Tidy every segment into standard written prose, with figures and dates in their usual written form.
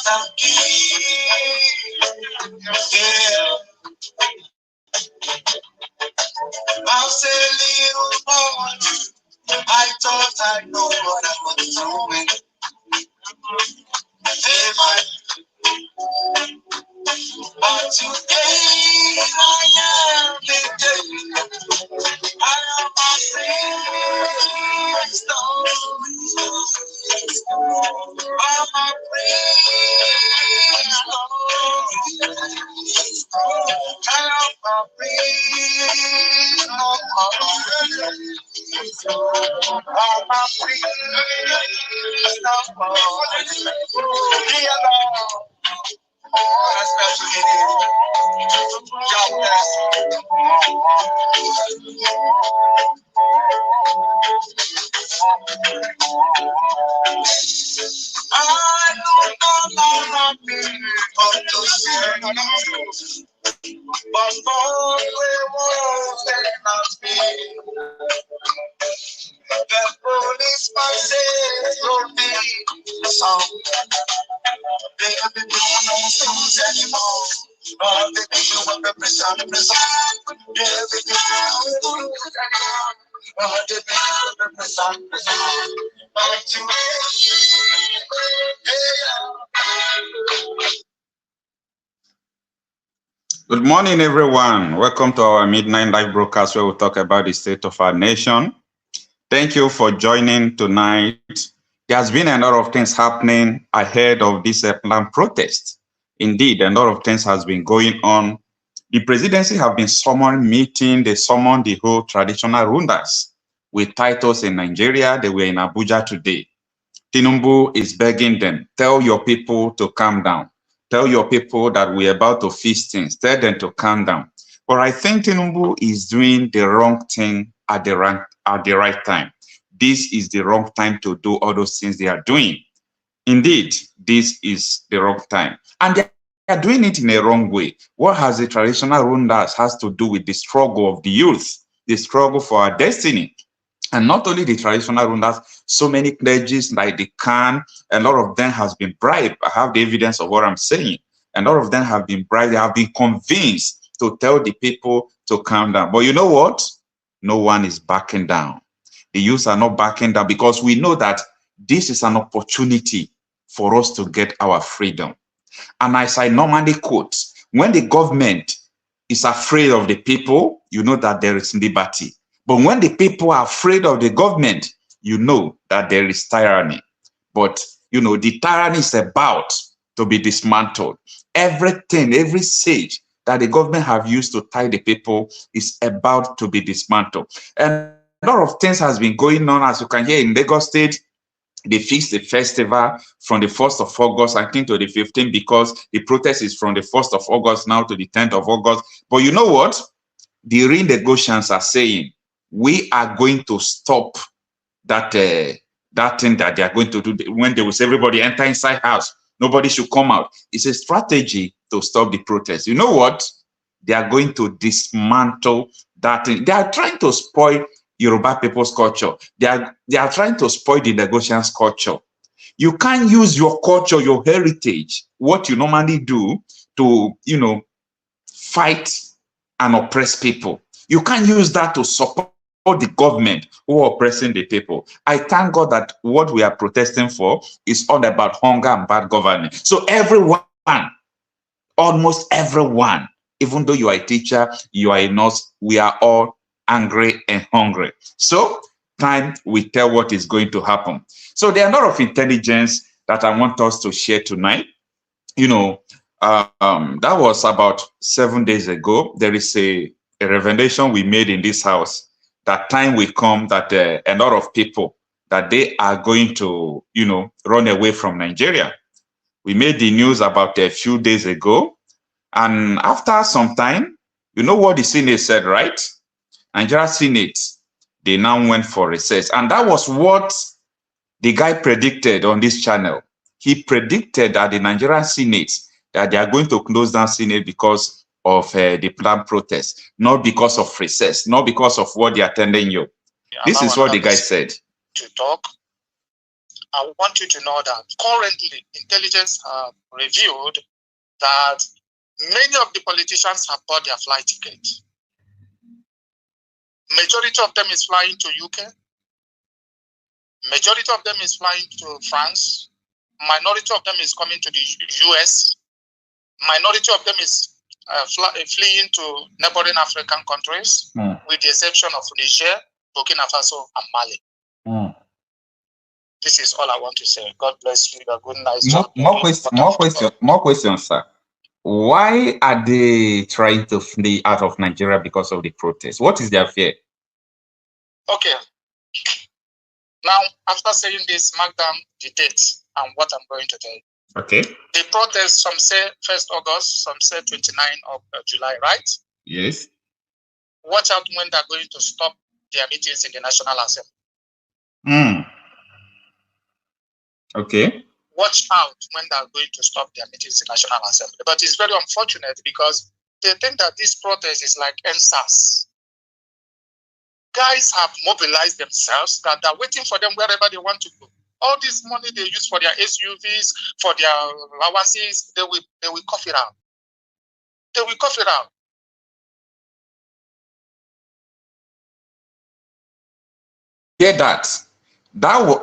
I'll say a little more. I thought I know what I was doing. But today I am the day. I am a praise I'm a praise I am a praise I'm a the policeman says, don't be some. They have been doing no fools anymore. They be doing the prison. They be doing no fools anymore. They be doing the prison. But to me, Good morning, everyone. Welcome to our midnight live broadcast where we talk about the state of our nation. Thank you for joining tonight. There has been a lot of things happening ahead of this planned protest. Indeed, a lot of things has been going on. The presidency have been summoned meeting. They summoned the whole traditional rulers with titles in Nigeria. They were in Abuja today. Tinubu is begging them, tell your people to calm down. Tell your people that we're about to fix things. Tell them to calm down. But I think Tinubu is doing the wrong thing at the right time. This is the wrong time to do all those things they are doing. Indeed, this is the wrong time. And they are doing it in a wrong way. What has the traditional rulers has to do with the struggle of the youth, the struggle for our destiny. And not only the traditional rulers, so many clergies like the Kanu, a lot of them has been bribed. I have the evidence of what I'm saying. A lot of them have been bribed. They have been convinced to tell the people to calm down. But you know what? No one is backing down. The youth are not backing down because we know that this is an opportunity for us to get our freedom. And as I normally quote, when the government is afraid of the people, you know that there is liberty. But when the people are afraid of the government, you know that there is tyranny. But, you know, the tyranny is about to be dismantled. Everything, every siege that the government have used to tie the people is about to be dismantled. And a lot of things has been going on, as you can hear in Lagos State. They fixed the festival from the 1st of August, I think, to the 15th, because the protest is from the 1st of August now to the 10th of August. But you know what? The renegotiations are saying, we are going to stop that thing that they are going to do when they will say everybody enter inside house. Nobody should come out. It's a strategy to stop the protest. You know what? They are going to dismantle that thing. They are trying to spoil Yoruba people's culture. They are trying to spoil the negotiations culture. You can't use your culture, your heritage, what you normally do to, you know, fight and oppress people. You can't use that to support the government who are oppressing the people. I thank God that what we are protesting for is all about hunger and bad governance. So everyone, almost everyone, even though you are a teacher, you are a nurse, we are all angry and hungry. So time will tell what is going to happen. So there are a lot of intelligence that I want us to share tonight. You know, that was about 7 days ago. There is a revelation we made in this house that time will come that a lot of people, that they are going to, you know, run away from Nigeria. We made the news about a few days ago. And after some time, you know what the Senate said, right? Nigeria Senate, they now went for recess. And that was what the guy predicted on this channel. He predicted that the Nigerian Senate, that they are going to close down Senate because of the planned protest, not because of recess, not because of what they are telling you. This is what the guy said. To talk, I want you to know that currently intelligence have revealed that many of the politicians have bought their flight ticket. Majority of them is flying to UK. Majority of them is flying to France. Minority of them is coming to the US. Minority of them is fleeing to neighboring African countries, with the exception of Niger, Burkina Faso, and Mali. This is all I want to say. God bless you. A good night. More questions, sir. Why are they trying to flee out of Nigeria because of the protest? What is their fear? Okay. Now, after saying this, mark down the date and what I'm going to tell you. Okay. The protest, some say 1st August, some say 29th of July, right? Yes. Watch out when they're going to stop their meetings in the National Assembly. Okay. Watch out when they're going to stop their meetings in the National Assembly. But it's very unfortunate because they think that this protest is like NSAS. Guys have mobilized themselves, that they're waiting for them wherever they want to go. All this money they use for their SUVs, for their allowances, they will cough it out. They will cough it out. Hear that?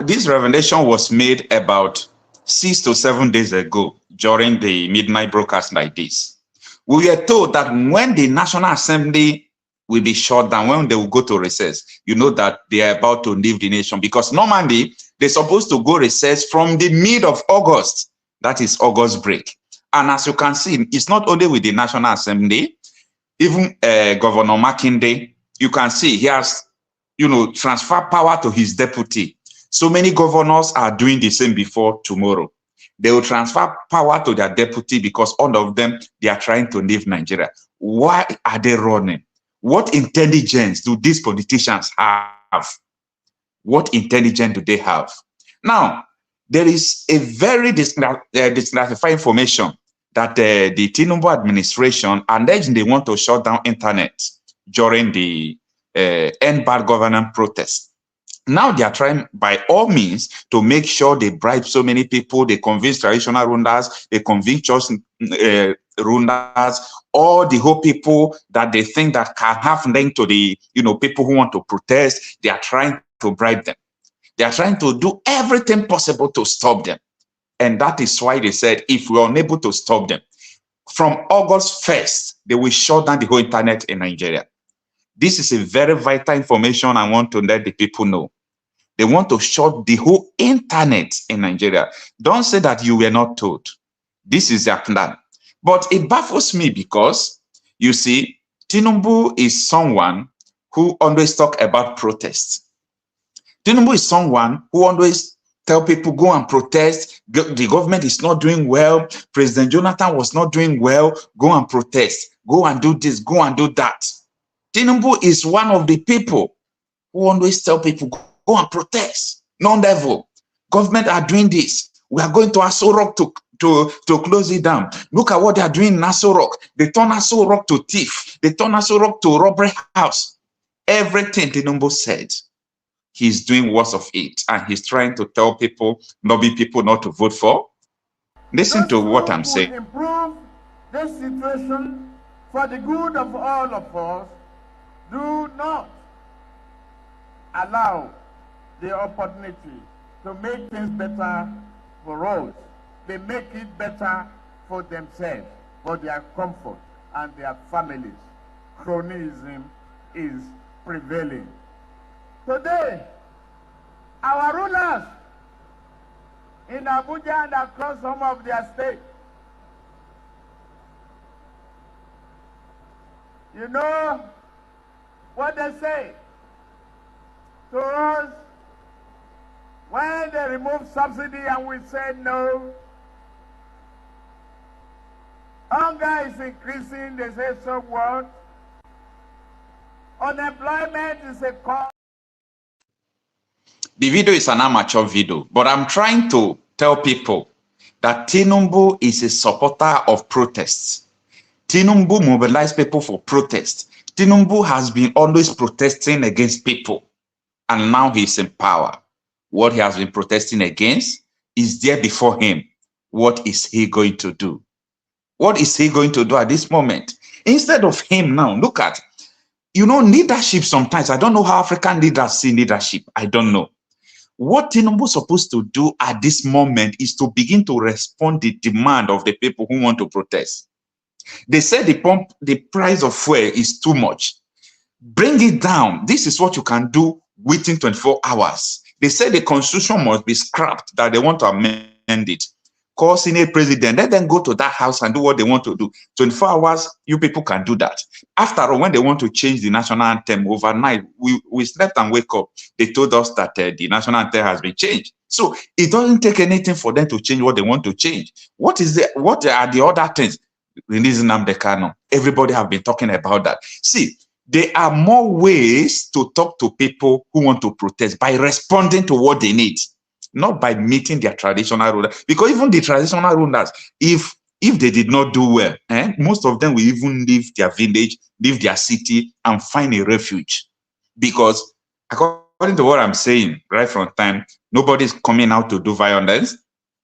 This revelation was made about 6 to 7 days ago during the midnight broadcast like this. We were told that when the National Assembly will be shut down, when they will go to recess, you know that they are about to leave the nation, because normally they're supposed to go recess from the mid of August. That is August break. And as you can see, it's not only with the National Assembly, even Governor Makinde, you can see he has, transfer power to his deputy. So many governors are doing the same before tomorrow. They will transfer power to their deputy because all of them, they are trying to leave Nigeria. Why are they running? What intelligence do these politicians have? What intelligence do they have? Now, there is a very declassified information that the Tinubu administration alleged they want to shut down internet during the End Bad Governance protest. Now they are trying by all means to make sure they bribe so many people, they convince traditional rulers, they convince church rulers, all the whole people that they think that can have link to the people who want to protest. They are trying to bribe them. They are trying to do everything possible to stop them. And that is why they said if we are unable to stop them, from August 1st, they will shut down the whole internet in Nigeria. This is a very vital information I want to let the people know. They want to shut the whole internet in Nigeria. Don't say that you were not told. This is their plan. But it baffles me because, you see, Tinubu is someone who always talk about protests. Tinubu is someone who always tell people, go and protest. The government is not doing well. President Jonathan was not doing well. Go and protest. Go and do this. Go and do that. Tinubu is one of the people who always tell people, go and protest. Non-level. Government are doing this. We are going to Aso Rock to close it down. Look at what they are doing in Aso Rock. They turn Aso Rock to thief. They turn Aso Rock to robbery house. Everything Tinubu said, he's doing worse of it. And he's trying to tell people, lobby people not to vote for. Listen to what I'm saying. Improve this situation for the good of all of us. Do not allow the opportunity to make things better for us. They make it better for themselves, for their comfort and their families. Cronyism is prevailing. Today, our rulers in Abuja and across some of their states, you know what they say to us when they remove subsidy and we say no. Hunger is increasing, they say, so what? Unemployment is a cause. The video is an amateur video, but I'm trying to tell people that Tinubu is a supporter of protests. Tinubu mobilized people for protest. Tinubu has been always protesting against people, and now he's in power. what he has been protesting against, is there before him. What is he going to do? What is he going to do at this moment? Instead of him now, look at, leadership sometimes. I don't know how African leaders see leadership. I don't know. What Tinubu is supposed to do at this moment is to begin to respond to the demand of the people who want to protest. They said the price of fuel is too much. Bring it down. This is what you can do within 24 hours. They said the constitution must be scrapped, that they want to amend it. Call Senate president, let them go to that house and do what they want to do. 24 hours, you people can do that. After all, when they want to change the national anthem overnight, we slept and wake up. They told us that the national anthem has been changed. So it doesn't take anything for them to change what they want to change. What are the other things? Releasing Nnamdi Kanu. Everybody have been talking about that. See, there are more ways to talk to people who want to protest by responding to what they need, not by meeting their traditional rulers. Because even the traditional rulers, if they did not do well, most of them will even leave their village, leave their city, and find a refuge. Because according to what I'm saying right from time, nobody's coming out to do violence.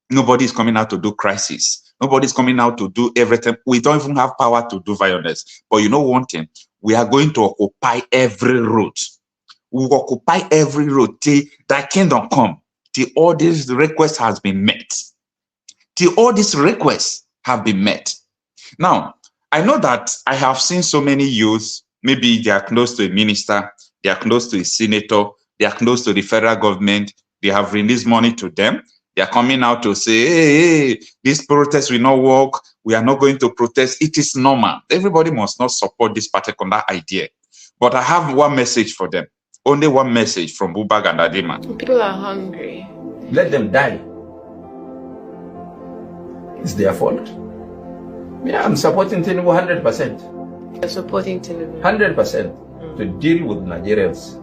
Nobody's coming out to do crisis. Nobody's coming out to do everything. We don't even have power to do violence. But you know one thing? We are going to occupy every road. We will occupy every road till that kingdom come. Till all these requests has been met. Till all these requests have been met. Now, I know that I have seen so many youths, maybe they are close to a minister, they are close to a senator, they are close to the federal government, they have released money to them. They are coming out to say, hey, this protest will not work. We are not going to protest. It is normal. Everybody must not support this particular idea. But I have one message for them. Only one message from Ebuka and Adima. People are hungry. Let them die. It's their fault. Yeah, I'm supporting Tinubu 100%. You're supporting Tinubu? 100% to deal with Nigerians.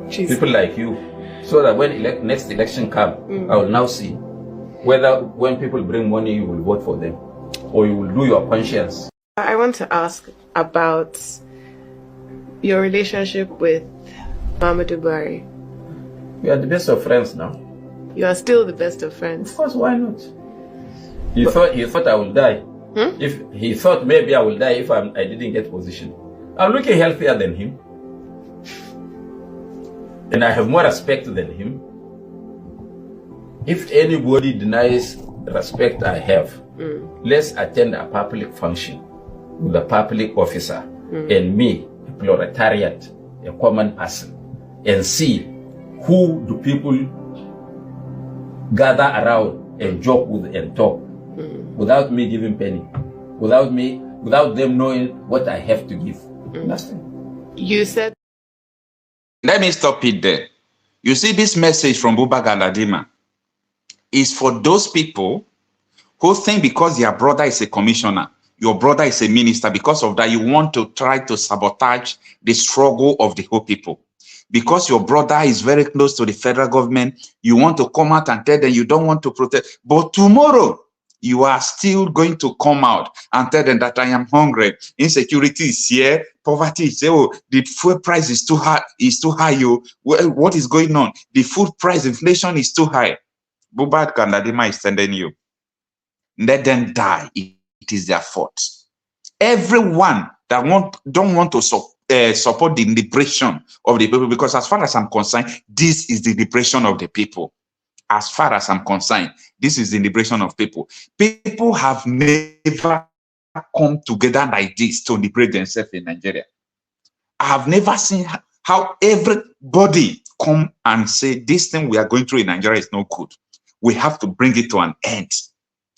People like you. So that when next election comes, I will now see whether when people bring money, you will vote for them or you will do your conscience. I want to ask about your relationship with Muhammadu Buhari. We are the best of friends now. You are still the best of friends. Of course, why not? He thought I will die. If he thought maybe I will die if I didn't get position. I'm looking healthier than him. And I have more respect than him. If anybody denies the respect I have, let's attend a public function with a public officer and me, a proletariat, a common person, and see who do people gather around and joke with and talk without me giving penny, without them knowing what I have to give. Nothing. You said. Let me stop it there. You see, this message from Ebuka and Adima is for those people who think because their brother is a commissioner, your brother is a minister, because of that, you want to try to sabotage the struggle of the whole people. Because your brother is very close to the federal government, you want to come out and tell them you don't want to protest. But tomorrow, you are still going to come out and tell them that I am hungry. Insecurity is here. Poverty is here. Oh, the fuel price is too high. What is going on? The food price, inflation is too high. Ebuka and Adima is telling you, let them die. It is their fault. Everyone that don't want to support the liberation of the people, because as far as I'm concerned, this is the liberation of the people. As far as I'm concerned, this is the liberation of people. People have never come together like this to liberate themselves in Nigeria. I have never seen how everybody come and say, this thing we are going through in Nigeria is no good. We have to bring it to an end.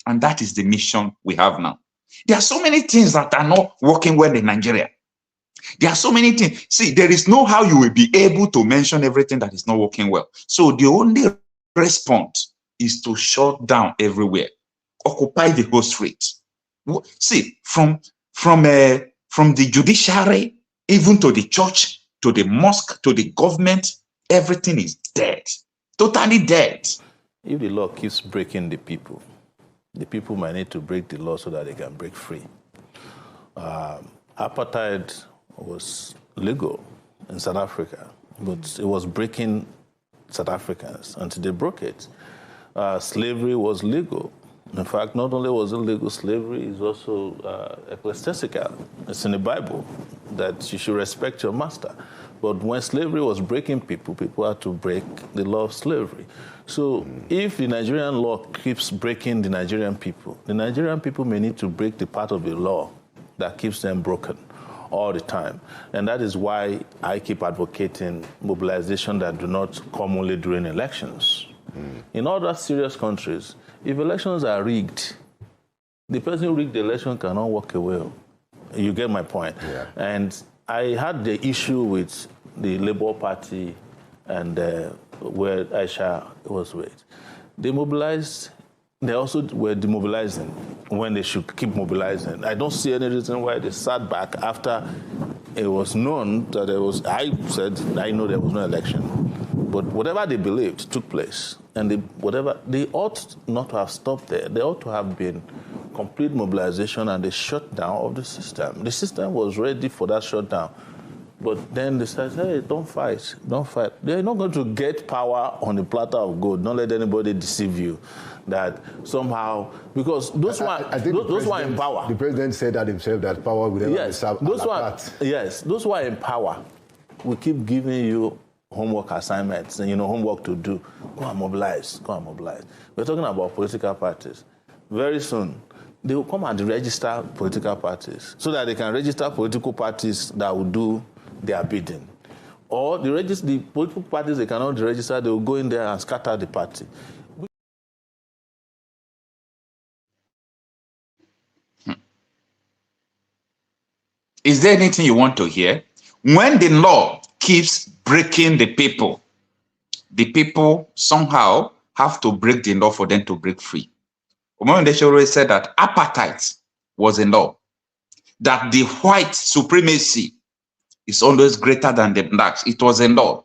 And that is the mission we have now. There are so many things that are not working well in Nigeria. There are so many things. See, there is no how you will be able to mention everything that is not working well. So the only response is to shut down everywhere, occupy the whole street. See, from the judiciary, even to the church, to the mosque, to the government, everything is dead, totally dead. If the law keeps breaking the people might need to break the law so that they can break free. Apartheid was legal in South Africa, but it was breaking South Africans until they broke it. Slavery was legal. In fact, not only was it legal, slavery is also ecclesiastical. It's in the Bible that you should respect your master. But when slavery was breaking people, people had to break the law of slavery. So if the Nigerian law keeps breaking the Nigerian people may need to break the part of the law that keeps them broken all the time. And that is why I keep advocating mobilization that do not come only during elections. In other serious countries, if elections are rigged, the person who rigged the election cannot walk away. You get my point? Yeah. And I had the issue with the Labour Party and where Aisha was with. They mobilized, they also were demobilizing when they should keep mobilizing. I don't see any reason why they sat back after it was known that there was, I said, I know there was no election. But whatever they believed took place. And they ought not to have stopped there. They ought to have been complete mobilization and the shutdown of the system. The system was ready for that shutdown. But then they said, hey, don't fight, don't fight. They're not going to get power on a platter of gold. Don't let anybody deceive you that somehow, because those who are in power. The president said that himself, that power will never be served. Those who are in power will keep giving you homework assignments and, homework to do. Go and mobilize, go and mobilize. We're talking about political parties. Very soon, they will come and register political parties so that they can register political parties that will do their bidding. Or the political parties they cannot register, they will go in there and scatter the party. Is there anything you want to hear? When the law keeps breaking the people somehow have to break the law for them to break free. Mobilization said that apartheid was a law, that the white supremacy is always greater than the blacks. It was a law.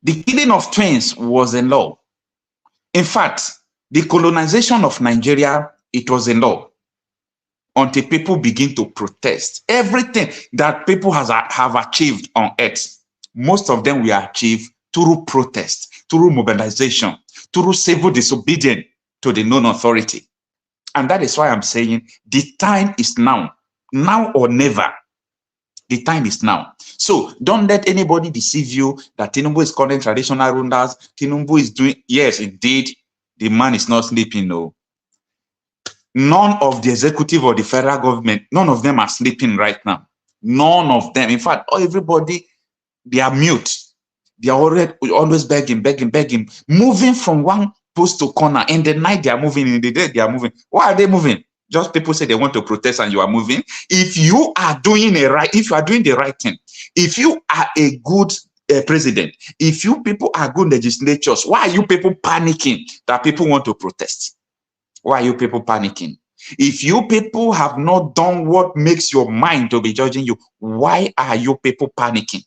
The killing of twins was a law. In fact, the colonization of Nigeria, it was a law. Until people begin to protest. Everything that people have achieved on earth, most of them will achieve through protest, through mobilization, through civil disobedience to the known authority. And that is why I'm saying the time is now. Now or never. The time is now. So don't let anybody deceive you that Tinubu is calling traditional rulers. Tinubu is doing, yes, indeed, the man is not sleeping, no. None of the executive or the federal government, none of them are sleeping right now. None of them. In fact, everybody, they are mute. They are always begging, moving from one post to corner. In the night, they are moving. In the day, they are moving. Why are they moving? Just people say they want to protest and you are moving. If you are doing the right thing, if you are a good president, if you people are good legislators, why are you people panicking that people want to protest? Why are you people panicking? If you people have not done what makes your mind to be judging you, why are you people panicking?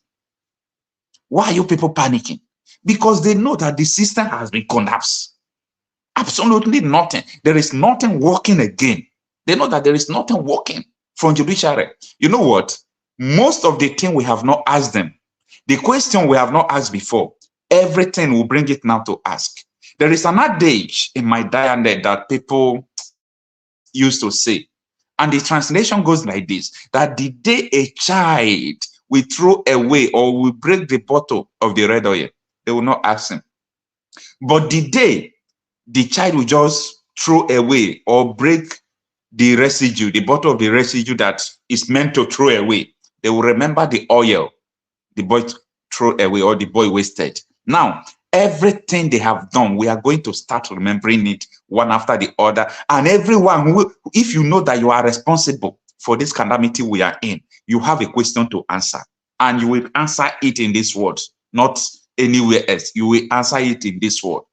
Why are you people panicking? Because they know that the system has been collapsed. Absolutely nothing. There is nothing working again. They know that there is nothing working from judiciary. You know what? Most of the things we have not asked them. The question we have not asked before, everything will bring it now to ask. There is an adage in my dialect that people used to say, and the translation goes like this, that the day a child will throw away or will break the bottle of the red oil, they will not ask him. But the day the child will just throw away or break the residue, the bottle of the residue that is meant to throw away, they will remember the oil the boy threw away or the boy wasted. Now, everything they have done, we are going to start remembering it one after the other. And everyone who, if you know that you are responsible for this calamity we are in, you have a question to answer. And you will answer it in this word, not anywhere else. You will answer it in this word.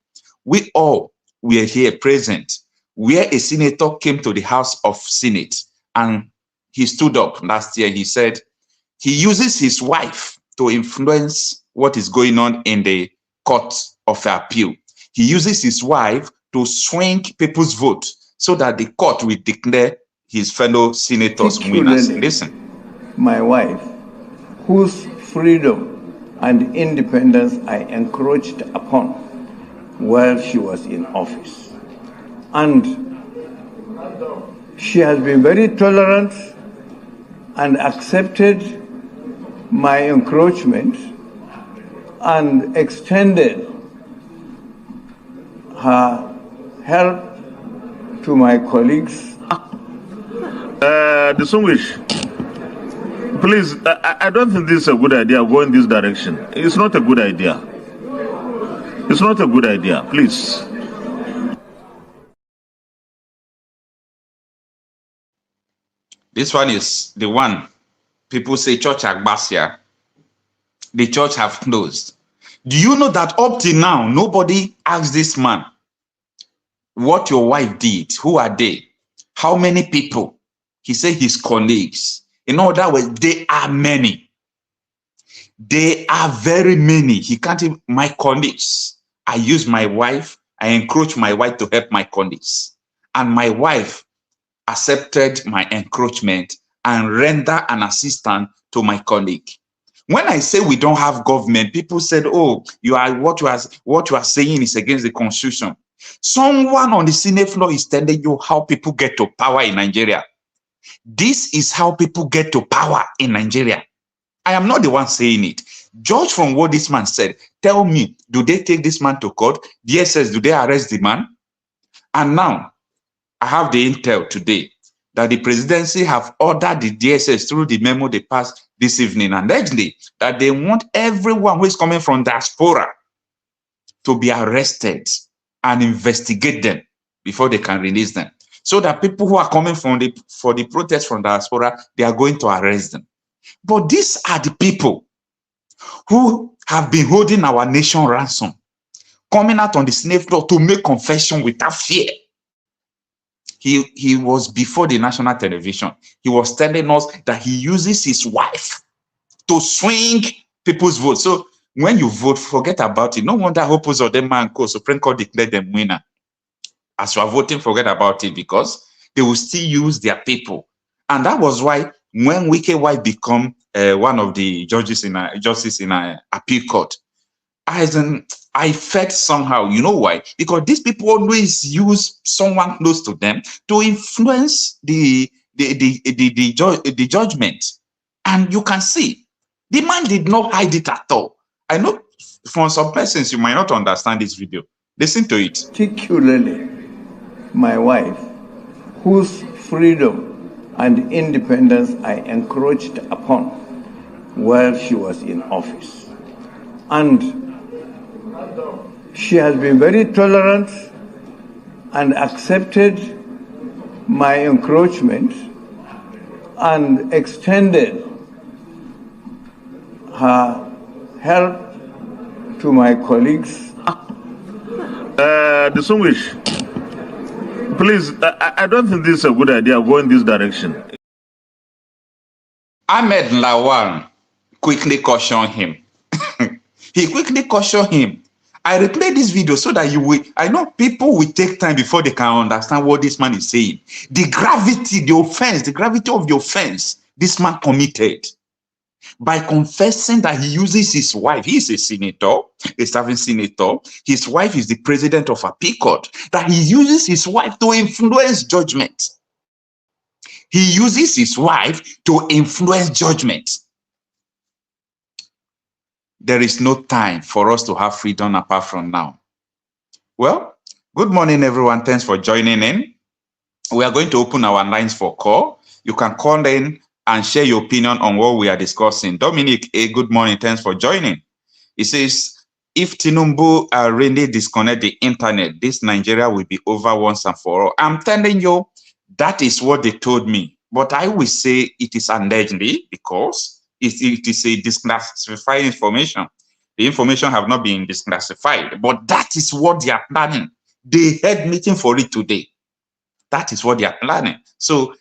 We all were here present where a senator came to the House of Senate and he stood up last year. He said he uses his wife to influence what is going on in the court of appeal. He uses his wife to swing people's vote so that the court will declare his fellow senators winners. Listen. My wife, whose freedom and independence I encroached upon while she was in office. And she has been very tolerant and accepted my encroachment and extended her help to my colleagues. Distinguished, please, I don't think this is a good idea, go in this direction. It's not a good idea. It's not a good idea, please. This one is the one people say church Agbasia. The church have closed. Do you know that up till now, nobody asked this man what your wife did? Who are they? How many people? He said his colleagues. In other words, they are many. They are very many. He can't even, my colleagues. I use my wife. I encroach my wife to help my colleagues. And my wife accepted my encroachment and render an assistance to my colleague. When I say we don't have government, people said, oh, what you are saying is against the constitution. Someone on the Senate floor is telling you how people get to power in Nigeria. This is how people get to power in Nigeria. I am not the one saying it. Judge from what this man said. Tell me, do they take this man to court? DSS, do they arrest the man? And now, I have the intel today that the presidency have ordered the DSS through the memo they passed this evening, allegedly, that they want everyone who is coming from diaspora to be arrested and investigate them before they can release them. So that people who are coming for the protest from diaspora, they are going to arrest them. But these are the people who have been holding our nation ransom, coming out on the Senate floor to make confession without fear. He was before the national television. He was telling us that he uses his wife to swing people's votes. So when you vote, forget about it. No wonder Opus or them man co Supreme Court declared them winner. As you are voting, forget about it, because they will still use their people. And that was why when Wike wife become one of the judges in a appeal court, I felt somehow, you know why? Because these people always use someone close to them to influence the judgment. And you can see, the man did not hide it at all. I know for some persons, you might not understand this video. Listen to it. Particularly my wife, whose freedom and independence I encroached upon while she was in office. And she has been very tolerant and accepted my encroachment and extended her help to my colleagues. Distinguished, please, I don't think this is a good idea, go in this direction. Ahmed Lawal quickly cautioned him. He quickly cautioned him. I replay this video so that you will, I know people will take time before they can understand what this man is saying. The gravity, the offense, the gravity of the offense this man committed by confessing that he uses his wife. He is a senator, a serving senator. His wife is the president of a appeal court. That he uses his wife to influence judgment. He uses his wife to influence judgment. There is no time for us to have freedom apart from now. Well, good morning, everyone. Thanks for joining in. We are going to open our lines for call. You can call in and share your opinion on what we are discussing. Dominic, good morning. Thanks for joining. He says, if Tinubu really disconnect the internet, this Nigeria will be over once and for all. I'm telling you, that is what they told me. But I will say it is allegedly, because it is a declassified information. The information have not been declassified, but that is what they are planning. They had meeting for it today. That is what they are planning. So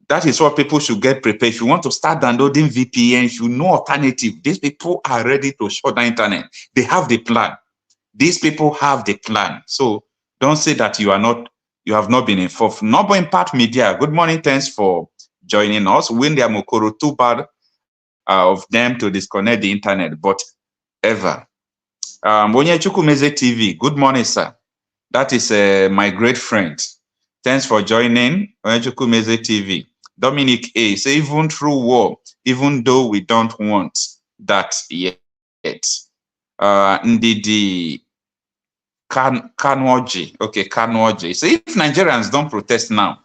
that is what people should get prepared. If you want to start downloading VPNs, you know alternative. These people are ready to shut the internet. They have the plan. These people have the plan. So don't say that you have not been informed. Noble Impact Media, good morning. Thanks for joining us. William Okoro, too bad of them to disconnect the internet, but ever. Onyechukwu Meze TV, good morning, sir. That is my great friend. Thanks for joining Onyechukwu Meze TV. Dominic A. say even through war, even though we don't want that yet. Ndidi Kanuoji. Okay, Kanuoji. So if Nigerians don't protest now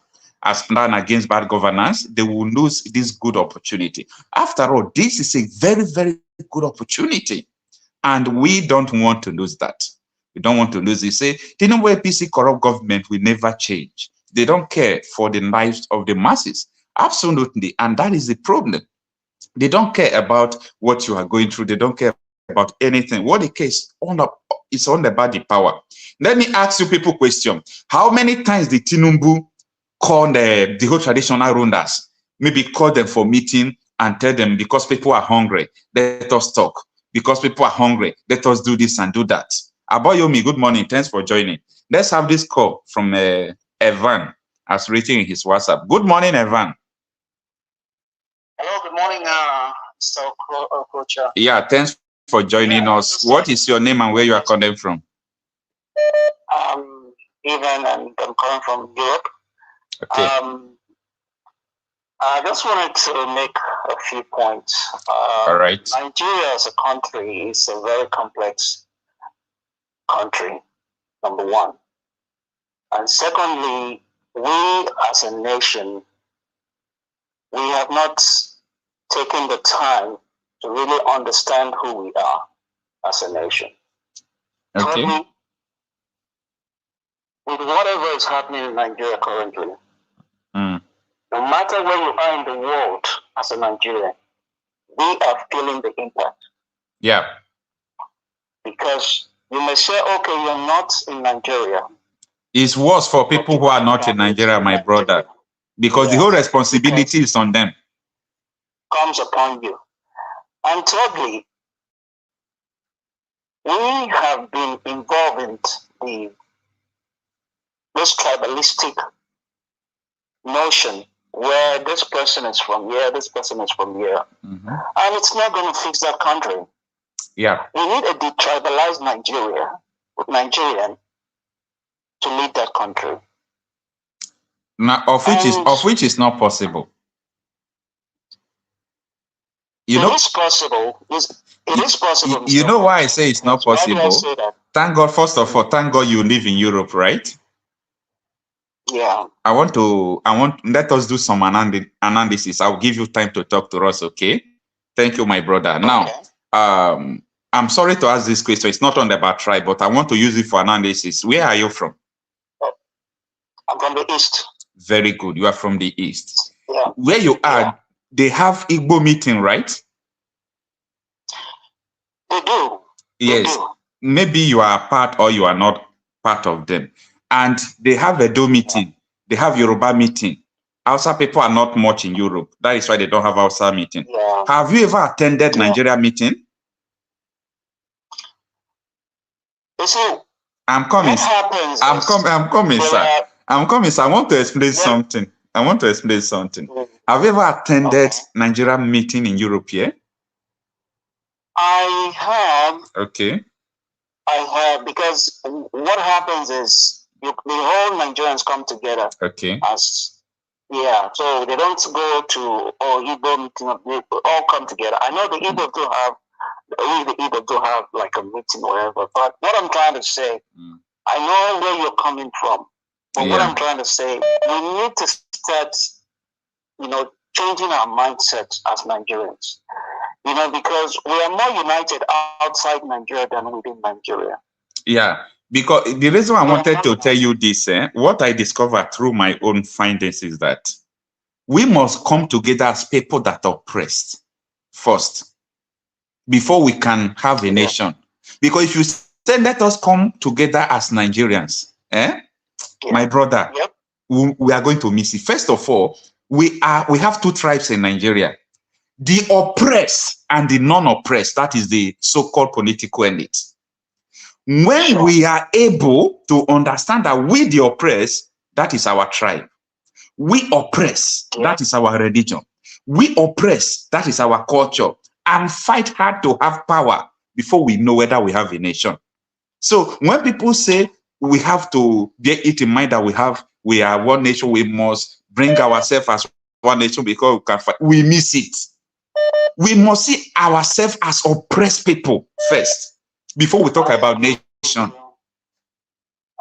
as plan against bad governance, they will lose this good opportunity. After all, this is a very, very good opportunity. And we don't want to lose that. We don't want to lose it. Say, Tinubu APC corrupt government will never change. They don't care for the lives of the masses. Absolutely. And that is the problem. They don't care about what you are going through. They don't care about anything. What the case is all about the power. Let me ask you people a question. How many times did Tinubu call the whole traditional rulers? Maybe call them for meeting and tell them because people are hungry, let us talk. Because people are hungry, let us do this and do that. Aboyomi, good morning. Thanks for joining. Let's have this call from Evan, as written in his WhatsApp. Good morning, Evan. Hello, good morning, Mr. Okocha. Yeah, thanks for joining us. What is your name and where you are calling from? Evan, and I'm calling from Europe. Okay. I just wanted to make a few points. All right. Nigeria as a country is a very complex country, number one. And secondly, we as a nation, we have not taken the time to really understand who we are as a nation. Okay. Thirdly, with whatever is happening in Nigeria currently, no matter where you are in the world as a Nigerian, we are feeling the impact. Yeah. Because you may say, okay, you're not in Nigeria. It's worse for people who are not in Nigeria, my brother, because the whole responsibility is on them. Comes upon you. And thirdly, we have been involved in this tribalistic notion where this person is from here, this person is from here. And it's not going to fix that country. Yeah. We need a detribalized Nigerian to lead that country. Now, of which is not possible. You know, it's possible. It is possible. You know why I say it's not possible? Why do I say that? Thank God, first of all, thank God you live in Europe, right? Yeah. Let us do some analysis. I'll give you time to talk to us, okay? Thank you, my brother. Okay. Now, I'm sorry to ask this question. It's not on about tribe, but I want to use it for analysis. Where are you from? I'm from the East. Very good. You are from the East. Yeah. Where you are, they have Igbo meeting, right? They do. Yes. They do. Maybe you are part or you are not part of them. And they have a Edo meeting. They have Yoruba meeting. Hausa people are not much in Europe. That is why they don't have Hausa meeting. Yeah. Have you ever attended Nigeria meeting? You see, I'm coming. I'm coming, sir. I'm coming, sir. I want to explain something. Have you ever attended Nigeria meeting in Europe here? I have. Okay. I have, because what happens is the whole Nigerians come together. Okay. So they don't go to Igbo meeting. They all come together. I know the Igbo do have like a meeting or whatever. But what I'm trying to say, I know where you're coming from. But what I'm trying to say, we need to start, changing our mindset as Nigerians. Because we are more united outside Nigeria than within Nigeria. Yeah, because the reason I wanted to tell you this, what I discovered through my own findings is that we must come together as people that are oppressed first, before we can have a nation. Because if you say, let us come together as Nigerians, my brother, we are going to miss it. First of all, we have two tribes in Nigeria. The oppressed and the non-oppressed, that is the so-called political elite. When we are able to understand that we, the oppressed, that is our tribe. We oppress, that is our religion. We oppress, that is our culture. And fight hard to have power, before we know whether we have a nation. So when people say we have to bear it in mind that we are one nation, we must bring ourselves as one nation because we can fight, we miss it. We must see ourselves as oppressed people first before we talk about nation.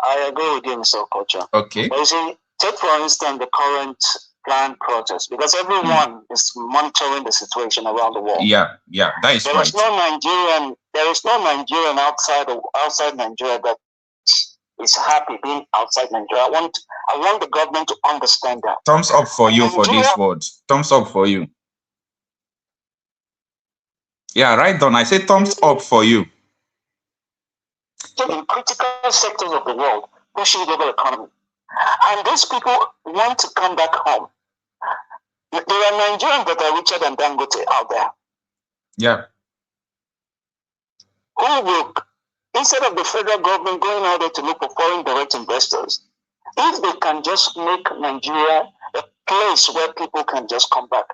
I agree with you, Mr. Okocha. Okay. But you see, take for instance the current planned protest, because everyone is monitoring the situation around the world. Yeah, that is right. There is no Nigerian outside Nigeria that is happy being outside Nigeria. I want the government to understand that. Thumbs up for you for these words. Thumbs up for you. Yeah, right on. I say thumbs up for you. In critical sectors of the world, pushing global economy. And these people want to come back home. There are Nigerians that are richer than Dangote out there. Yeah. Who will, instead of the federal government going out there to look for foreign direct investors, if they can just make Nigeria a place where people can just come back,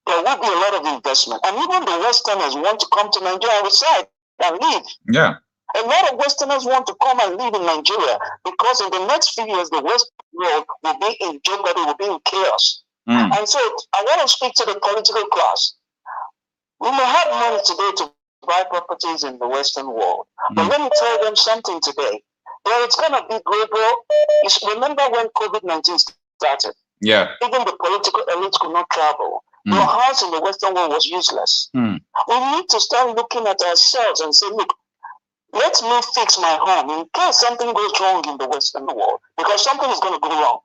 there will be a lot of investment. And even the Westerners want to come to Nigeria and reside and live. Yeah. A lot of Westerners want to come and live in Nigeria because in the next few years, the Western world will be in jeopardy, will be in chaos. And so I want to speak to the political class. We may have money today to buy properties in the Western world, but let me tell them something today. Well, it's going to be global. Remember when COVID-19 started? Yeah. Even the political elites could not travel. Your house in the Western world was useless. We need to start looking at ourselves and say, look, let me fix my home in case something goes wrong in the Western world, because something is going to go wrong.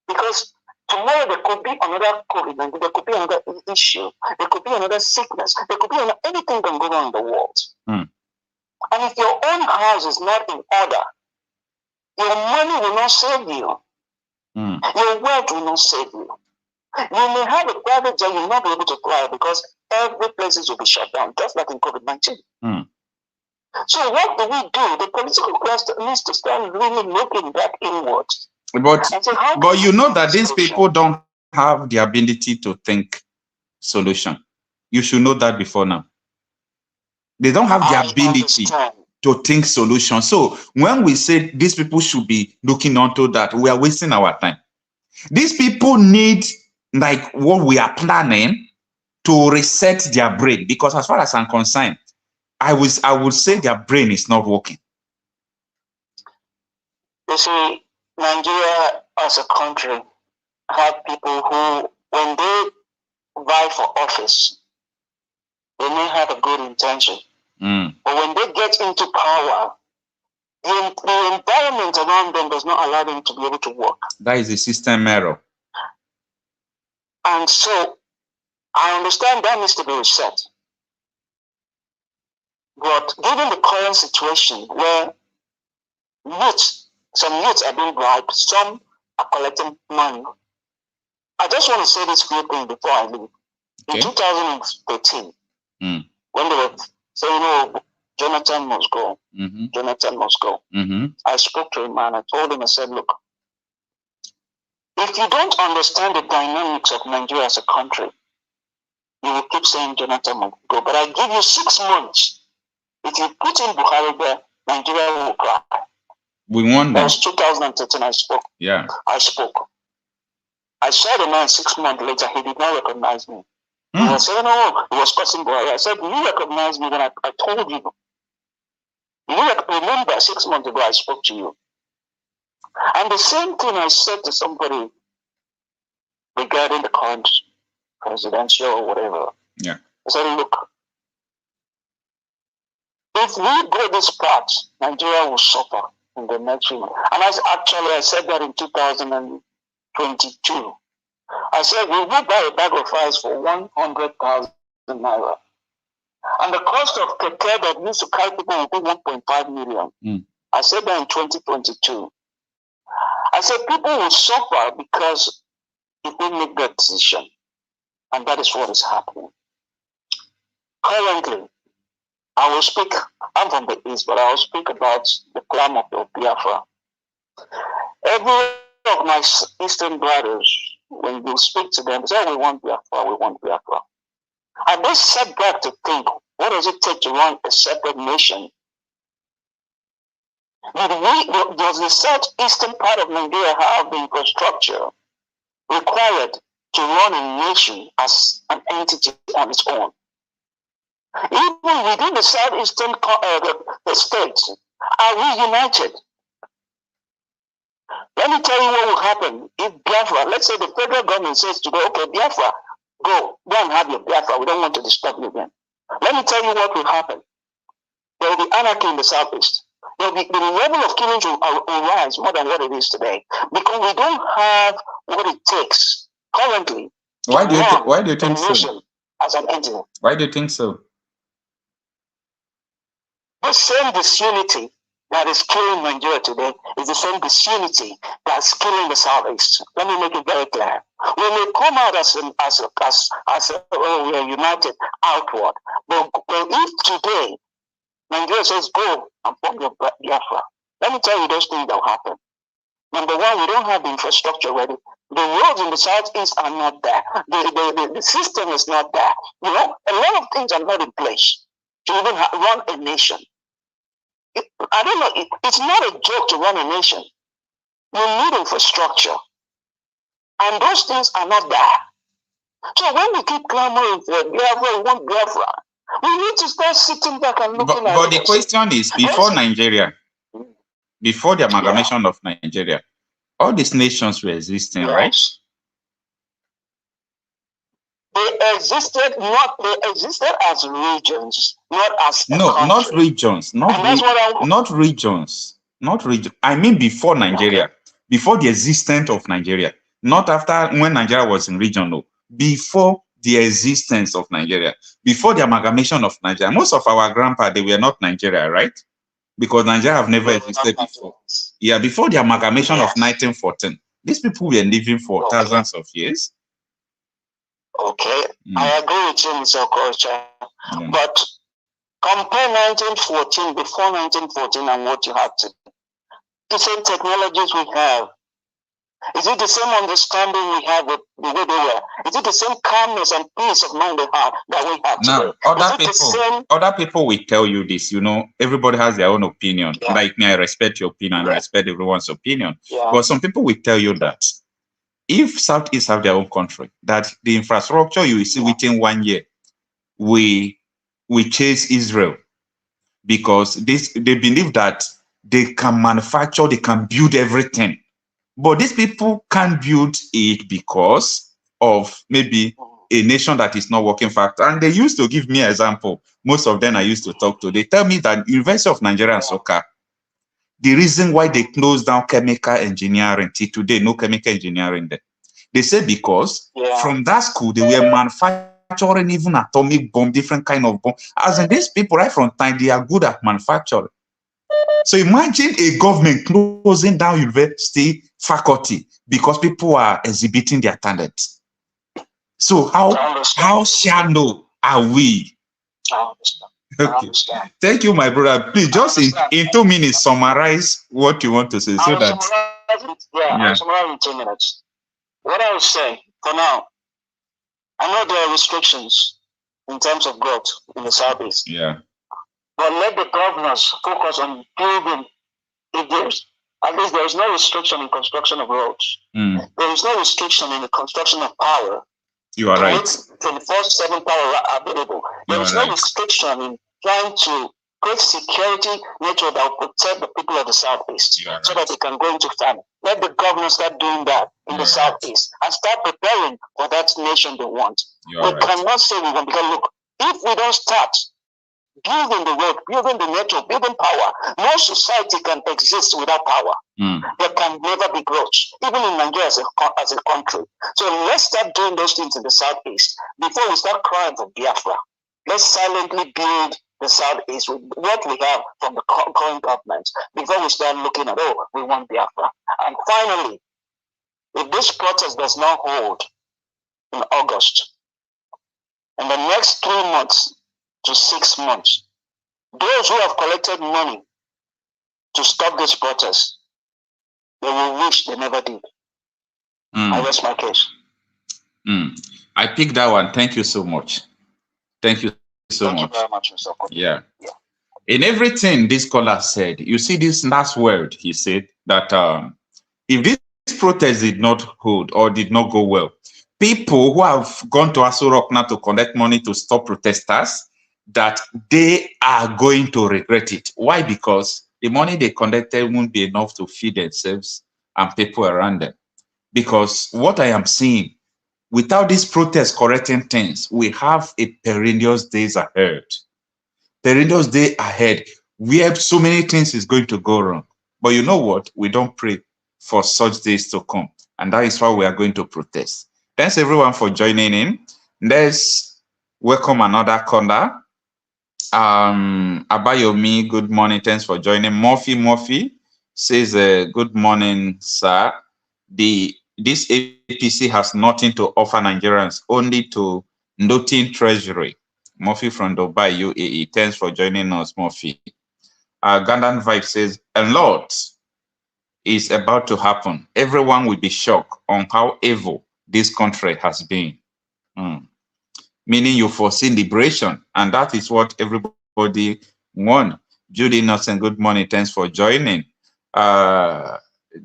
Because tomorrow there could be another COVID-19, there could be another issue, there could be another sickness, there could be anything can go wrong in the world. And if your own house is not in order, your money will not save you. Your wealth will not save you. You may have a private jet, you will not be able to fly because every place will be shut down, just like in COVID-19. So what do we do? The political class needs to start really looking back inwards. But you know that these people don't have the ability to think solution. You should know that before now. They don't have the ability to think solution. So when we say these people should be looking onto that, we are wasting our time. These people need, like what we are planning, to reset their brain, because as far as I'm concerned, I would say their brain is not working. You see, Nigeria as a country have people who, when they vie for office, they may have a good intention. But when they get into power, the environment around them does not allow them to be able to work. That is a system error. And so I understand that needs to be reset. But given the current situation where some youths are being bribed, some are collecting money, I just want to say this few things before I leave. In 2013, when they were saying, "Oh, Jonathan must go," Jonathan must go, I spoke to him and I told him, I said, look, if you don't understand the dynamics of Nigeria as a country, you will keep saying Jonathan must go. But I give you 6 months. If you put in Buhari there, Nigeria will cry. We won that. That was 2013 I spoke. Yeah. I spoke. I saw the man 6 months later, he did not recognize me. He was saying, "Oh, he was cussing Buhari." I said, "You recognize me when I told you. You remember 6 months ago I spoke to you." And the same thing I said to somebody regarding the current presidential or whatever. Yeah. I said, look, if we go this path, Nigeria will suffer in the next few months. And I said that in 2022. I said, we will buy a bag of rice for 100,000 naira. And the cost of keke that used to carry people will be 1.5 million. I said that in 2022. I said people will suffer because if they make that decision. And that is what is happening. Currently, I will speak, I'm from the East, but I will speak about the climb of Biafra. Every of my Eastern brothers, when you speak to them, they say, we want Biafra, we want Biafra. I Are they set back to think, what does it take to run a separate nation? Does the southeastern part of Nigeria have the infrastructure required to run a nation as an entity on its own? Even within the southeastern the states, are we united? Let me tell you what will happen if Biafra, let's say the federal government says today, okay, Biafra, go and have your Biafra. We don't want to disturb you again. Let me tell you what will happen. There will be anarchy in the southeast. The level of killings will rise more than what it is today because we don't have what it takes currently. Why do you think so? As an entity. Why do you think so? The same disunity that is killing Nigeria today is the same disunity that's killing the southeast. Let me make it very clear. We may come out as we are united outward, but if today Nigeria says go and form your Biafra, let me tell you those things that will happen. Number one, we don't have the infrastructure ready. The roads in the southeast are not there. The system is not there. You know, a lot of things are not in place to even run a nation. I don't know. It's not a joke to run a nation. You need infrastructure. And those things are not there. So when we keep clamoring for Biafra, we want Biafra, we need to start sitting back and looking at it. But the question is, before Nigeria, before the amalgamation of Nigeria, all these nations were existing, right? They existed as regions, not as not regions, not regions. I mean before Nigeria, before the existence of Nigeria, not after when Nigeria was in region, no. Before the existence of Nigeria, before the amalgamation of Nigeria. Most of our grandpa, they were not Nigeria, right? Because Nigeria have never existed before. Yeah, before the amalgamation of 1914, these people were living for thousands of years. Okay, I agree with you, Mr. Okocha. But compare 1914, before 1914, and what you have today. The same technologies we have. Is it the same understanding we have with the way they were? Is it the same calmness and peace of mind they have that we have today? Now, other people will tell you this. You know, everybody has their own opinion. Yeah. Like me, I respect your opinion. I respect everyone's opinion. Yeah. But some people will tell you that if Southeast have their own country, that the infrastructure you will see within 1 year, we chase Israel because they believe that they can manufacture, they can build everything. But these people can't build it because of maybe a nation that is not working fast. And they used to give me an example. Most of them I used to talk to. They tell me that University of Nigeria and Soka, the reason why they closed down chemical engineering till today, no chemical engineering there. They say because from that school, they were manufacturing even atomic bomb, different kind of bomb. As in these people right from time, they are good at manufacturing. So imagine a government closing down university faculty because people are exhibiting their talent. So how shallow are we? Okay. Thank you, my brother. Please, just in 2 minutes, summarize what you want to say. So that I'll summarize in 2 minutes. What I would say for now, I know there are restrictions in terms of growth in the southeast. Yeah. But let the governors focus on building. If there's, at least there is no restriction in construction of roads. There is no restriction in the construction of power. You are right. 24/7 power available. There is no restriction in trying to create security network that will protect the people of the southeast so that they can go into famine. Let the governors start doing that in the southeast and start preparing for that nation they want. We cannot say we want, because look, if we don't start building the road, building the network, building power, no society can exist without power. There can never be growth, even in Nigeria as a country. So let's start doing those things in the southeast before we start crying for Biafra. Let's silently build the southeast with what we have from the current government before we start looking at, oh, we want Biafra. And finally, if this protest does not hold in August, in the next 3 months to 6 months, those who have collected money to stop this protest, they will wish they never did. I rest my case. I picked that one. Thank you so much. Thank you so much. Thank you very much, Mr. Okocha. Yeah. In everything this scholar said, you see this last word he said, that if this protest did not hold or did not go well, people who have gone to Aso Rock now to collect money to stop protesters, that they are going to regret it. Why? Because the money they collected won't be enough to feed themselves and people around them. Because what I am seeing, without this protest correcting things, we have a perilous days ahead. Perilous day ahead, where so many things is going to go wrong. But you know what? We don't pray for such days to come. And that is why we are going to protest. Thanks everyone for joining in. Let's welcome another caller. Abayomi, good morning. Thanks for joining. Murphy says, good morning, sir. This APC has nothing to offer Nigerians, only to noting treasury. Murphy from Dubai, UAE. Thanks for joining us, Murphy. Gandan Vibe says, a lot is about to happen. Everyone will be shocked on how evil this country has been. Meaning you foresee liberation, and that is what everybody wants. Judy Nelson, good morning. Thanks for joining.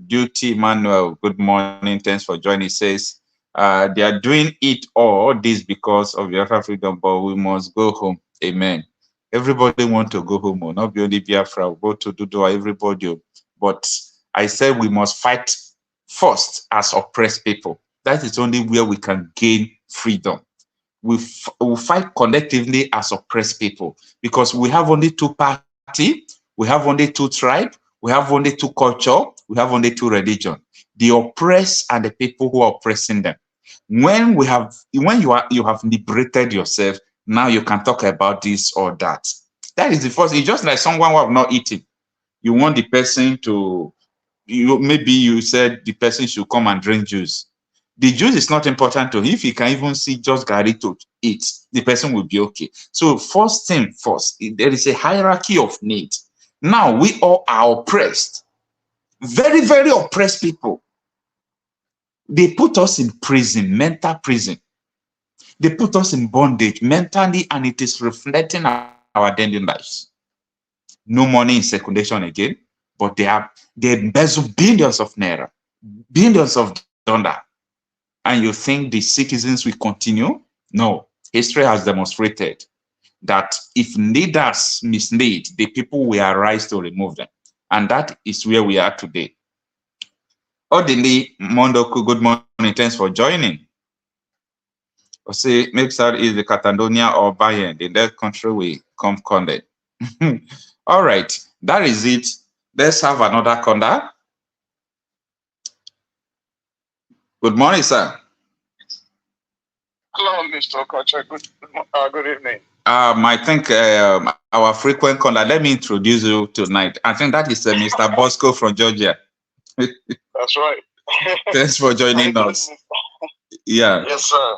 Duty Manuel, good morning. Thanks for joining. He says, they are doing it all this because of Biafra freedom, but we must go home. Amen. Everybody want to go home, not be only Biafra, go to Dudua, everybody. But I said we must fight first as oppressed people. That is only where we can gain freedom. We fight collectively as oppressed people, because we have only two parties, we have only two tribes, we have only two culture, we have only two religion. The oppressed and the people who are oppressing them. When you have liberated yourself, now you can talk about this or that. That is the first. It's just like someone who have not eaten. You want the person to, maybe you said the person should come and drink juice. The juice is not important to him. If he can even see just Gary to eat, the person will be okay. So first thing first, there is a hierarchy of need. Now we all are oppressed. Very, very oppressed people. They put us in prison, mental prison. They put us in bondage mentally, and it is reflecting our daily lives. No money in circulation again, but they embezzle billions of naira, billions of dollars. And you think the citizens will continue? No. History has demonstrated that if leaders mislead, the people will arise to remove them. And that is where we are today. Odili Mondoku, good morning. Thanks for joining. Say, maybe that is the Catalonia or Bayern. In that country, we come condemn. All right, that is it. Let's have another caller. Good morning, sir. Hello, Mr. Okocha. Good evening. I think our frequent caller, let me introduce you tonight. I think that is Mr. Bosco from Georgia. That's right. Thanks for joining us. Yeah. Yes, sir.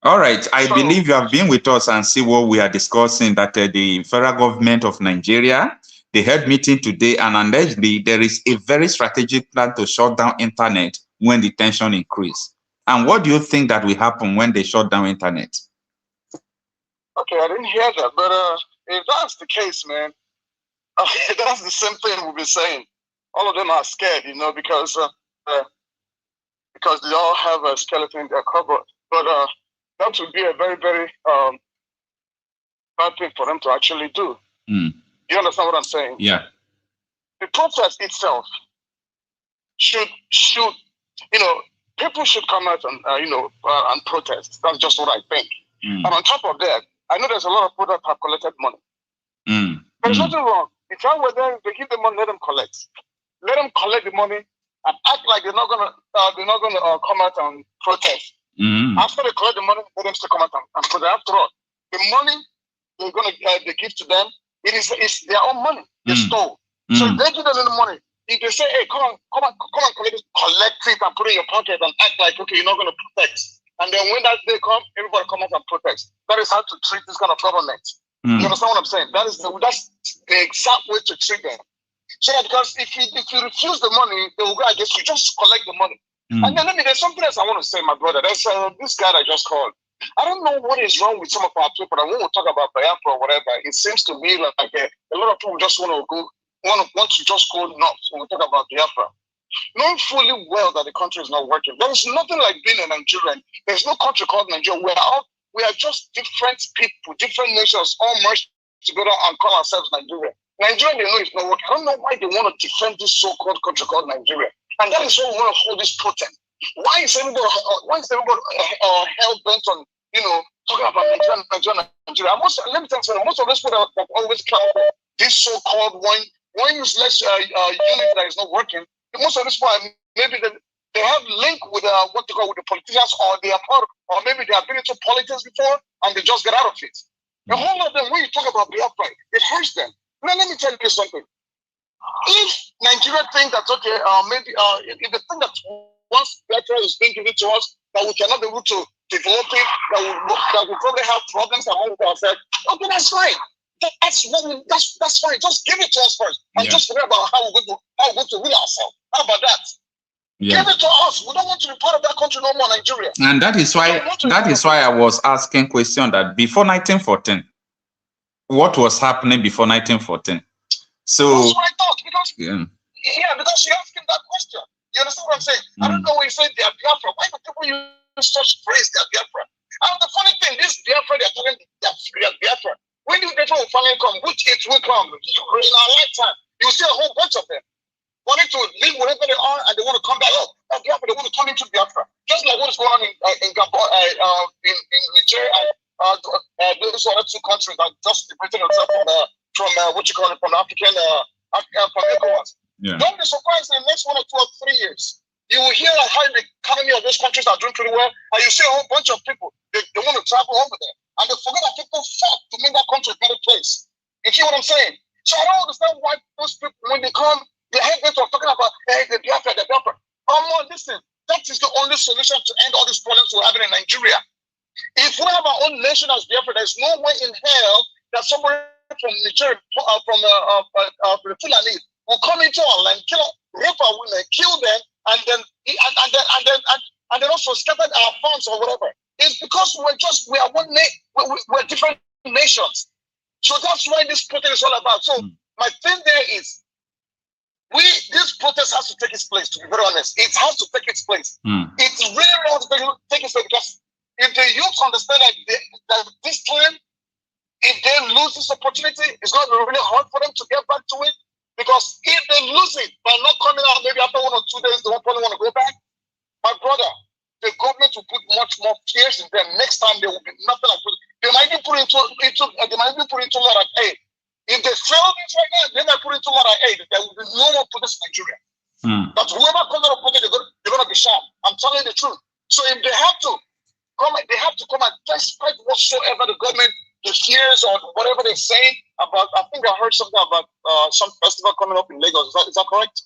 All right. I believe you have been with us and see what we are discussing, that the federal government of Nigeria, they had meeting today, and allegedly there is a very strategic plan to shut down internet when the tension increase. And what do you think that will happen when they shut down internet? Okay, I didn't hear that, but if that's the case, man, that's the same thing we've been saying. All of them are scared, because they all have a skeleton in their cupboard. But that would be a very, very bad thing for them to actually do. You understand what I'm saying? Yeah. The protest itself should people should come out and and protest. That's just what I think. And on top of that, I know there's a lot of people that have collected money. There's nothing wrong. If I were there, they give them money, let them collect. Let them collect the money and act like they're not gonna come out and protest. After they collect the money, let them still come out and protest. After all, the money they give to them, it's their own money they stole. So if they give them the money, if they say, hey, come on, collect it and put it in your pocket and act like, okay, you're not gonna protest. And then when that day comes, everybody come out and protest. That is how to treat this kind of government. You understand what I'm saying? That's the exact way to treat them. So because if you refuse the money, they will go against you. Just collect the money. And then there's something else I want to say, my brother. There's this guy I just called. I don't know what is wrong with some of our people. And when we talk about Biafra or whatever, it seems to me like a lot of people just want to just go nuts when we talk about Biafra. Knowing fully well that the country is not working. There is nothing like being a Nigerian. There's no country called Nigeria. We are just different people, different nations, all merged together and call ourselves Nigeria. Nigeria, they know it's not working. I don't know why they want to defend this so-called country called Nigeria. And that is why we want to hold this protest. Why is everybody hell bent on, talking about Nigeria? Let me tell you, most of these people that always claim this so-called one useless unit that is not working, most of these people, maybe they have link with what they call with the politicians, or they are part of, or maybe they have been into politics before and they just get out of it. The whole of them, when you talk about Biafra, it hurts them. Now, let me tell you something. If Nigeria think that, okay, maybe if they think that once Biafra is being given to us, that we cannot be able to develop it, that we probably have problems among ourselves, okay, that's fine. That's fine. Just give it to us first, and just forget about how we're going to win ourselves. How about that? Yeah. Give it to us. We don't want to be part of that country no more, Nigeria. And that is why I was asking question that before 1914, what was happening before 1914? So that's what I thought, because because you're asking that question. You understand what I'm saying? I don't know when you say they are Biafra. Why do people use such phrase, they are Biafra? And the funny thing, this Biafra, they're talking they are Biafra. When the Biafra will finally come, which it will come in our lifetime, you see a whole bunch of them wanting to leave wherever they are, and they want to come back up. Biafra, they want to come into Biafra, just like what is going on in Gabon, in Nigeria, and those other two countries that just separated themselves from what you call it, from the African from ECOWAS. Yeah. Don't be surprised in the next 1 or 2 or 3 years, you will hear how the economy of those countries are doing pretty well, and you see a whole bunch of people they want to travel over there, and they forget that people fought to make that country a better place. You hear what I'm saying? So I don't understand why those people, when they come, the headmates are talking about the Biafra, the Biafra. Listen, that is the only solution to end all these problems we're having in Nigeria. If we have our own nation as Biafra, there's no way in hell that somebody from Nigeria, from the Fulani, will come into our land, rape our women, kill them, and then also scatter our farms or whatever. It's because we are one we're different nations. So that's why this protest is all about. So my thing there is, this protest has to take its place, to be very honest. It has to take its place. It really has to take its place, because if the youth understand that this time, if they lose this opportunity, it's going to be really hard for them to get back to it. Because if they lose it by not coming out, maybe after 1 or 2 days, they won't probably want to go back. My brother, the government will put much more fears in them. Next time, there will be nothing like this. They might even put into law that, hey, if they fail this right now, they might put into law that, hey, there will be no more protest in Nigeria. But whoever comes out of protest, they're going to be sharp. I'm telling you the truth. So if they have to come and despite whatsoever the government, the fears or whatever they're saying about, I think I heard something about some festival coming up in Lagos. Is that correct?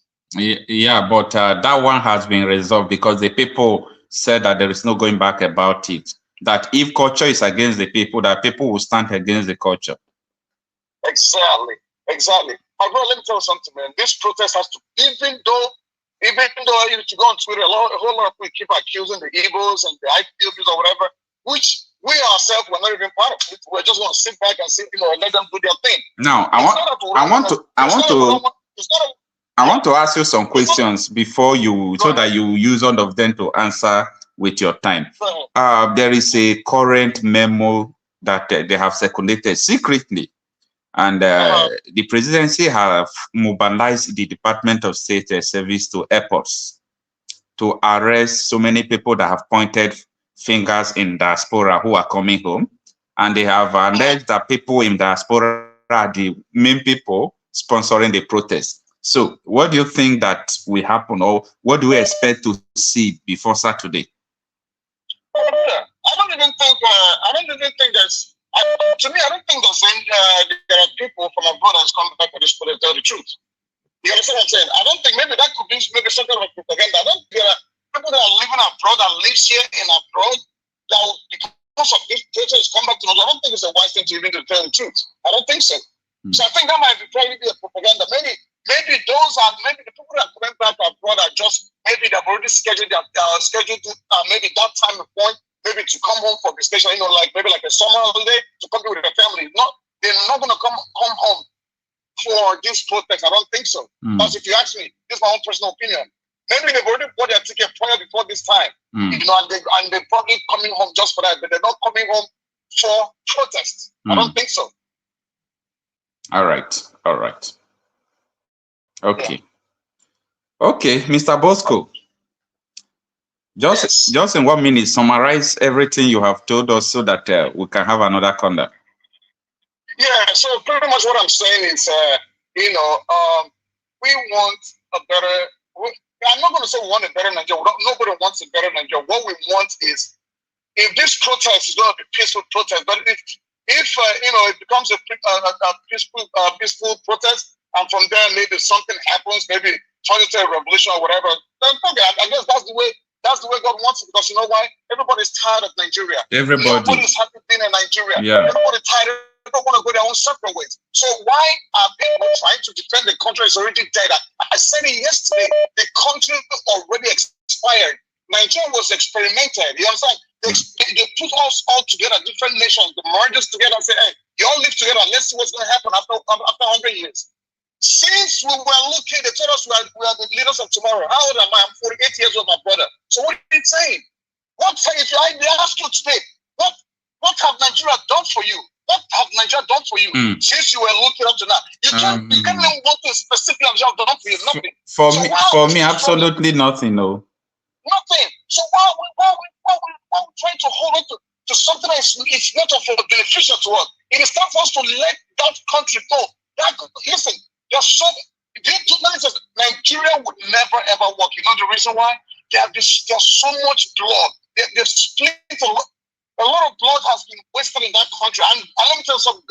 Yeah, but that one has been resolved because the people said that there is no going back about it. That if culture is against the people, that people will stand against the culture. Exactly. My brother, let me tell you something, man. This protest has to, even though if you go on Twitter, a whole lot of people keep accusing the Igbos and the IPOBs or whatever, which we ourselves were not even part of it. We're just going to sit back and let them do their thing. Now, I want to ask you some questions before you, so that you use all of them to answer with your time. There is a current memo that they have circulated secretly, and the presidency have mobilized the Department of State Service to airports to arrest so many people that have pointed fingers in diaspora who are coming home, and they have alleged that people in diaspora are the main people sponsoring the protest. So what do you think that will happen, or what do we expect to see before Saturday? I don't even think there's, to me, I don't think there are people from abroad that's coming back for this protest, tell the truth. You understand what I'm saying? I don't think, maybe that could be some kind of propaganda. I don't think there are people that are living abroad and lives here in abroad that will, because of this protest, come back to us. I don't think it's a wise thing to even tell the truth. I don't think so. So I think that might probably be a propaganda. Maybe the people that are coming back abroad are just, maybe they've already scheduled maybe that time point, maybe to come home for confiscation, like maybe like a summer holiday to come with their family. They're not going to come home for this protest. I don't think so. Because if you ask me, this is my own personal opinion. Maybe they've already bought their ticket prior before this time, and they're probably coming home just for that, but they're not coming home for protest. I don't think so. All right. Okay. Yeah. Okay, Mr. Bosco. Just in 1 minute, summarize everything you have told us so that we can have another conduct. Yeah, so pretty much what I'm saying is, we want a better. I'm not going to say we want a better Nigeria. Nobody wants a better Nigeria. What we want is, if this protest is going to be peaceful protest, but if it becomes a peaceful protest, and from there maybe something happens, maybe turns into a revolution or whatever, then okay, I guess that's the way God wants it, because you know why? Everybody's tired of Nigeria. Nobody's happy being in Nigeria. Yeah. Everybody's tired. They don't want to go their own separate ways. So why are people trying to defend the country? It's already dead. I said it yesterday. The country already expired. Nigeria was experimented. You know what I'm saying? They put us all together, different nations, the merge us together and say, hey, you all live together. Let's see what's going to happen after 100 years. Since we were looking, they told us we are the leaders of tomorrow. How old am I? I'm 48 years old, my brother. So what are you saying? If I ask you today, what have Nigeria done for you? What have Nigeria done for you since you were looking up to now? You can't even want to specifically have done for you. Nothing. For me, absolutely nothing. No. Nothing. So why we trying to hold on to something that is not beneficial to us? It is time for us to let that country go. Listen, Nigeria would never ever work. You know the reason why? There's so much blood. They've split a lot of blood has been wasted in that country. And let me tell you something,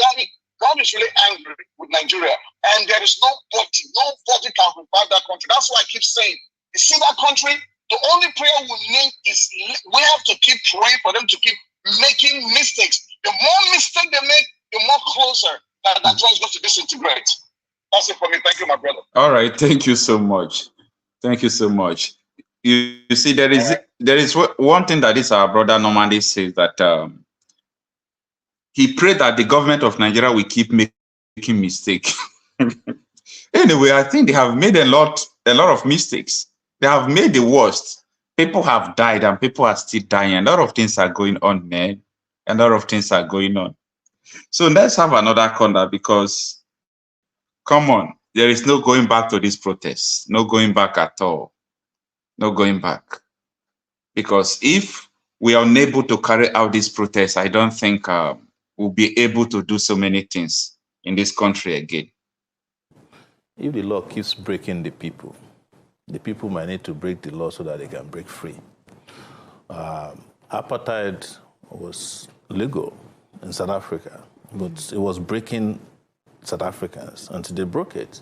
God is really angry with Nigeria. And there is nobody can revive that country. That's why I keep saying, you see that country, the only prayer we need is we have to keep praying for them to keep making mistakes. The more mistakes they make, the more closer that Nigeria is going to disintegrate. That's it for me. Thank you, my brother. All right. Thank you so much. Thank you so much. You see, there is one thing that is our brother normally says, that he prayed that the government of Nigeria will keep making mistakes. Anyway, I think they have made a lot of mistakes. They have made the worst. People have died and people are still dying. A lot of things are going on, man. A lot of things are going on. So let's have another conduct, because, come on, there is no going back to this protest. No going back at all. No going back. Because if we are unable to carry out this protest, I don't think we'll be able to do so many things in this country again. If the law keeps breaking the people might need to break the law so that they can break free. Apartheid was legal in South Africa, but it was breaking South Africans until they broke it.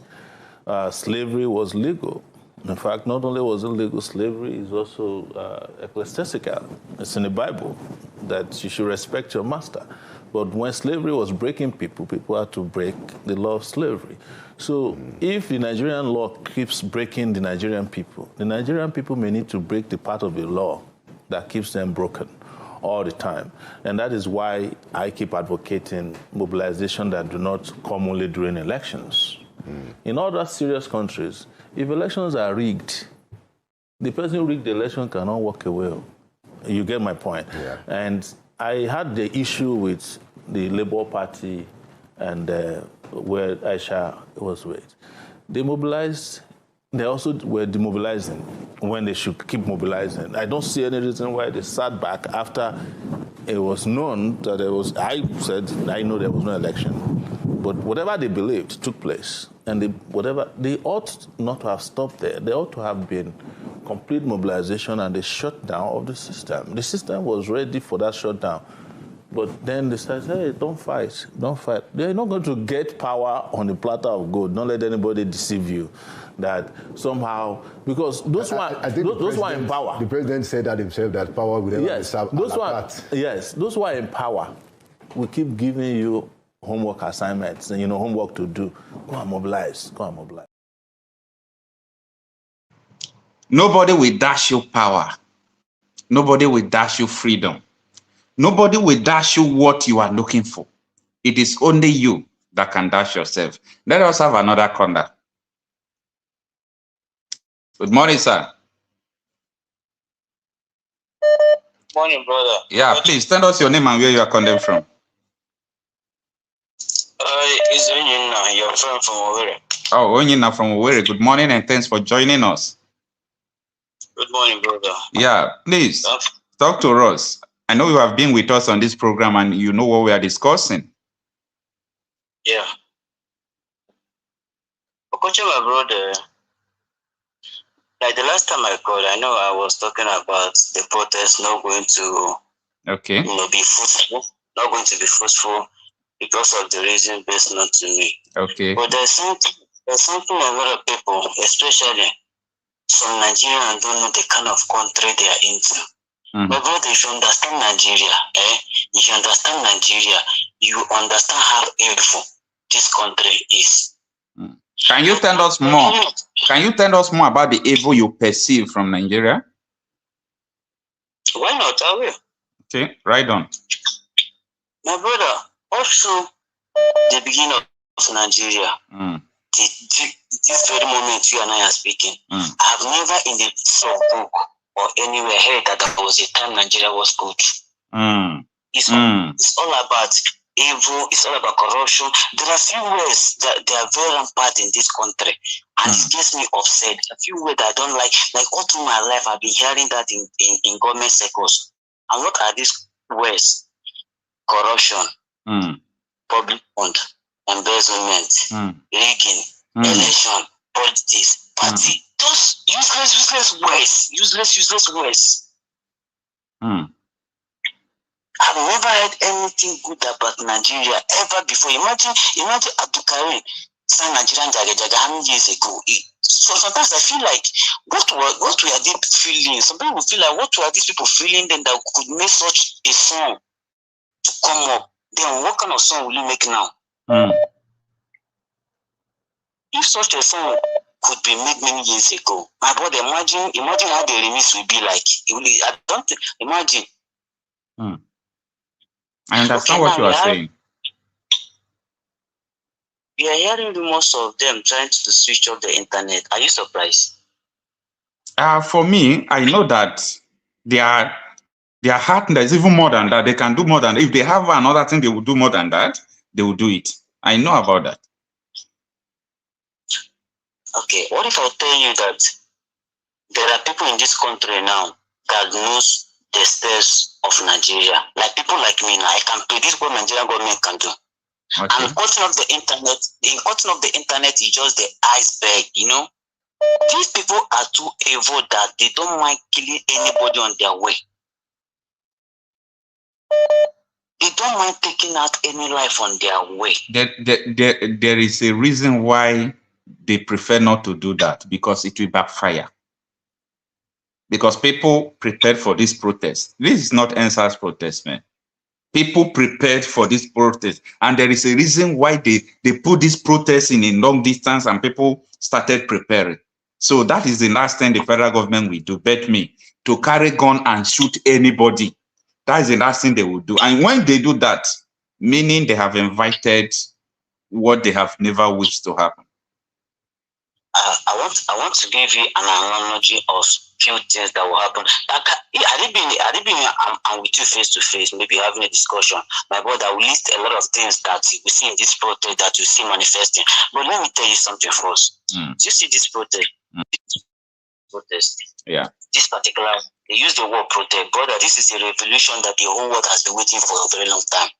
Slavery was legal. In fact, not only was it legal, slavery is also ecclesiastical. It's in the Bible that you should respect your master. But when slavery was breaking people had to break the law of slavery. So if the Nigerian law keeps breaking the Nigerian people may need to break the part of the law that keeps them broken all the time. And that is why I keep advocating mobilization that do not come only during elections. In other serious countries, if elections are rigged, the person who rigged the election cannot walk away. You get my point. Yeah. And I had the issue with the Labour Party and where Aisha was with. They mobilized. They also were demobilizing when they should keep mobilizing. I don't see any reason why they sat back after it was known that there was, I said, I know there was no election. But whatever they believed took place. And they ought not to have stopped there. They ought to have been complete mobilization and the shutdown of the system. The system was ready for that shutdown. But then they said, hey, don't fight. They're not going to get power on a platter of gold. Don't let anybody deceive you that somehow, because those who are in power. The president said that himself, that power will never be served à la carte. Yes, those who are in power will keep giving you homework assignments and, homework to do. Go and mobilize. Nobody will dash you power. Nobody will dash you freedom. Nobody will dash you what you are looking for. It is only you that can dash yourself. Let us have another caller. Good morning, sir. Morning, brother. Yeah, please tell us your name and where you are calling from. It's Onyina, your friend from Sowore. Oh, Onyina from Sowore. Good morning and thanks for joining us. Good morning, brother. Yeah, please talk to us. I know you have been with us on this program and you know what we are discussing. Yeah. Okocha, my brother, like the last time I called, I know I was talking about the protest not going to be fruitful, not going to be fruitful because of the reason based not to me. Okay. But there's something a lot of people, especially from Nigeria, don't know the kind of country they are into. My brother, if you understand Nigeria, if you understand Nigeria, you understand how evil this country is. Can you tell us more? Can you tell us more about the evil you perceive from Nigeria? Why not? I will. Okay, right on. My brother, also the beginning of Nigeria, this very moment you and I are speaking, I have never in the book or anywhere heard that there was a time Nigeria was good. It's all about evil, it's all about corruption. There are few ways that they are very rampant in this country, and it gets me upset. A few ways that I don't like all through my life, I've been hearing that in government circles. And what are these ways? Corruption, public fund, embezzlement, rigging, election, politics, party. Those useless ways. Useless ways. I've never heard anything good about Nigeria ever before. Imagine Ebuka sang Nigerian Jaga how many years ago? So sometimes I feel like what were they feeling? Some people feel like what were these people feeling then that could make such a song to come up? Then what kind of song will you make now? If such a song could be made many years ago, my brother, imagine how the remix will be like. I don't imagine. I understand what you are saying. We are hearing rumors of them trying to switch off the internet. Are you surprised? For me, I know that their heart, there's even more than that. They can do more than that. If they have another thing, they will do more than that. They will do it. I know about that. Okay, what if I tell you that there are people in this country now that knows the states of Nigeria? Like people like me now, I can predict what Nigerian government can do. Okay. And cutting off the internet is just the iceberg, you know. These people are too evil that they don't mind killing anybody on their way. They don't mind taking out any life on their way. There is a reason why they prefer not to do that, because it will backfire. Because people prepared for this protest. This is not NSAS protest, man. People prepared for this protest. And there is a reason why they put this protest in a long distance and people started preparing. So that is the last thing the federal government will do, bet me, to carry gun and shoot anybody. That is the last thing they will do. And when they do that, meaning they have invited what they have never wished to happen. I want to give you an analogy of few things that will happen. I'm with you face to face, maybe having a discussion. My brother will list a lot of things that we see in this protest that you see manifesting. But let me tell you something first. Do you see this protest? Yeah. This particular, they use the word protest. Brother, this is a revolution that the whole world has been waiting for a very long time.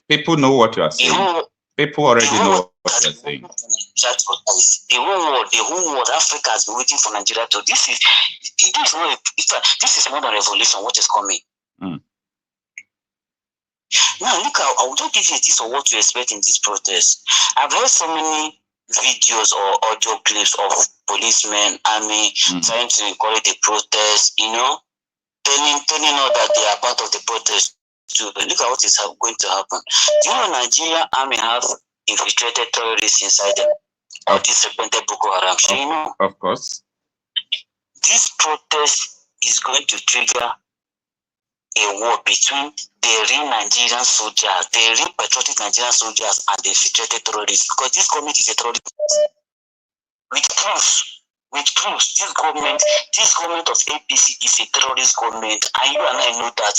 People know what you are saying. People already know what you are saying. The whole world, Africa has been waiting for Nigeria to. This is more than revolution. What is coming? Now, look, I will just give you a taste of what to expect in this protest. I've heard so many videos or audio clips of policemen, army trying to encourage the protest, you know, telling us that they are part of the protest too. But look at what is going to happen. Do you know Nigeria army have infiltrated terrorists inside them? Or this repented Boko Haram? You know? Of course. This protest is going to trigger a war between the real Nigerian soldiers, the real patriotic Nigerian soldiers, and the infiltrated terrorists. Because this government is a terrorist. With proofs, this government of APC is a terrorist government, and you and I know that.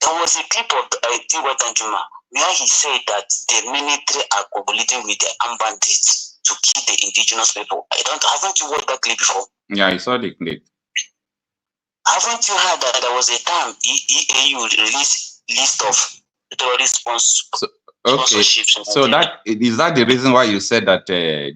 There was a clip of Tiwa Danjuma where he said that the military are collaborating with the armed bandits to kill the indigenous people. Haven't you watched that clip before? Yeah, I saw the clip. Haven't you heard that there was a time EAU released list of terrorist sponsorships? So that is that the reason why you said that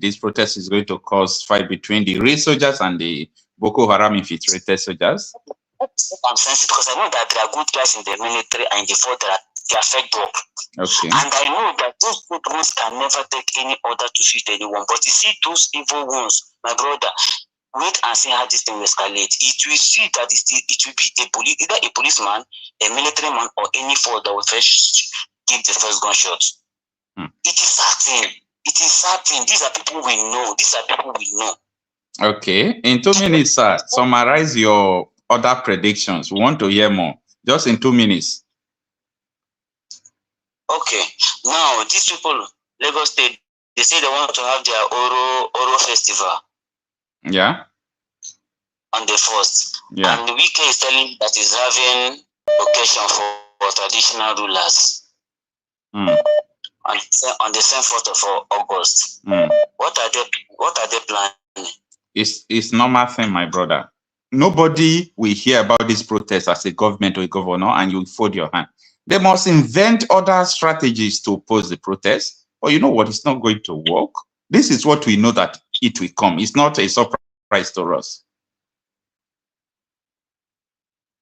this protest is going to cause fight between the real soldiers and the Boko Haram infiltrated soldiers? I'm sensitive because I know that there are good guys in the military and in the force they are fed up. Okay. And I know that those good ones can never take any order to shoot anyone. But you see those evil ones, my brother, wait and see how this thing will escalate. It will see that it will be either a policeman, a military man, or any force that will first give the first gunshot. It is certain. It is certain. These are people we know. Okay. In 2 minutes, sir, summarize your other predictions. We want to hear more. Just in 2 minutes. Okay. Now, these people, Lagos State, they say they want to have their Oro festival. Yeah. On the 1st. Yeah. And the Wike is telling that is having occasion for traditional rulers. On the same 4th of August. What are they planning? It's normal thing, my brother. Nobody will hear about this protest as a government or a governor and you fold your hand. They must invent other strategies to oppose the protest. Or you know what? It's not going to work. This is what we know that it will come. It's not a surprise to us.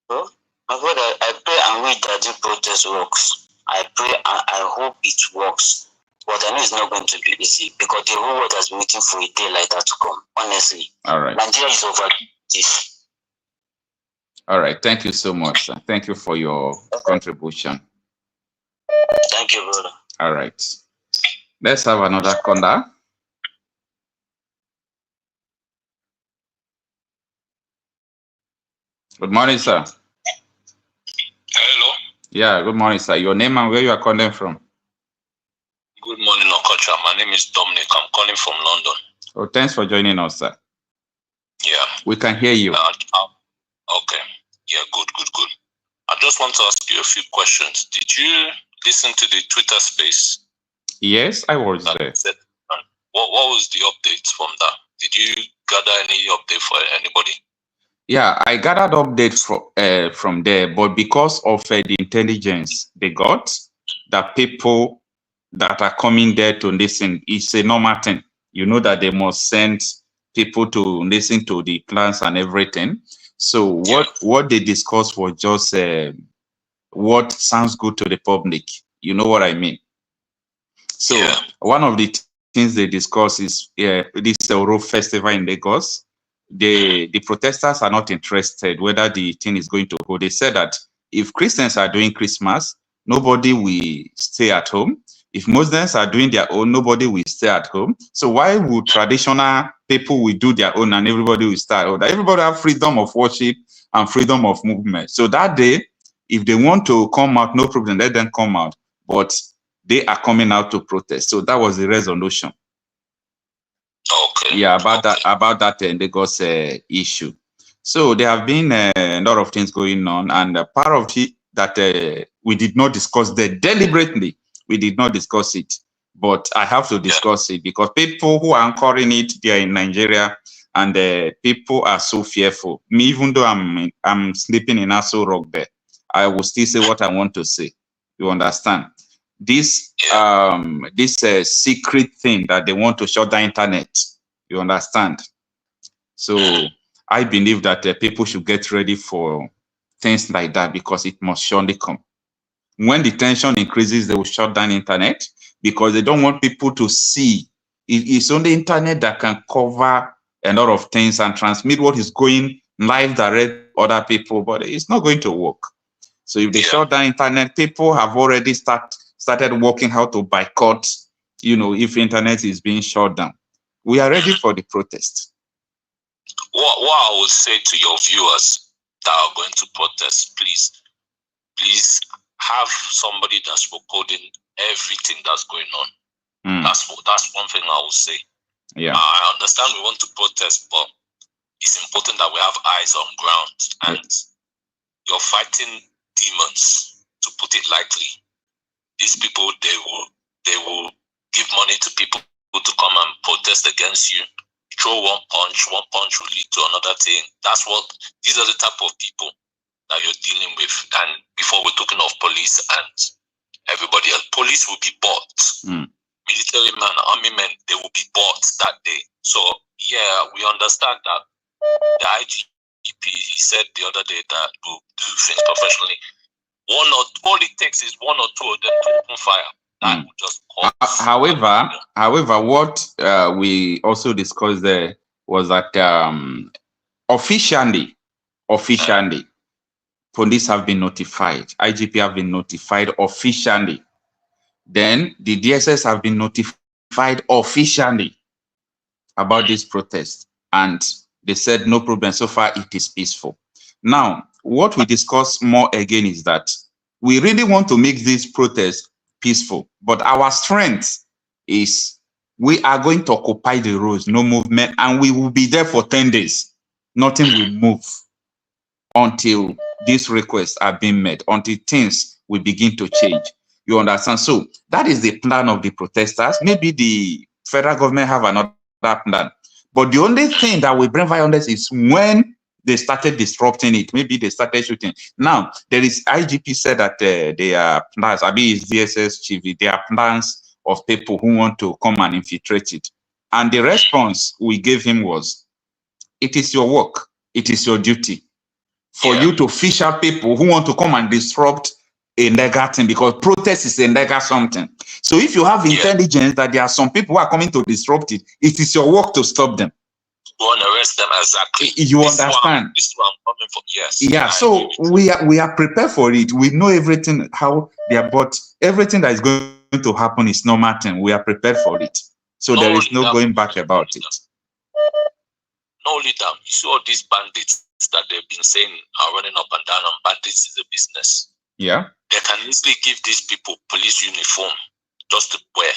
Well, my brother, I pray and wait that the protest works. I pray and I hope it works. But I know it's not going to be easy because the whole world has been waiting for a day like that to come, honestly. All right. Nigeria is over this. All right. Thank you so much, sir. Thank you for your contribution. Thank you, brother. All right. Let's have another caller. Good morning, sir. Hello. Yeah, good morning, sir. Your name and where you are calling from? Good morning, Okocha. My name is Dominic. I'm calling from London. Oh, thanks for joining us, sir. Yeah. We can hear you. Okay. Yeah, good. I just want to ask you a few questions. Did you listen to the Twitter space? Yes, I was there. What was the updates from that? Did you gather any update for anybody? Yeah, I gathered updates from there, but because of the intelligence they got, that people that are coming there to listen, it's a normal thing. You know that they must send people to listen to the plans and everything. So what they discussed was just what sounds good to the public. You know what I mean? So one of the things they discuss is this Sowore festival in Lagos. The protesters are not interested whether the thing is going to go. They said that if Christians are doing Christmas, nobody will stay at home. If Muslims are doing their own, nobody will stay at home. So why would traditional people will do their own and everybody will stay at home? Everybody have freedom of worship and freedom of movement. So that day, if they want to come out, no problem, let them come out. But they are coming out to protest. So that was the resolution. Okay. Yeah, about that Lagos issue. So there have been a lot of things going on, and part of it that we did not discuss there deliberately. We did not discuss it, but I have to discuss it because people who are anchoring it there in Nigeria, and people are so fearful. Me, even though I'm sleeping in Aso Rock there, I will still say what I want to say. You understand? This secret thing that they want to shut the internet. You understand? So I believe that people should get ready for things like that because it must surely come. When the tension increases, they will shut down internet because they don't want people to see. It's only internet that can cover a lot of things and transmit what is going live direct to other people, but it's not going to work. So if they shut down internet, people have already started working how to boycott, if internet is being shut down. We are ready for the protest. What I would say to your viewers that are going to protest, please, please have somebody that's recording everything that's going on. That's one thing I will say. Yeah. I understand we want to protest, but it's important that we have eyes on ground, and you're fighting demons, to put it lightly. These people, they will give money to people to come and protest against you. Throw one punch will lead to another thing. These are the type of people that you're dealing with. And before we're talking of police and everybody else, police will be bought. Military men, army men, they will be bought that day. So yeah, we understand that the IGP, he said the other day that we'll do things professionally. All it takes is one or two of them to open fire. That will just however, what we also discussed there was that officially, police have been notified. IGP have been notified officially. Then the DSS have been notified officially about this protest, and they said no problem. So far, it is peaceful. Now, what we discuss more again is that we really want to make this protest peaceful, but our strength is we are going to occupy the roads, no movement, and we will be there for 10 days. Nothing will move until these requests are being met, until things will begin to change. You understand? So that is the plan of the protesters. Maybe the federal government have another plan. But the only thing that will bring violence is when they started disrupting it. Maybe they started shooting. Now, there is IGP said that there are plans, I mean, it's DSS chief, there are plans of people who want to come and infiltrate it. And the response we gave him was, it is your work, it is your duty for you to fish out people who want to come and disrupt a legal thing, because protest is a legal something. So if you have intelligence that there are some people who are coming to disrupt it, it is your work to stop them. Go and arrest them, exactly. You understand? This is what I'm coming for. Yes. Yeah. So we are prepared for it. We know everything how they are, but everything that is going to happen is normal thing. We are prepared for it. So there is no going back about it. Not only that, you see all these bandits that they've been saying are running up and down, and bandits is a business. Yeah. They can easily give these people police uniform just to wear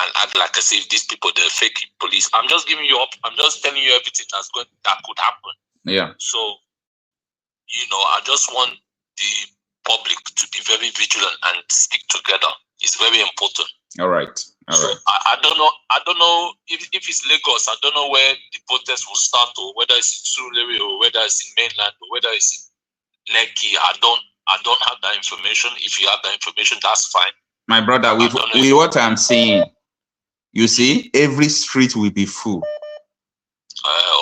and act like as if these people, they're fake police. I'm just giving you up. I'm just telling you everything that could happen. Yeah. So, I just want the public to be very vigilant and stick together. It's very important. All right. I don't know if it's Lagos. I don't know where the protest will start, or whether it's in Sowore, or whether it's in mainland, or whether it's in Lekki. I don't have that information. If you have that information, that's fine. My brother, with what I'm saying, you see, every street will be full.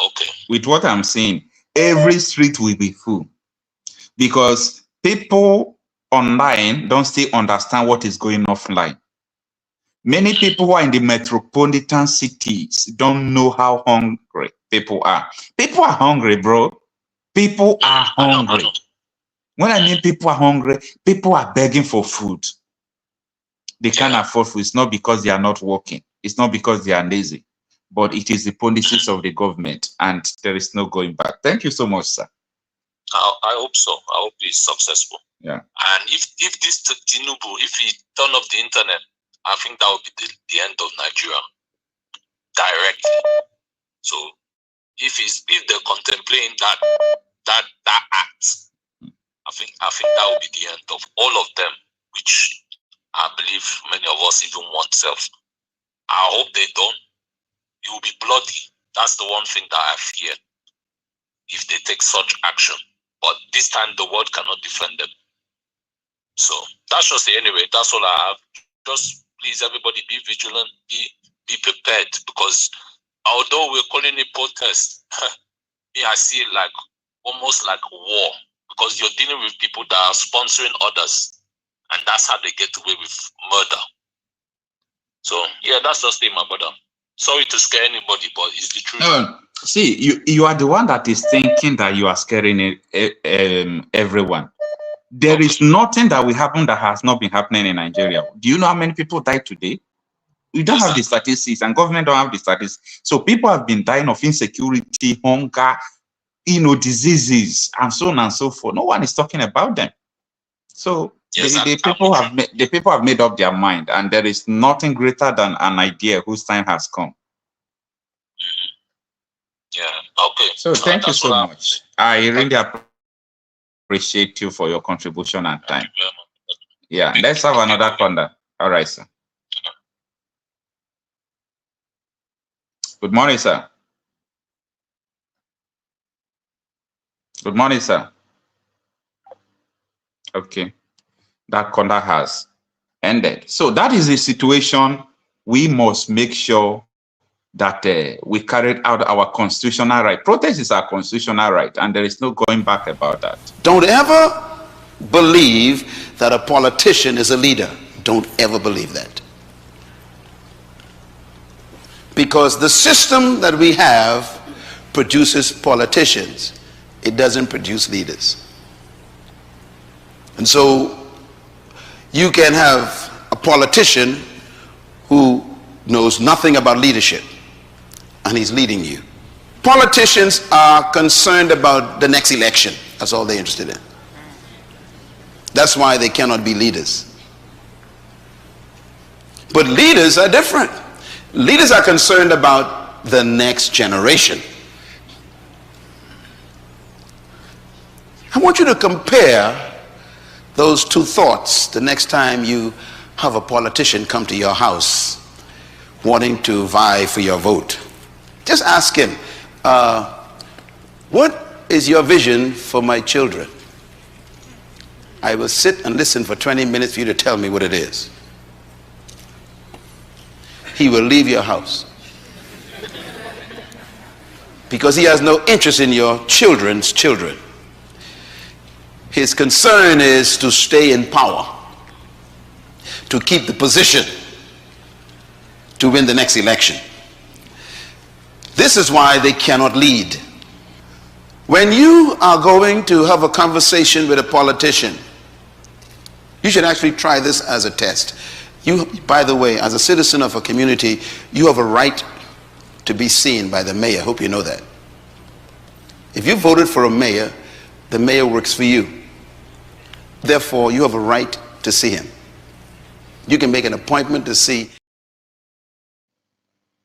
Okay. With what I'm saying, every street will be full. Because people online don't still understand what is going offline. Many people who are in the metropolitan cities don't know how hungry people are. People are hungry, bro. People are hungry. When I mean people are hungry, people are begging for food. They can't afford food. It's not because they are not working. It's not because they are lazy. But it is the policies of the government, and there is no going back. Thank you so much, sir. I hope so. I hope he's successful. Yeah. And if this Tinubu, if he turn off the internet, I think that would be the end of Nigeria directly. So if they're contemplating that act, I think that would be the end of all of them, which I believe many of us even want self. I hope they don't. It will be bloody. That's the one thing that I fear, if they take such action. But this time the world cannot defend them. So that's just it anyway. That's all I have. Just please, everybody, be vigilant, be prepared, because although we're calling it protest, I see it like almost like war, because you're dealing with people that are sponsoring others, and that's how they get away with murder. So yeah, that's just it, my brother. Sorry to scare anybody, but it's the truth. No, see, you are the one that is thinking that you are scaring everyone. There is nothing that will happen that has not been happening in Nigeria. Do you know how many people died today? We don't have the statistics, and government don't have the statistics. So people have been dying of insecurity, hunger, diseases, and so on and so forth. No one is talking about them. So Yes, the people have made up their mind, and there is nothing greater than an idea whose time has come. Yeah. Okay. So thank you so much. I really appreciate you for your contribution and time. Yeah, let's have another caller. All right, sir. Good morning, sir. Good morning, sir. Okay, that caller has ended. So that is the situation. We must make sure that we carried out our constitutional right. Protest is our constitutional right, and there is no going back about that. Don't ever believe that a politician is a leader. Don't ever believe that. Because the system that we have produces politicians. It doesn't produce leaders. And so you can have a politician who knows nothing about leadership, and he's leading you. Politicians are concerned about the next election. That's all they're interested in. That's why they cannot be leaders. But leaders are different. Leaders are concerned about the next generation. I want you to compare those two thoughts the next time you have a politician come to your house wanting to vie for your vote. Just ask him, what is your vision for my children? I will sit and listen for 20 minutes for you to tell me what it is. He will leave your house because he has no interest in your children's children. His concern is to stay in power, to keep the position, to win the next election. This is why they cannot lead. When you are going to have a conversation with a politician, you should actually try this as a test. You, by the way, as a citizen of a community, you have a right to be seen by the mayor. Hope you know that. If you voted for a mayor, the mayor works for you. Therefore, you have a right to see him. You can make an appointment to see.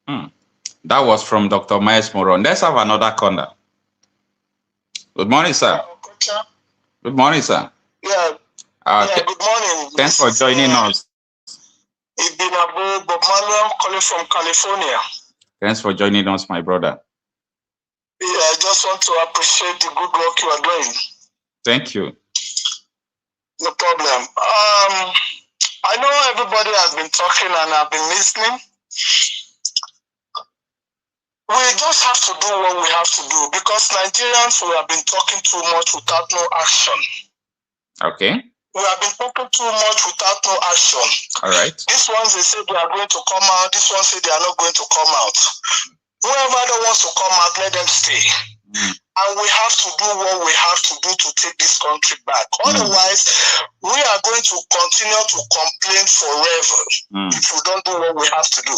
That was from Dr. Miles Moron. Let's have another caller. Good morning, sir. Okocha. Good morning, sir. Yeah. Good morning. Thanks for joining us. Bob Manuel calling from California. Thanks for joining us, my brother. Yeah, I just want to appreciate the good work you are doing. Thank you. No problem. I know everybody has been talking and I've been listening. We just have to do what we have to do because Nigerians, we have been talking too much without no action. Okay. We have been talking too much without no action. All right. These ones, they say they are going to come out. This one say they are not going to come out. Whoever that wants to come out, let them stay. And we have to do what we have to do to take this country back. Otherwise, we are going to continue to complain forever if we don't do what we have to do.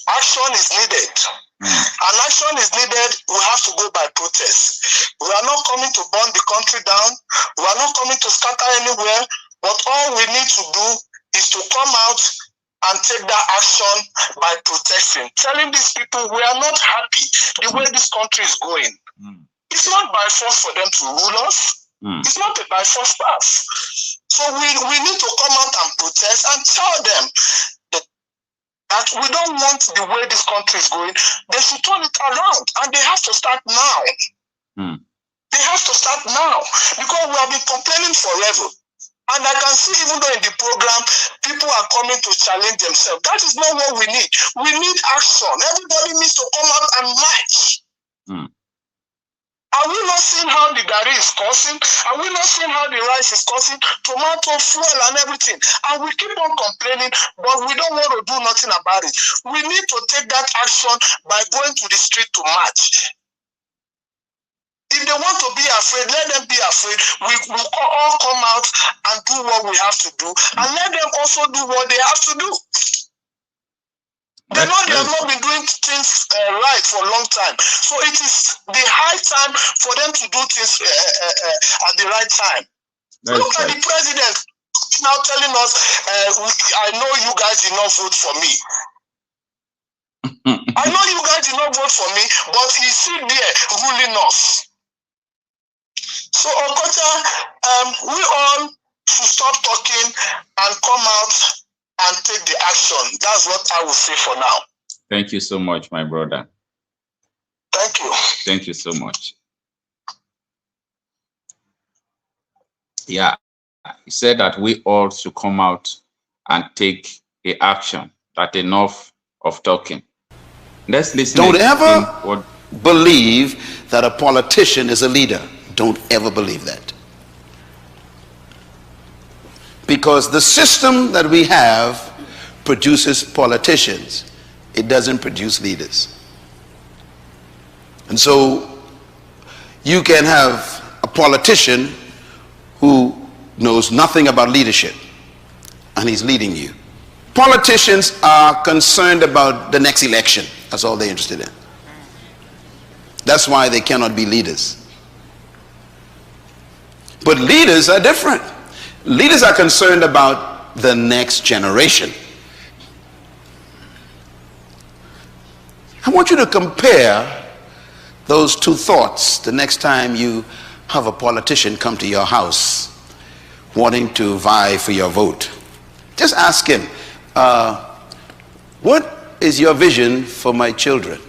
Action is needed. And action is needed, we have to go by protest. We are not coming to burn the country down. We are not coming to scatter anywhere. But all we need to do is to come out and take that action by protesting. Telling these people we are not happy the way this country is going. It's not by force for them to rule us. It's not a by force pass. So we need to come out and protest and tell them that we don't want the way this country is going. They should turn it around, and they have to start now. They have to start now because we have been complaining forever. And I can see even though in the program, people are coming to challenge themselves. That is not what we need. We need action. Everybody needs to come out and march. Are we not seeing how the garri is costing? Are we not seeing how the rice is costing? Tomato, fuel, and everything. And we keep on complaining, but we don't want to do nothing about it. We need to take that action by going to the street to march. If they want to be afraid, let them be afraid. We will all come out and do what we have to do. And let them also do what they have to do. They know they have not been doing things right for a long time. So it is the high time for them to do things at the right time. Look at the president now telling us, I know you guys did not vote for me. I know you guys did not vote for me, but he's still there ruling us. So, Okocha, we all should stop talking and come out and take the action. That's what I will say for now. Thank you so much, my brother. Thank you. Thank you so much. Yeah, he said that we all should come out and take the action. That enough of talking. Let's listen. Don't ever believe that a politician is a leader. Don't ever believe that. Because the system that we have produces politicians. It doesn't produce leaders. And so you can have a politician who knows nothing about leadership and he's leading you. Politicians are concerned about the next election. That's all they're interested in. That's why they cannot be leaders. But leaders are different. Leaders are concerned about the next generation. I want you to compare those two thoughts the next time you have a politician come to your house wanting to vie for your vote. Just ask him, what is your vision for my children?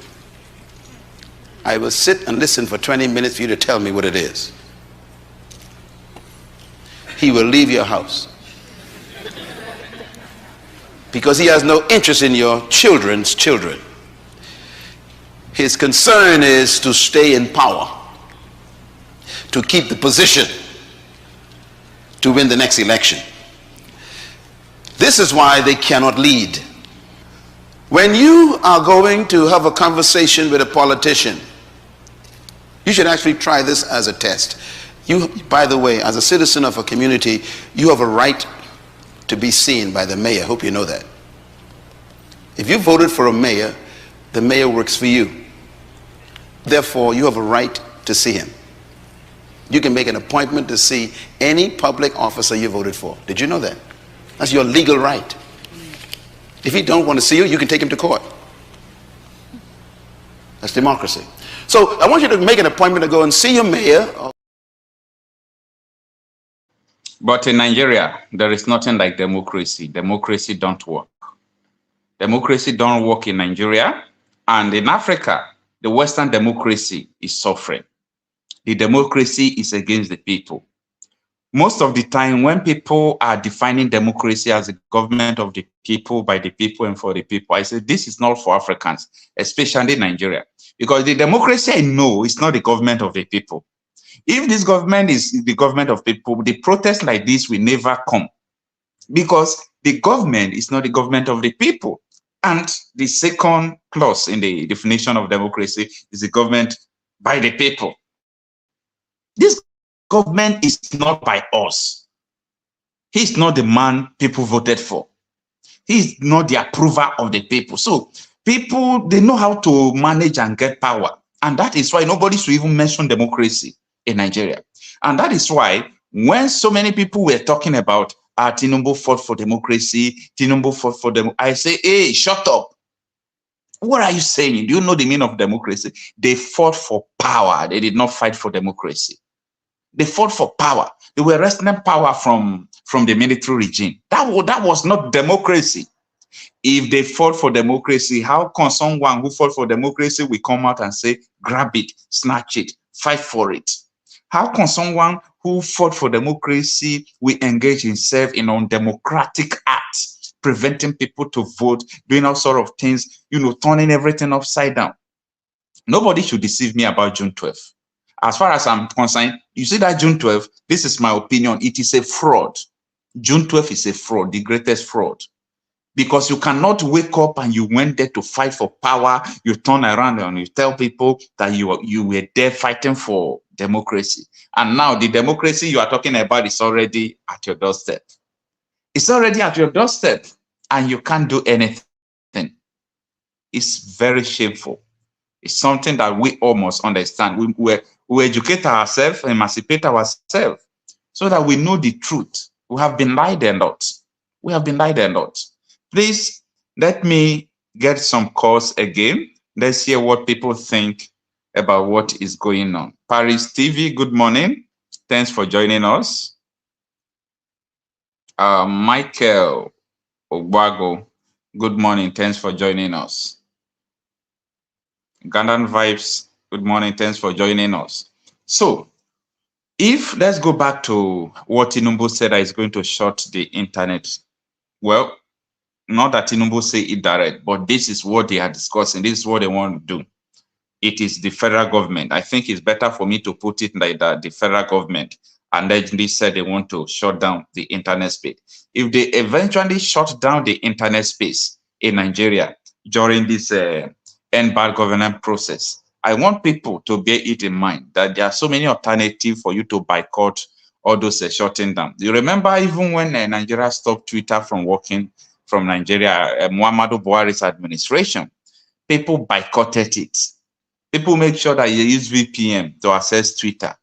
I will sit and listen for 20 minutes for you to tell me what it is. He will leave your house because he has no interest in your children's children. His concern is to stay in power, to keep the position, to win the next election. This is why they cannot lead. When you are going to have a conversation with a politician, you should actually try this as a test. You, by the way, as a citizen of a community, you have a right to be seen by the mayor. Hope you know that. If you voted for a mayor, the mayor works for you. Therefore, you have a right to see him. You can make an appointment to see any public officer you voted for. Did you know that? That's your legal right. If he don't want to see you, you can take him to court. That's democracy. So I want you to make an appointment to go and see your mayor. But in Nigeria, there is nothing like democracy. Democracy don't work. Democracy don't work in Nigeria. And in Africa, the Western democracy is suffering. The democracy is against the people. Most of the time, when people are defining democracy as a government of the people, by the people, and for the people, I say this is not for Africans, especially Nigeria. Because the democracy I know is not the government of the people. If this government is the government of people, the protests like this will never come. Because the government is not the government of the people. And the second clause in the definition of democracy is the government by the people. This government is not by us. He's not the man people voted for. He's not the approver of the people. So people, they know how to manage and get power. And that is why nobody should even mention democracy in Nigeria. And that is why when so many people were talking about Tinubu fought for democracy, Tinubu fought for them, I say, hey, shut up. What are you saying? Do you know the meaning of democracy? They fought for power. They did not fight for democracy. They fought for power. They were wresting power from the military regime. That was not democracy. If they fought for democracy, how can someone who fought for democracy will come out and say, grab it, snatch it, fight for it? How can someone who fought for democracy will engage himself in undemocratic acts, preventing people to vote, doing all sort of things, turning everything upside down? Nobody should deceive me about June 12th. As far as I'm concerned, you see that June 12th, this is my opinion, it is a fraud. June 12th is a fraud, the greatest fraud. Because you cannot wake up and you went there to fight for power, you turn around and you tell people that you were there fighting for democracy. And now the democracy you are talking about is already at your doorstep. It's already at your doorstep and you can't do anything. It's very shameful. It's something that we all must understand. We educate ourselves, emancipate ourselves, so that we know the truth. We have been lied a lot. We have been lied a lot. Please let me get some calls again. Let's hear what people think about what is going on. Paris TV, good morning. Thanks for joining us. Michael Ogbago, good morning. Thanks for joining us. Ugandan Vibes, good morning. Thanks for joining us. So, let's go back to what Tinubu said, that is going to shut the internet. Well, not that Tinubu say it direct, but this is what they are discussing. This is what they want to do. It is the federal government. I think it's better for me to put it like that, the federal government allegedly said they want to shut down the internet space. If they eventually shut down the internet space in Nigeria during this end bad governance process, I want people to bear it in mind that there are so many alternatives for you to boycott all those shutting down. You remember even when Nigeria stopped Twitter from working from Nigeria, Muhammadu Buhari's administration, people boycotted it. People make sure that you use VPN to access Twitter.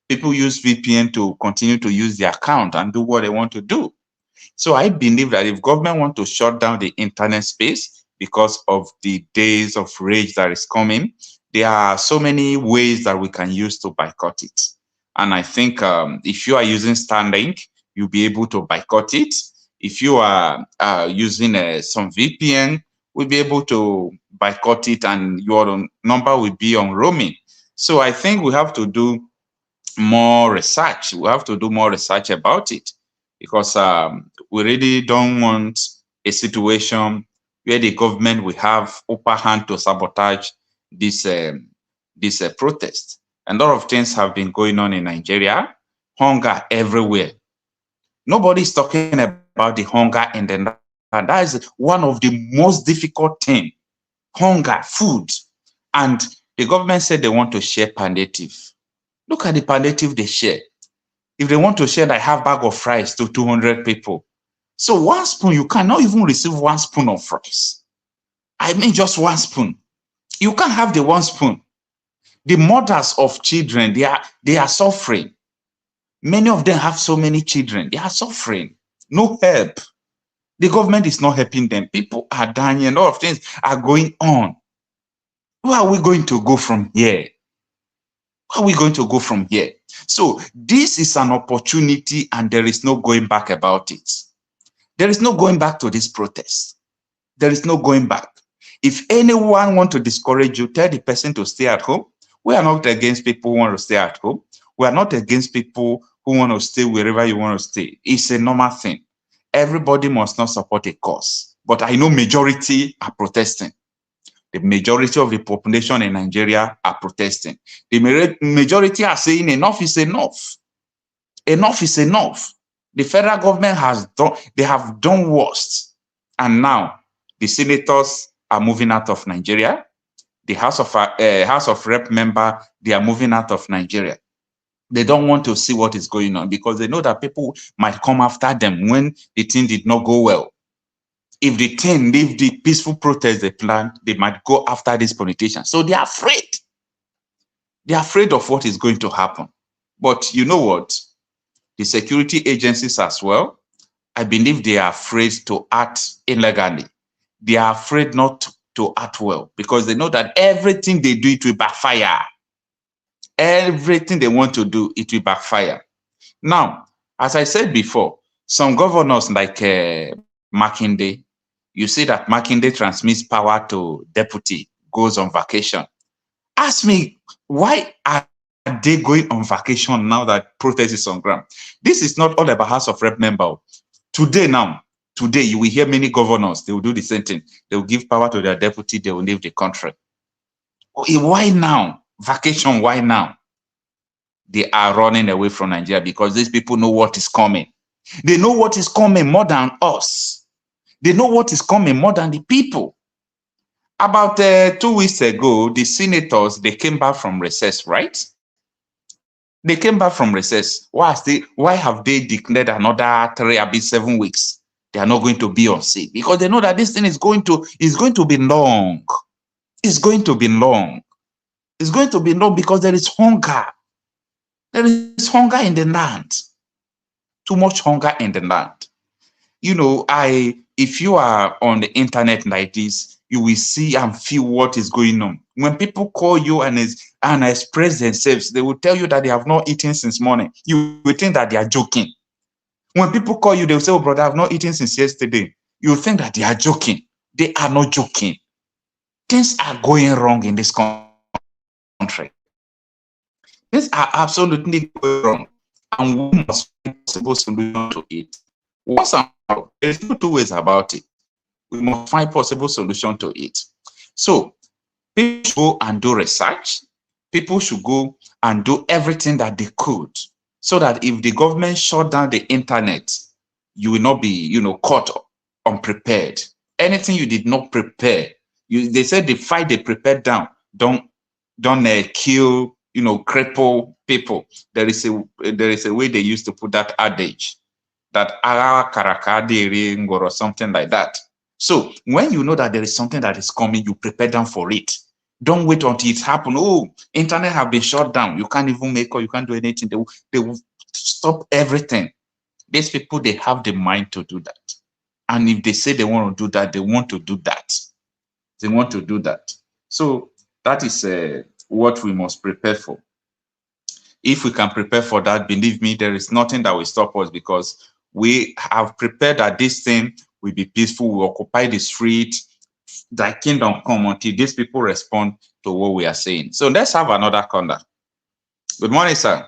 People use VPN to continue to use their account and do what they want to do. So I believe that if government want to shut down the internet space because of the days of rage that is coming, there are so many ways that we can use to boycott it. And I think if you are using Starlink, you'll be able to boycott it. If you are using some VPN, we'll be able to boycott it and your number will be on roaming. So I think we have to do more research. We have to do more research about it because we really don't want a situation where the government will have upper hand to sabotage this protest. A lot of things have been going on in Nigeria. Hunger everywhere. Nobody's talking about the hunger in the land. That is one of the most difficult things. Hunger, food. And the government said they want to share palliative. Look at the palliative they share. If they want to share like half bag of rice to 200 people. So 1 spoon, you cannot even receive 1 spoon of rice. I mean just 1 spoon. You can't have the 1 spoon. The mothers of children, they are suffering. Many of them have so many children. They are suffering. No help. The government is not helping them. People are dying and a lot of things are going on. Where are we going to go from here? Where are we going to go from here? So this is an opportunity and there is no going back about it. There is no going back to this protest. There is no going back. If anyone wants to discourage you, tell the person to stay at home. We are not against people who want to stay at home. We are not against people who want to stay wherever you want to stay. It's a normal thing. Everybody must not support a cause. But I know majority are protesting. The majority of the population in Nigeria are protesting. The majority are saying enough is enough. Enough is enough. The federal government have done worst. And now the senators are moving out of Nigeria. The House of Rep member, they are moving out of Nigeria. They don't want to see what is going on because they know that people might come after them when the thing did not go well. If the thing leave the peaceful protest they planned, they might go after these politicians. So they are afraid. They are afraid of what is going to happen. But you know what? The security agencies as well, I believe they are afraid to act illegally. They are afraid not to act well because they know that everything they do, it will backfire. Everything they want to do, it will backfire. Now, as I said before, some governors like Makinde, you see that Makinde transmits power to deputy, goes on vacation. Ask me, why are they going on vacation now that protest is on ground? This is not all about House of Rep member. Today, you will hear many governors, they will do the same thing. They will give power to their deputy, they will leave the country. Why now? Vacation, why now? They are running away from Nigeria because these people know what is coming. They know what is coming more than us. They know what is coming more than the people. About 2 weeks ago, the senators, they came back from recess, right? They came back from recess. Why have they declared another 3 or 7 weeks? They are not going to be on seat because they know that this thing is going to be long. It's going to be long. It's going to be long because there is hunger. There is hunger in the land. too much hunger in the land. You know, if you are on the internet like this, you will see and feel what is going on. When people call you and express themselves, they will tell you that they have not eaten since morning. You will think that they are joking. When people call you, they will say, "Oh, brother, I've not eaten since yesterday." You will think that they are joking. They are not joking. Things are going wrong in this country. Things are absolutely going wrong, and we must find a possible solution to it. Once and for all, there's no two ways about it. We must find possible solution to it. So people should go and do research. People should go and do everything that they could, so that if the government shut down the internet, you will not be, caught unprepared. Anything you did not prepare, they said the fight they prepared down, don't kill, cripple people. There is a way they used to put that adage, that ara karakade or something like that. So when you know that there is something that is coming, you prepare down for it. Don't wait until it happens. Oh, internet have been shut down. You can't even make or you can't do anything. They will stop everything. These people, they have the mind to do that. And if they say they want to do that, they want to do that. They want to do that. So that is what we must prepare for. If we can prepare for that, believe me, there is nothing that will stop us, because we have prepared that this thing will be peaceful. We occupy the street. Thy kingdom come until these people respond to what we are saying. So let's have another caller. Good morning, sir.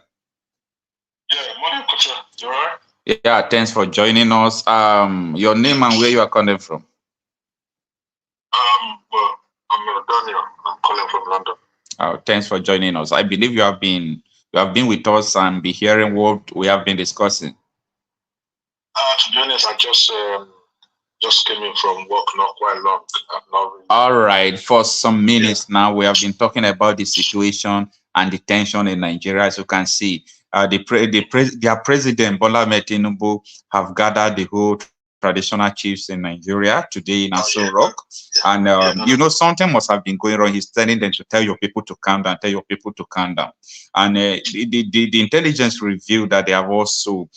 Yeah, morning, Okocha. You all right? Yeah, thanks for joining us. Your name and where you are calling from? Well, I'm Daniel. I'm calling from London. Oh, thanks for joining us. I believe you have been with us and be hearing what we have been discussing. To be honest, I just came in from work not quite long. All right, for some minutes now, we have been talking about the situation and the tension in Nigeria. As you can see, their president, Bola Ahmed Tinubu, have gathered the whole traditional chiefs in Nigeria today in Aso Rock. And, something must have been going wrong. He's telling them to tell your people to calm down, tell your people to calm down. And the intelligence revealed that they have also,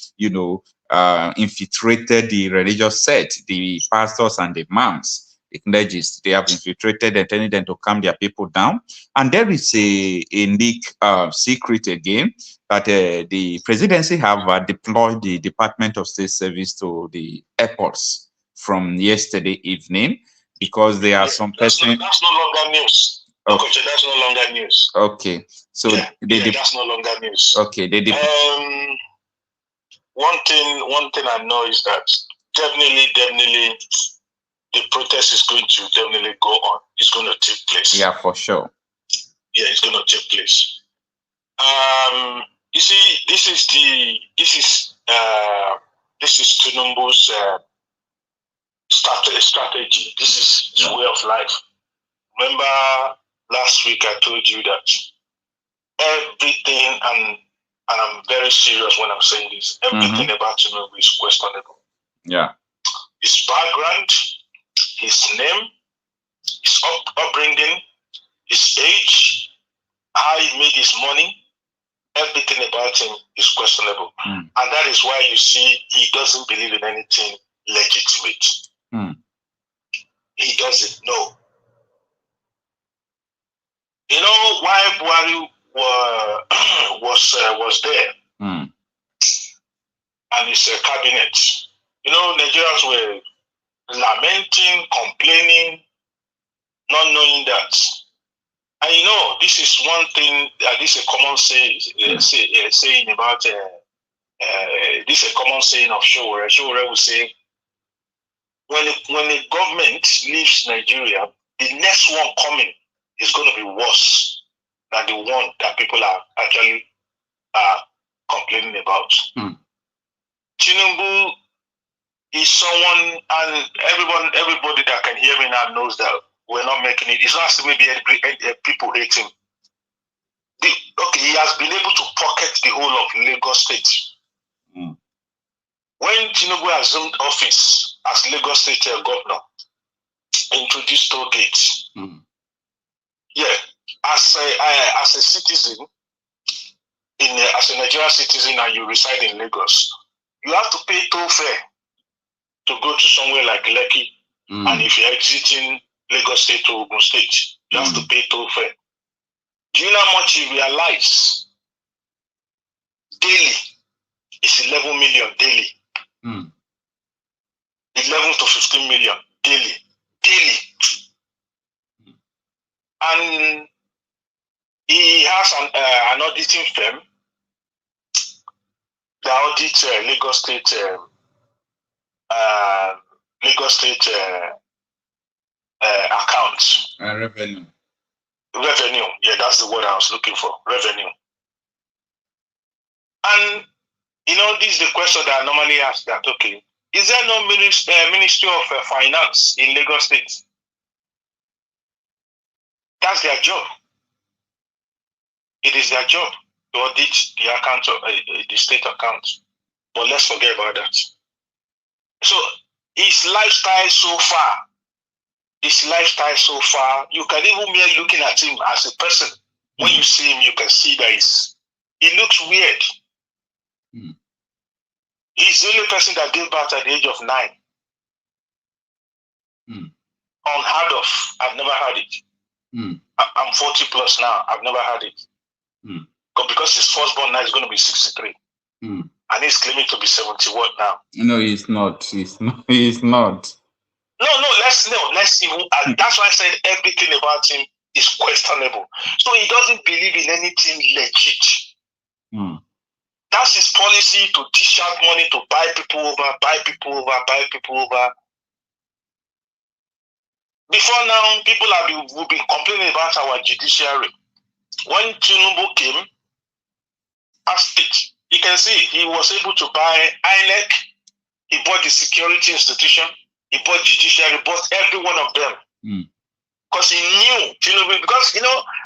infiltrated the religious sect, the pastors and the imams, the clergies. They have infiltrated and telling them to calm their people down. And there is a leak secret again, that the presidency have deployed the Department of State Service to the airports from yesterday evening, because there are some persons. That's no longer news. Okay. Okocha, that's no longer news. Okay. So that's no longer news. Okay. One thing I know is that definitely the protest is going to definitely go on. It's going to take place. Yeah, for sure. Yeah, it's going to take place. You see, this is Tinubu's strategy. This is his way of life. Remember last week I told you that everything, and I'm very serious when I'm saying this, everything about Tinubu is questionable. Yeah. His background, his name, his upbringing, his age, how he made his money, everything about him is questionable. And that is why you see he doesn't believe in anything legitimate. He doesn't know. You know why Buhari was there and his cabinet. Nigerians were lamenting, complaining, not knowing that. And this is one thing, this is a common saying about, this is a common saying of Sowore. Sowore will say, when the government leaves Nigeria, the next one coming is going to be worse than the one that people are actually complaining about. Tinubu is someone, and everybody that can hear me now knows that we're not making it. It's not as if maybe people hate him. He has been able to pocket the whole of Lagos State. When Tinubu assumed office as Lagos State governor, introduced toll gates. As a citizen, as a Nigerian citizen, and you reside in Lagos, you have to pay toll fare to go to somewhere like Lekki. And if you're exiting Lagos State to Ogun State, you have to pay toll fare. Do you know how much you realize? Daily, it's 11 million daily. 11 to 15 million daily. And he has an auditing firm that audits Lagos State accounts. Revenue. Revenue, yeah, that's the word I was looking for. Revenue. And this is the question that I normally ask: that okay, is there no Ministry of Finance in Lagos State? That's their job. It is their job to audit the account of the state accounts. But let's forget about that. So his lifestyle so far, you can even be looking at him as a person. When you see him, you can see that he looks weird. He's the only person that gave birth at the age of 9. Unheard of. I've never had it. I'm 40 plus now. I've never had it. Because his firstborn now is going to be 63. And he's claiming to be 71 now. No, he's not. He's not. Let's even. That's why I said everything about him is questionable. So he doesn't believe in anything legit. That's his policy, to dish out money to buy people over. Before now, people have been complaining about our judiciary. When Tinubu came, as it, you can see he was able to buy INEC, he bought the security institution, he bought judiciary, bought every one of them. Because he knew Tinubu, because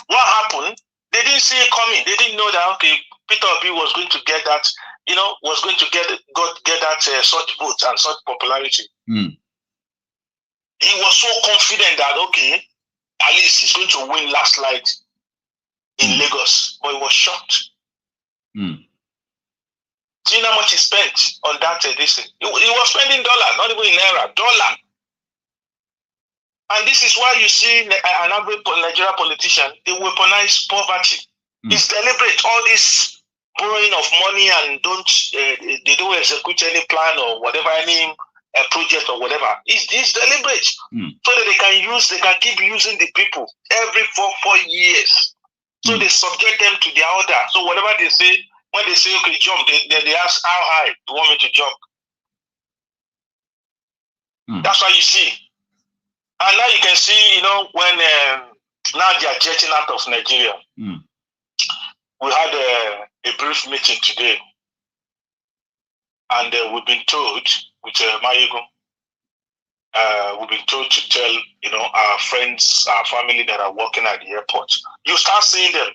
what happened, they didn't see it coming. They didn't know that Peter Obi was going to get that, was going to get that such votes and such popularity. He was so confident that at least he's going to win last night in Lagos, but he was shocked. Do you know how much he spent on that edition? He was spending $, not even in naira, $. And this is why you see an average Nigerian politician, they weaponize poverty. It's deliberate. All this borrowing of money and they don't execute any plan or whatever, any project or whatever. It's deliberate. So that they can keep using the people every 4 years. So they subject them to their order. So whatever they say, when they say, okay, jump, they ask, how high do you want me to jump? That's why you see. And now you can see, when now they are jetting out of Nigeria. We had a brief meeting today. And we've been told, with Mayego, we've been told to tell, our friends, our family that are working at the airport. You start seeing them,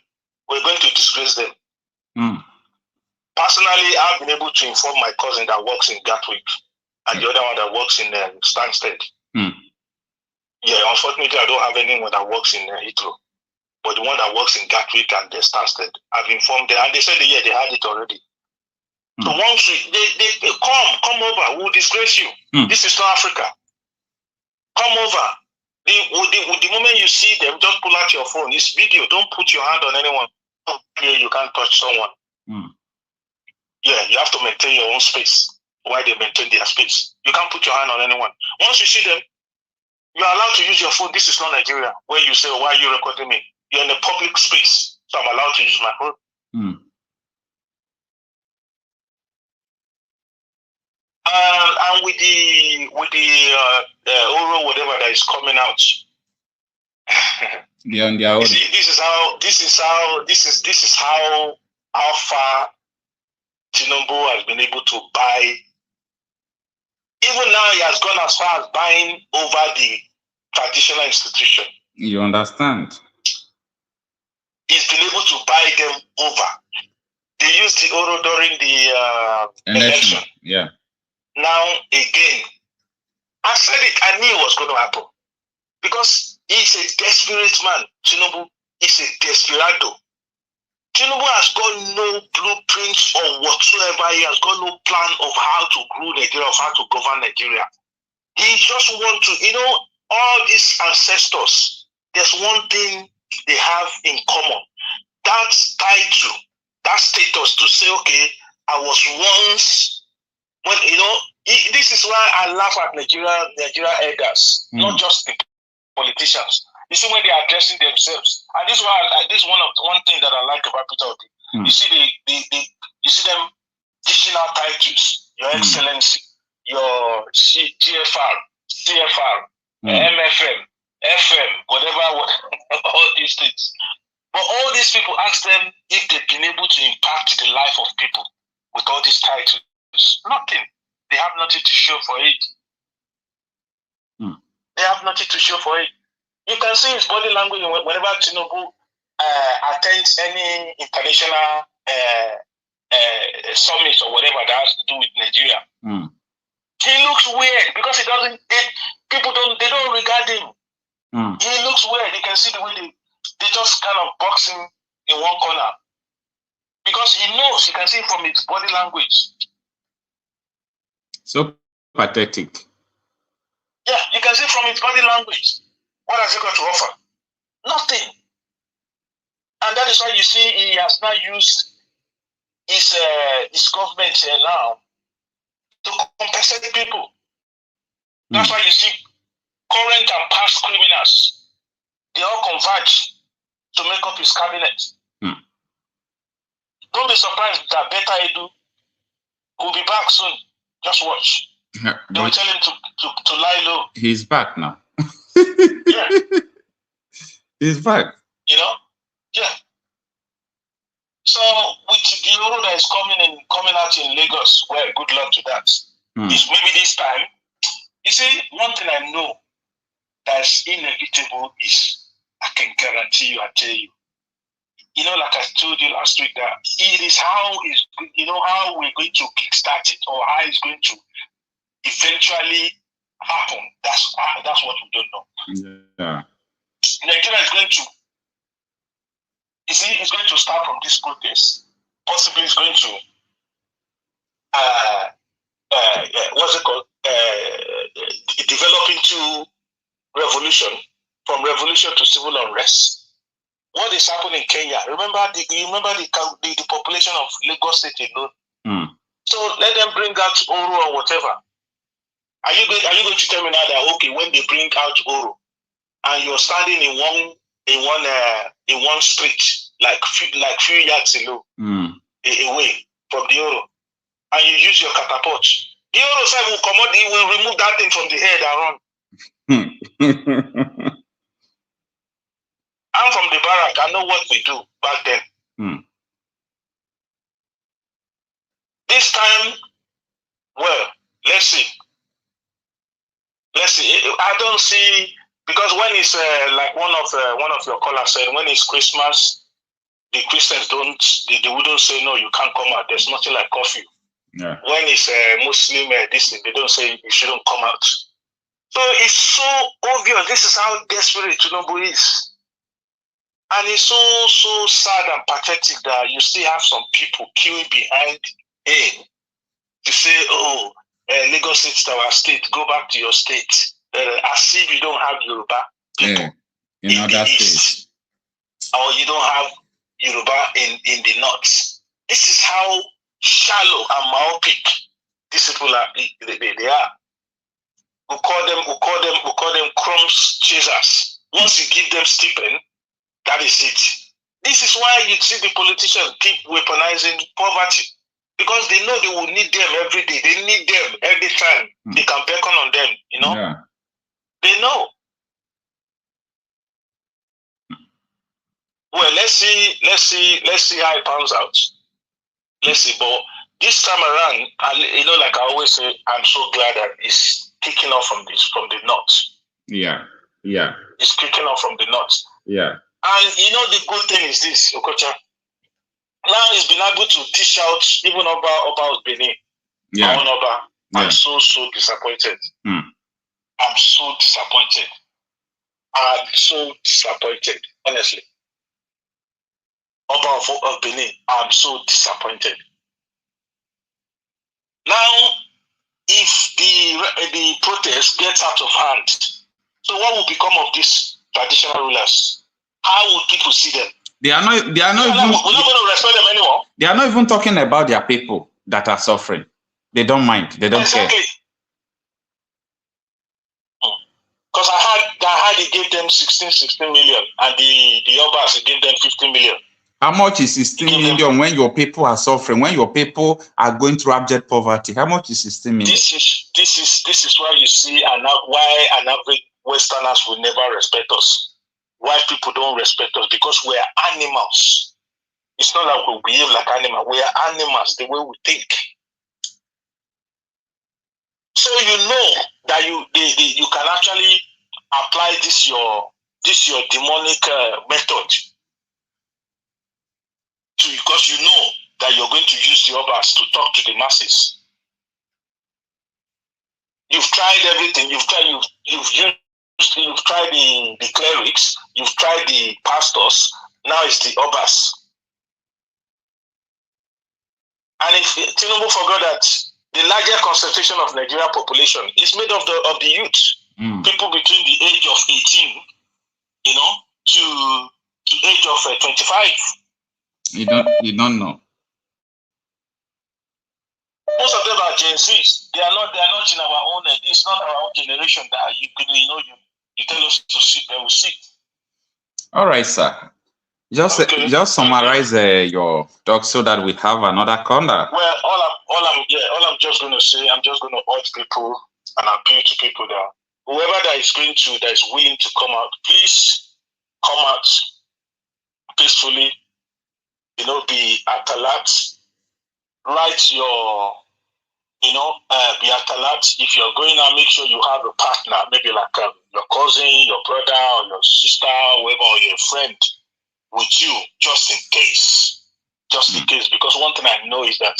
we're going to disgrace them. Personally, I've been able to inform my cousin that works in Gatwick and the other one that works in Stansted. Yeah, unfortunately, I don't have anyone that works in Heathrow. But the one that works in Gatwick and Stansted, I've informed them. And they said, yeah, they had it already. So once they come over, we'll disgrace you. This is not Africa. Come over. The moment you see them, just pull out your phone. It's video. Don't put your hand on anyone. You can't touch someone. Yeah, you have to maintain your own space while they maintain their space. You can't put your hand on anyone. Once you see them, you are allowed to use your phone. This is not Nigeria, where you say, why are you recording me? You're in a public space, so I'm allowed to use my phone. And with the Oro whatever that is coming out, this is how far Tinubu has been able to buy. Even now, he has gone as far as buying over the traditional institution. You understand? He's been able to buy them over. They used the Oro during the election. Yeah. Now, again, I said it, I knew it was going to happen. Because he's a desperate man. Tinubu is a desperado. Tinubu has got no blueprints or whatsoever. He has got no plan of how to grow Nigeria, of how to govern Nigeria. He just wants to, all these ancestors, there's one thing they have in common. That title, that status to say, okay, I was once, when, this is why I laugh at Nigeria elders, not just the politicians. You see when they are addressing themselves, and this is why this is one thing that I like about Peter Obi. You see you see them dishing out titles, Your Excellency, your GFR, CFR, MFM, FM, whatever, all these things. But all these people, ask them if they've been able to impact the life of people with all these titles. Nothing. They have nothing to show for it. They have nothing to show for it. You can see his body language whenever Tinubu attends any international summit or whatever that has to do with Nigeria. He looks weird because he doesn't. They don't regard him. He looks weird. You can see the way they just kind of box him in one corner because he knows. You can see from his body language. So pathetic. Yeah, you can see from his body language. What has he got to offer? Nothing. And that is why you see he has now used his government now to compensate people. That's why you see current and past criminals, they all converge to make up his cabinet. Don't be surprised that Beta Edu will be back soon. Just watch. They will tell him to lie low. He's back now. Yeah. He's back. Yeah. So with the euro that is coming out in Lagos, well, good luck to that. Maybe this time, you see, one thing I know that's inevitable is I can guarantee you, I tell you. Like I told you last week, that it is how we're going to kickstart it or how it's going to eventually happen. That's what we don't know. Yeah. Nigeria is going to, it's going to start from this protest. Possibly it's going to, what's it called? Develop into revolution, from revolution to civil unrest. What is happening in Kenya? Remember the population of Lagos State alone. So let them bring out Oro or whatever. Are you going to tell me now that okay, when they bring out Oro and you're standing in one street like few yards away from the Oro, and you use your catapult, the Oro side will come out, he will remove that thing from the head and run. I'm from the barrack. I know what we do back then. This time, well, let's see. I don't see, because when it's like one of your callers said, when it's Christmas, the Christians they wouldn't say no, you can't come out. There's nothing like curfew. Yeah. When it's Muslim this thing, they don't say you shouldn't come out. So it's so obvious. This is how desperate Tinubu is. And it's so sad and pathetic that you still have some people queuing behind him to say, oh, Lagos State is our state, go back to your state. As if you don't have Yoruba people in other states. Or you don't have Yoruba in the north. This is how shallow and myopic these people are. They are. We call them crumbs chasers. Once you give them stipend, that is it. This is why you see the politicians keep weaponizing poverty. Because they know they will need them every day. They need them every time. They can beckon on them, Yeah. They know. Well, let's see how it pans out. Let's see. But this time around, like I always say, I'm so glad that it's kicking off from the north. Yeah. Yeah. It's kicking off from the north. Yeah. And the good thing is this, Okocha. Now he's been able to dish out even Oba Benin. Yeah. Oba. I'm so disappointed. I'm so disappointed. I'm so disappointed, honestly. Oba of Benin. I'm so disappointed. Now, if the protest gets out of hand, so what will become of these traditional rulers? How will people see them? We're not even going to respect them anymore. They are not even talking about their people that are suffering. They don't mind. They don't care. Because I heard he gave them 16 million, and the Obas, he gave them 15 million. How much is 16 million when your people are suffering, when your people are going through abject poverty? How much is 16 million? This is why you see why an average Westerners will never respect us. Why people don't respect us, because we are animals. It's not like we behave like animals. We are animals the way we think. So you know that you can actually apply this your demonic method because you know that you're going to use the others to talk to the masses. You've tried everything. You've tried the clerics. You've tried the pastors. Now it's the others. And if Tinubu forgot that the larger concentration of Nigerian population is made of the youth, people between the age of 18, to the age of 25. You don't know. Most of them are Gen Zs. They are not in our own. It's not our own generation that you tell us to sit. They will sit. All right, sir. Just summarize your talk so that we have another corner. Well, all I'm just going to say, I'm just going to urge people and appeal to people that whoever that is willing to come out, please come out peacefully. Be at alert. Write your, be at alert. If you're going out, make sure you have a partner, maybe like your cousin, your brother, or your sister, whoever, or your friend with you, just in case. Because one thing I know is that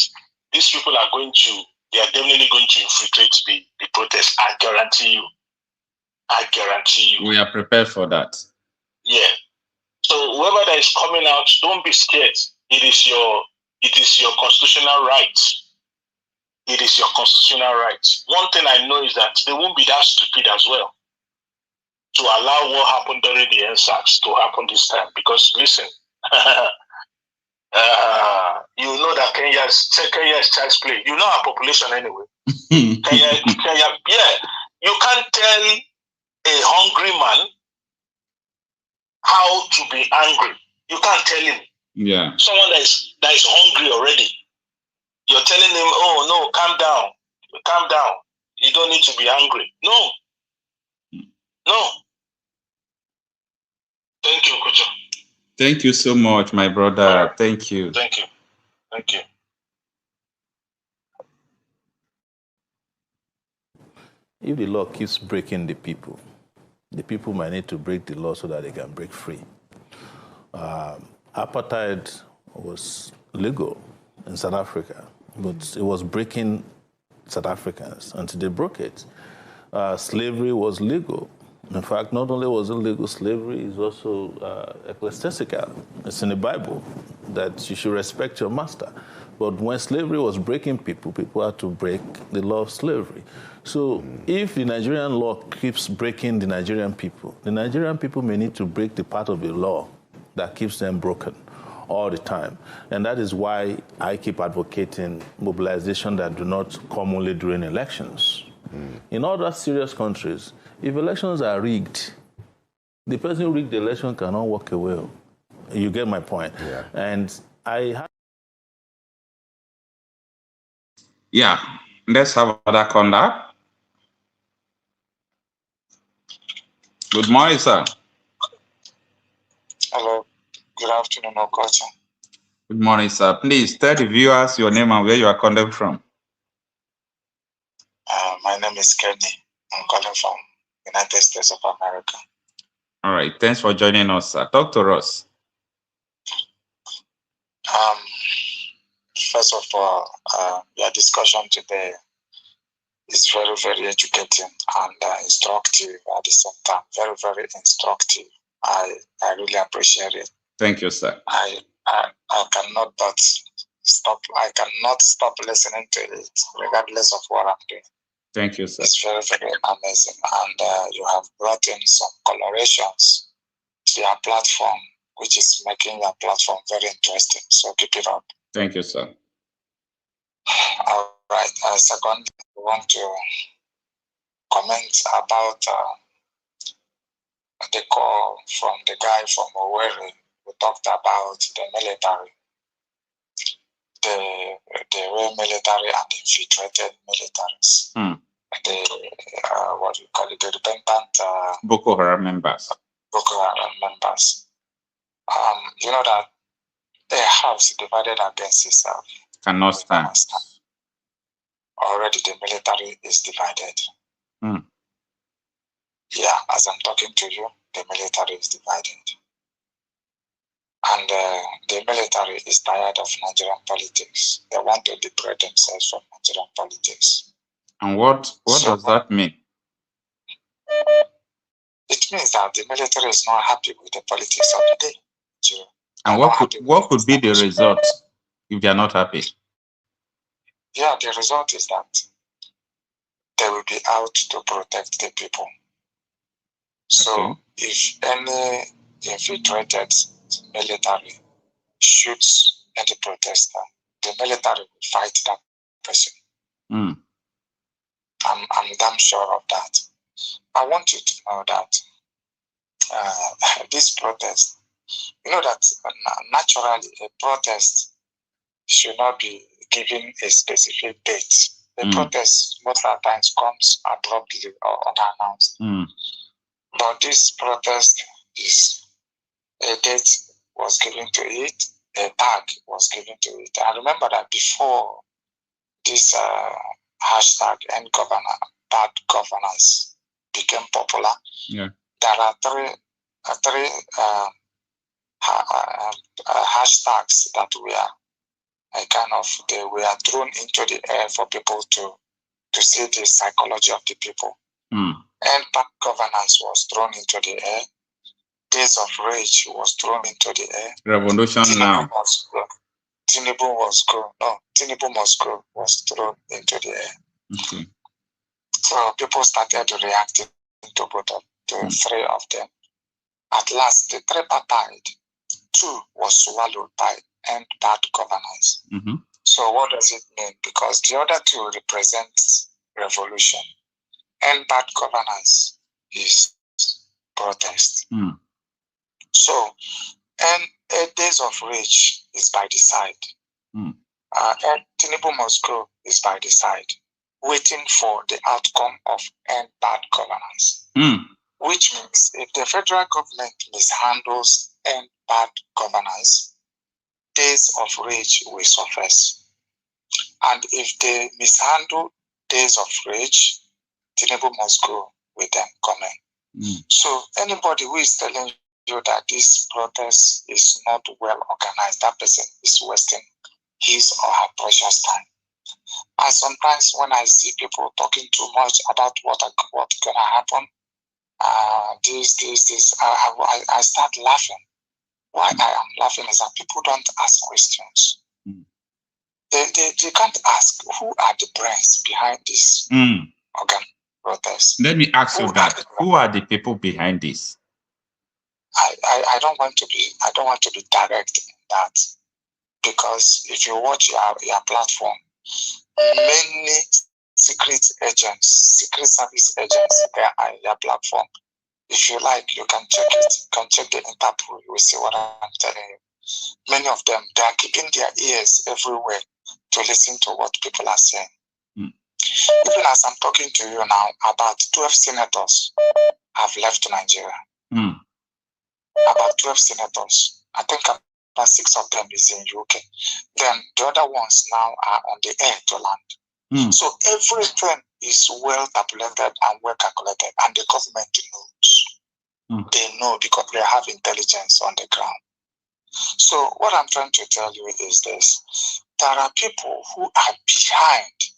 these people they are definitely going to infiltrate the protest. I guarantee you. We are prepared for that. Yeah. So whoever that is coming out, don't be scared. It is your constitutional right. It is your constitutional right. One thing I know is that they won't be that stupid as well to allow what happened during the NSACs to happen this time. Because listen, you know that Kenya is child's play. You know our population anyway. Kenya, yeah. You can't tell a hungry man how to be angry. You can't tell him. Yeah. Someone that is hungry already. You're telling him, oh no, calm down. You don't need to be angry. No. Thank you, Okocha. Thank you so much, my brother. Right. Thank you. Thank you. If the law keeps breaking the people might need to break the law so that they can break free. Apartheid was legal in South Africa, but it was breaking South Africans until they broke it. Slavery was legal. In fact, not only was it legal, slavery is also ecclesiastical. It's in the Bible that you should respect your master. But when slavery was breaking people had to break the law of slavery. So if the Nigerian law keeps breaking the Nigerian people may need to break the part of the law that keeps them broken all the time. And that is why I keep advocating mobilization that do not come only during elections. In other serious countries, if elections are rigged, the person who rigged the election cannot walk away. You get my point. Yeah. And Let's have another corner. Good morning, sir. Hello. Good afternoon, Okocha. Good morning, sir. Please tell the viewers your name and where you are calling from. My name is Kenny. I'm calling from United States of America. All right. Thanks for joining us, sir. Talk to us. First of all, your discussion today is very, very educating and instructive at the same time. Very, very instructive. I really appreciate it. Thank you, sir. I I cannot but stop. I cannot stop listening to it, regardless of what I'm doing. Thank you, sir. It's very, very amazing. And you have brought in some colorations to your platform, which is making your platform very interesting. So keep it up. Thank you, sir. All right. Second, I want to comment about the call from the guy from Sowore who talked about the military, the real military and infiltrated militaries. The what do you call it? The repentant Boko Haram members. Boko Haram members. You know that a house divided against itself cannot stand. Already the military is divided. Yeah, as I'm talking to you, the military is divided. And the military is tired of Nigerian politics. They want to liberate themselves from Nigerian politics. And what does that mean? It means that the military is not happy with the politics of the day. And what could be the result if they are not happy? Yeah, the result is that they will be out to protect the people. So if any infiltrated military shoots any protester, the military will fight that person. I'm damn sure of that. I want you to know that this protest, you know that naturally a protest should not be given a specific date. The protest most of the times comes abruptly or unannounced. But this protest is a date was given to it, a tag was given to it. I remember that before this hashtag end bad governance became popular, there are three hashtags that they were thrown into the air for people to see the psychology of the people. And bad governance was thrown into the air. Days of rage was thrown into the air. Revolution now. Tinubu must go was thrown into the air. So people started reacting to both of the three of them. At last, the tripartite, two was swallowed by end bad governance. So what does it mean? Because the other two represent revolution. And bad governance is protest. So, and 8 days of rage is by the side. And Tinubu must go is by the side, waiting for the outcome of end bad governance. Which means if the federal government mishandles end bad governance, days of rage will surface. And if they mishandle days of rage, Tinubu must go with them coming. So anybody who is telling you that this protest is not well organized, that person is wasting his or her precious time. And sometimes when I see people talking too much about what's gonna happen, I start laughing. Why I am laughing is that people don't ask questions. They can't ask who are the brains behind this protest. Let me ask you that. Who are the people behind this? I don't want to be direct in that, because if you watch your platform, many secret service agents, they are in your platform. If you like, you can check it. You can check the Interpol. You will see what I'm telling you. Many of them, they are keeping their ears everywhere to listen to what people are saying. Even as I'm talking to you now, about 12 senators have left Nigeria. About 12 senators. I think about 6 of them is in UK. Then the other ones now are on the air to land. So everything is well tabulated and well calculated, and the government knows. They know because they have intelligence on the ground. So what I'm trying to tell you is this. There are people who are behind.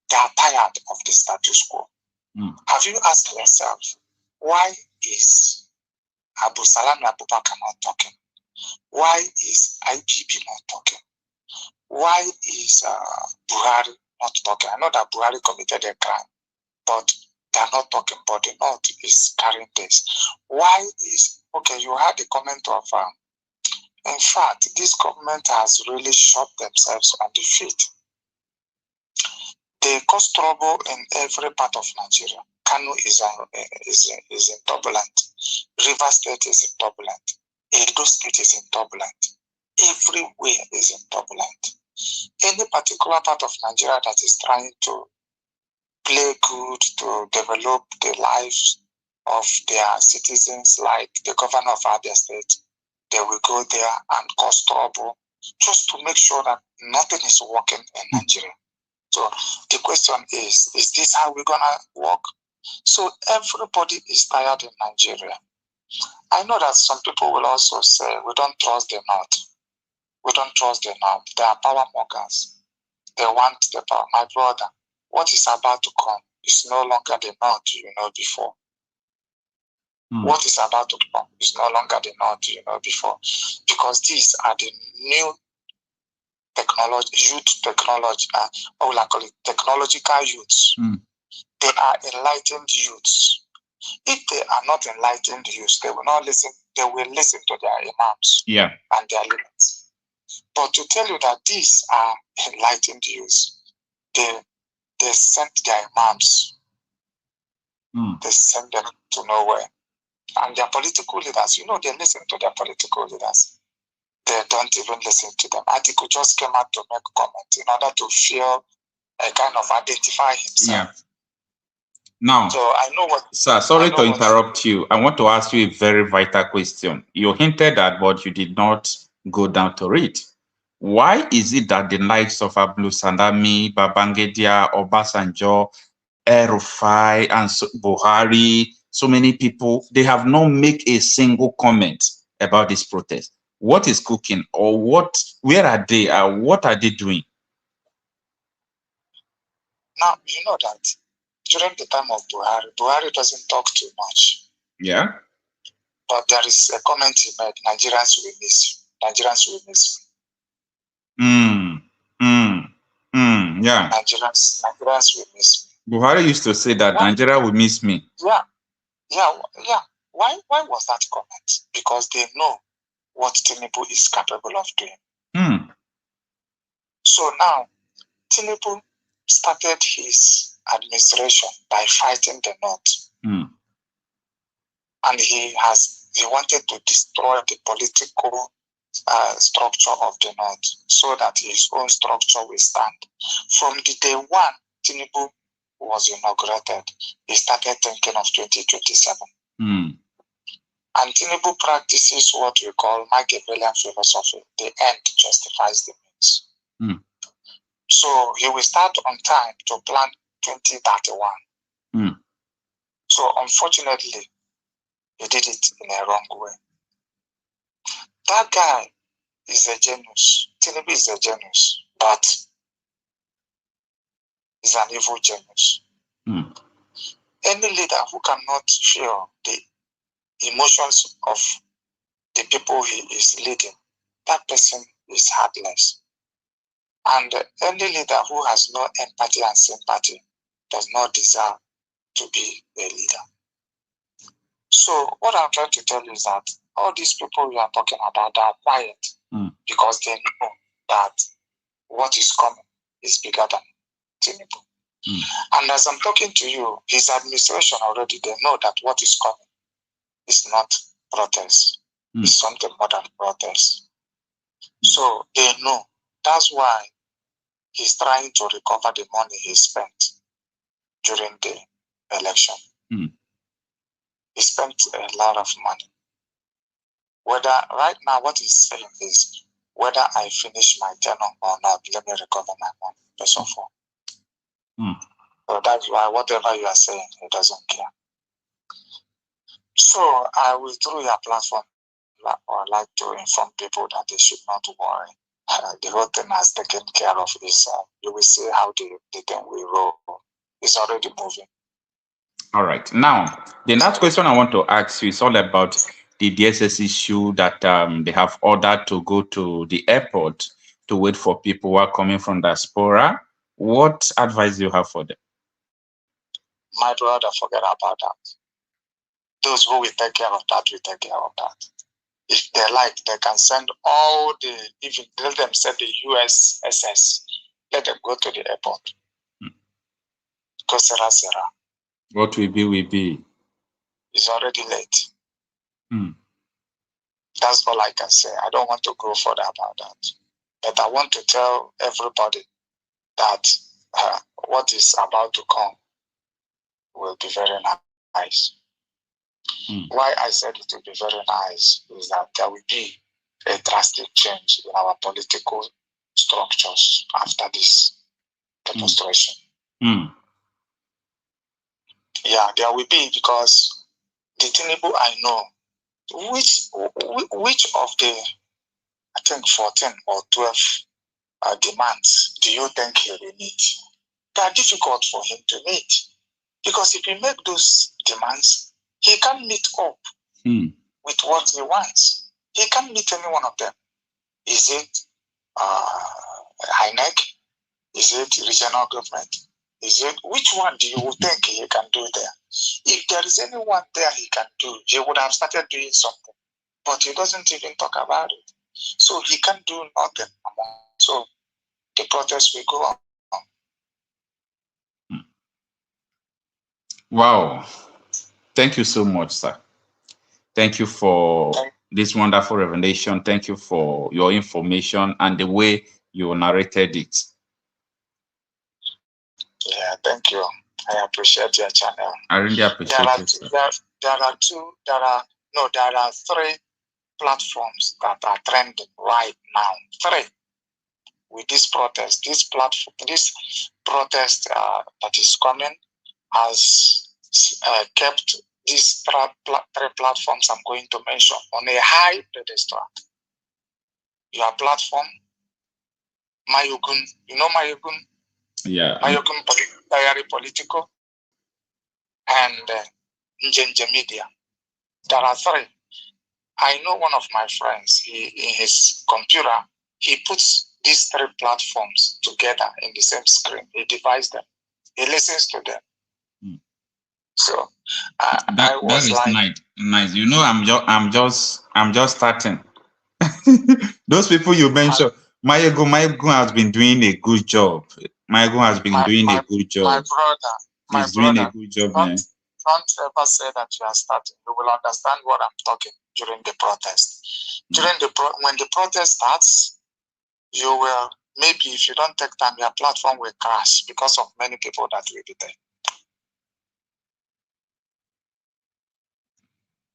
They are tired of the status quo. Have you asked yourself, why is Abu Salam Abubakar not talking? Why is IPP not talking? Why is Buhari not talking? I know that Buhari committed a crime, but they are not talking, but the North is carrying this. Why is, okay, you had the comment of, in fact, this government has really shot themselves on the feet. They cause trouble in every part of Nigeria. Kanu is in turbulent. River State is in turbulent. Edo State is in turbulent. Everywhere is in turbulent. Any particular part of Nigeria that is trying to play good to develop the lives of their citizens, like the governor of Abia State, they will go there and cause trouble just to make sure that nothing is working in Nigeria. So the question is this how we're going to work? So everybody is tired in Nigeria. I know that some people will also say, we don't trust the North. We don't trust the North. They are power mockers. They want the power. My brother, what is about to come is no longer the North you know before. What is about to come is no longer the North you know before. Because these are the new technology, youth technology, what will I call it? Technological youths. They are enlightened youths. If they are not enlightened youths, they will not listen. They will listen to their imams and their leaders. But to tell you that these are enlightened youths, they sent their imams. They sent them to nowhere. And their political leaders, you know, they listen to their political leaders. They don't even listen to them. Atiku just came out to make a comment in order to feel a kind of identify himself. Now, so I know what. Sir, sorry to interrupt you. I want to ask you a very vital question. You hinted at, but you did not go down to it. Why is it that the likes of Abdul Sandami, Babangida, Obasanjo, El-Rufai, and Buhari, so many people, they have not made a single comment about this protest? What is cooking, or what? Where are they? What are they doing? Now, you know that during the time of Buhari doesn't talk too much. Yeah. But there is a comment he made, Nigerians will miss you. Nigerians will miss me. Yeah. Nigerians will miss me. Buhari used to say that Nigeria will miss me. Yeah. Why was that comment? Because they know what Tinubu is capable of doing. So now, Tinubu started his administration by fighting the North. And he wanted to destroy the political structure of the North so that his own structure will stand. From the day one Tinubu was inaugurated, he started thinking of 2027. And Tinubu practices what we call Machiavellian philosophy. The end justifies the means. So he will start on time to plan 2031. So unfortunately, he did it in a wrong way. That guy is a genius. Tinubu is a genius, but he's an evil genius. Any leader who cannot feel the emotions of the people he is leading, that person is heartless. And any leader who has no empathy and sympathy does not deserve to be a leader. So what I'm trying to tell you is that all these people we are talking about, they are quiet because they know that what is coming is bigger than Tinubu. And as I'm talking to you, his administration already, they know that what is coming is not protest. It's something more than protest. So they know. That's why he's trying to recover the money he spent during the election. He spent a lot of money. Whether right now what he's saying is whether I finish my tenure or not, let me recover my money. First of all. So that's why whatever you are saying, he doesn't care. So I will, through your platform, like to inform people that they should not worry. The whole thing has taken care of itself. You will see how the thing will roll. It's already moving. All right. Now, the last question I want to ask you is all about the DSS issue that they have ordered to go to the airport to wait for people who are coming from diaspora. What advice do you have for them? My brother, forget about that. Those who will take care of that, will take care of that. If they like, they can send all the, even let them send the USSS, let them go to the airport. Go Sarah. What will be. It's already late. That's all I can say. I don't want to go further about that. But I want to tell everybody that what is about to come will be very nice. Why I said it will be very nice is that there will be a drastic change in our political structures after this demonstration. Yeah, there will be, because the Tinubu I know, which of the, I think 14 or 12 demands do you think he will meet? They are difficult for him to meet, because if he make those demands, he can't meet up with what he wants. He can't meet any one of them. Is it INEC? Is it regional government? Is it, which one do you think he can do there? If there is anyone there he can do, he would have started doing something. But he doesn't even talk about it. So he can't do nothing. So the protest will go on. Wow. Thank you so much, sir. Thank you for this wonderful revelation. Thank you for your information and the way you narrated it. Yeah, thank you. I appreciate your channel. I really appreciate it. There are 3 platforms that are trending right now. 3. With this protest, this protest that is coming has kept these 3 platforms I'm going to mention on a high pedestal. Your platform, Mayogun, you know Mayogun? Yeah. Mayogun Diary Political, and Njenje Media. There are 3. I know one of my friends, in his computer, he puts these 3 platforms together in the same screen. He divides them. He listens to them. So that is like, nice. You know, I'm just starting. Those people you mentioned, Mayogun has been doing a good job. Mayogun has been doing a good job. He's doing a good job, man. Don't ever say that you are starting. You will understand what I'm talking during the protest. When the protest starts, you will, maybe if you don't take time, your platform will crash because of many people that will be there.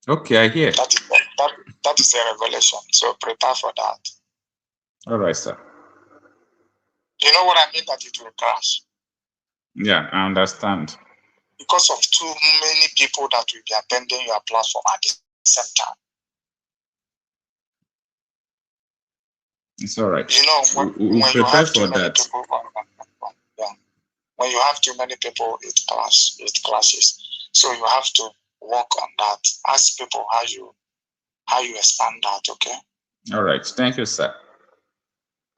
Okay, I hear. That is a revelation. So prepare for that. All right, sir. You know what I mean, that it will crash? Yeah, I understand. Because of too many people that will be attending your platform at the same time. It's all right. You know, when you have too many people, when you have too many people, it clashes. So you have to work on that. Ask people how you expand that. Okay. All right. Thank you, sir.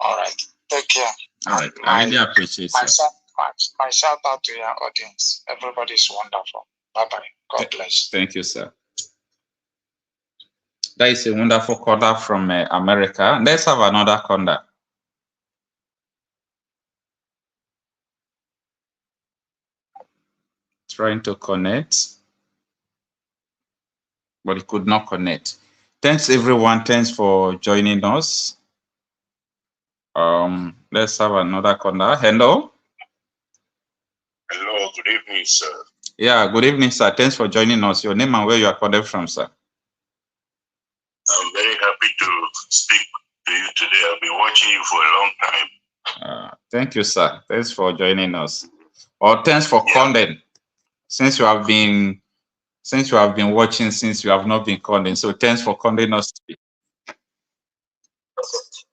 All right. Take care. All right. I really appreciate it. My shout out to your audience. Everybody's wonderful. Bye bye. God bless. Thank you, sir. That is a wonderful caller from America. Let's have another caller. Trying to connect, but it could not connect. Thanks, everyone. Thanks for joining us. Let's have another caller. Hello. Hello. Good evening, sir. Yeah. Good evening, sir. Thanks for joining us. Your name and where you are calling from, sir. I'm very happy to speak to you today. I've been watching you for a long time. Thank you, sir. Thanks for joining us. Or thanks for calling. Since you have been watching, since you have not been calling. So thanks for calling us today.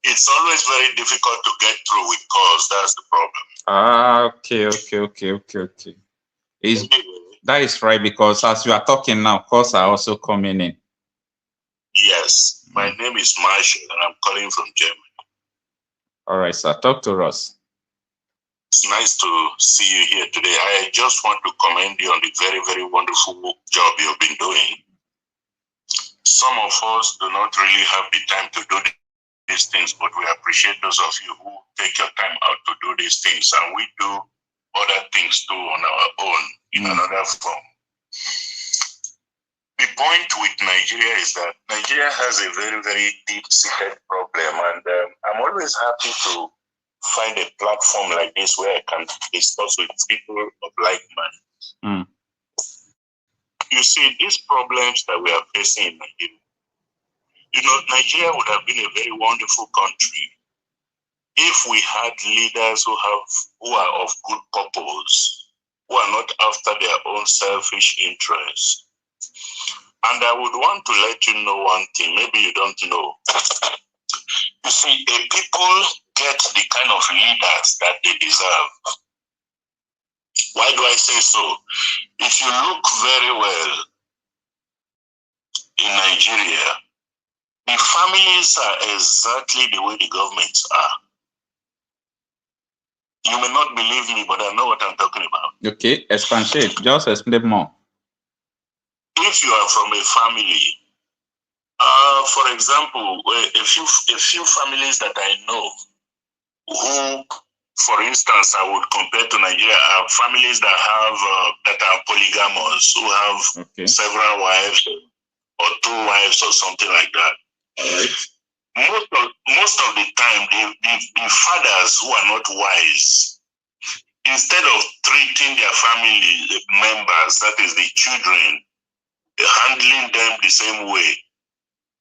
It's always very difficult to get through with calls. That's the problem. Okay. That is right, because as you are talking now, calls are also coming in. Yes, my name is Marcel, and I'm calling from Germany. All right, sir. Talk to us. It's nice to see you here today. I just want to commend you on the very, very wonderful job you've been doing. Some of us do not really have the time to do these things, but we appreciate those of you who take your time out to do these things, and we do other things too on our own in another form. The point with Nigeria is that Nigeria has a very, very deep-seated problem, and I'm always happy to find a platform like this where I can discuss with people of like mind. You see, these problems that we are facing in Nigeria, you know, Nigeria would have been a very wonderful country if we had leaders who are of good purpose, who are not after their own selfish interests. And I would want to let you know one thing, maybe you don't know. You see, a people get the kind of leaders that they deserve. Why do I say so? If you look very well in Nigeria, the families are exactly the way the governments are. You may not believe me, but I know what I'm talking about. Okay, expatiate. Just explain more. If you are from a family, for example, a few families that I know who, for instance, I would compare to Nigeria, are families that have that are polygamous, who have several wives or 2 wives or something like that. Most of the time, the fathers who are not wise, instead of treating their family members, that is the children, handling them the same way,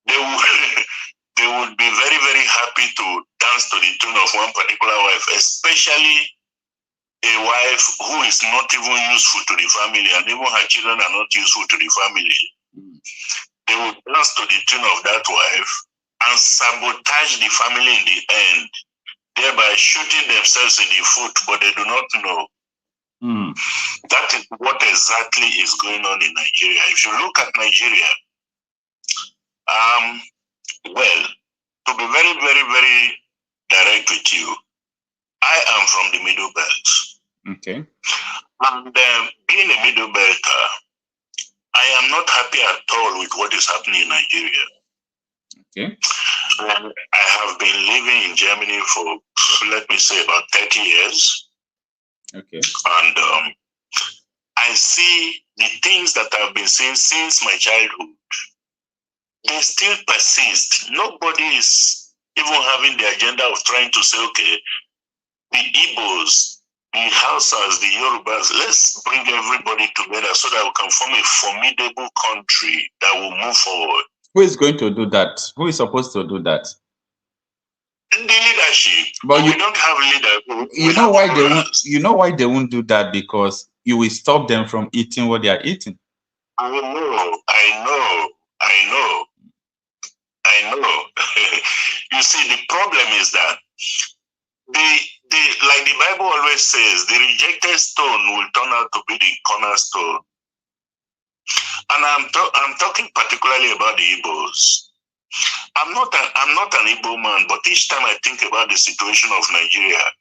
they would be very, very happy to dance to the tune of one particular wife, especially a wife who is not even useful to the family, and even her children are not useful to the family. They would dance to the tune of that wife and sabotage the family in the end, thereby shooting themselves in the foot, but they do not know. That is what exactly is going on in Nigeria. If you look at Nigeria, well, to be very, very, very direct with you, I am from the Middle Belt. Okay. And being a Middle Belter, I am not happy at all with what is happening in Nigeria. Okay. And I have been living in Germany for, let me say, about 30 years. Okay. And I see the things that I've been seeing since my childhood. They still persist. Nobody is even having the agenda of trying to say, okay, the Igbos, the Hausas, the Yorubas, let's bring everybody together so that we can form a formidable country that will move forward. Who is going to do that? Who is supposed to do that? The leadership. But we don't have leaders. You know why they won't? You know why they won't do that? Because you will stop them from eating what they are eating. I know. You see, the problem is that like the Bible always says, the rejected stone will turn out to be the cornerstone. And I'm talking particularly about the Igbos. I'm not an Igbo man, but each time I think about the situation of Nigeria,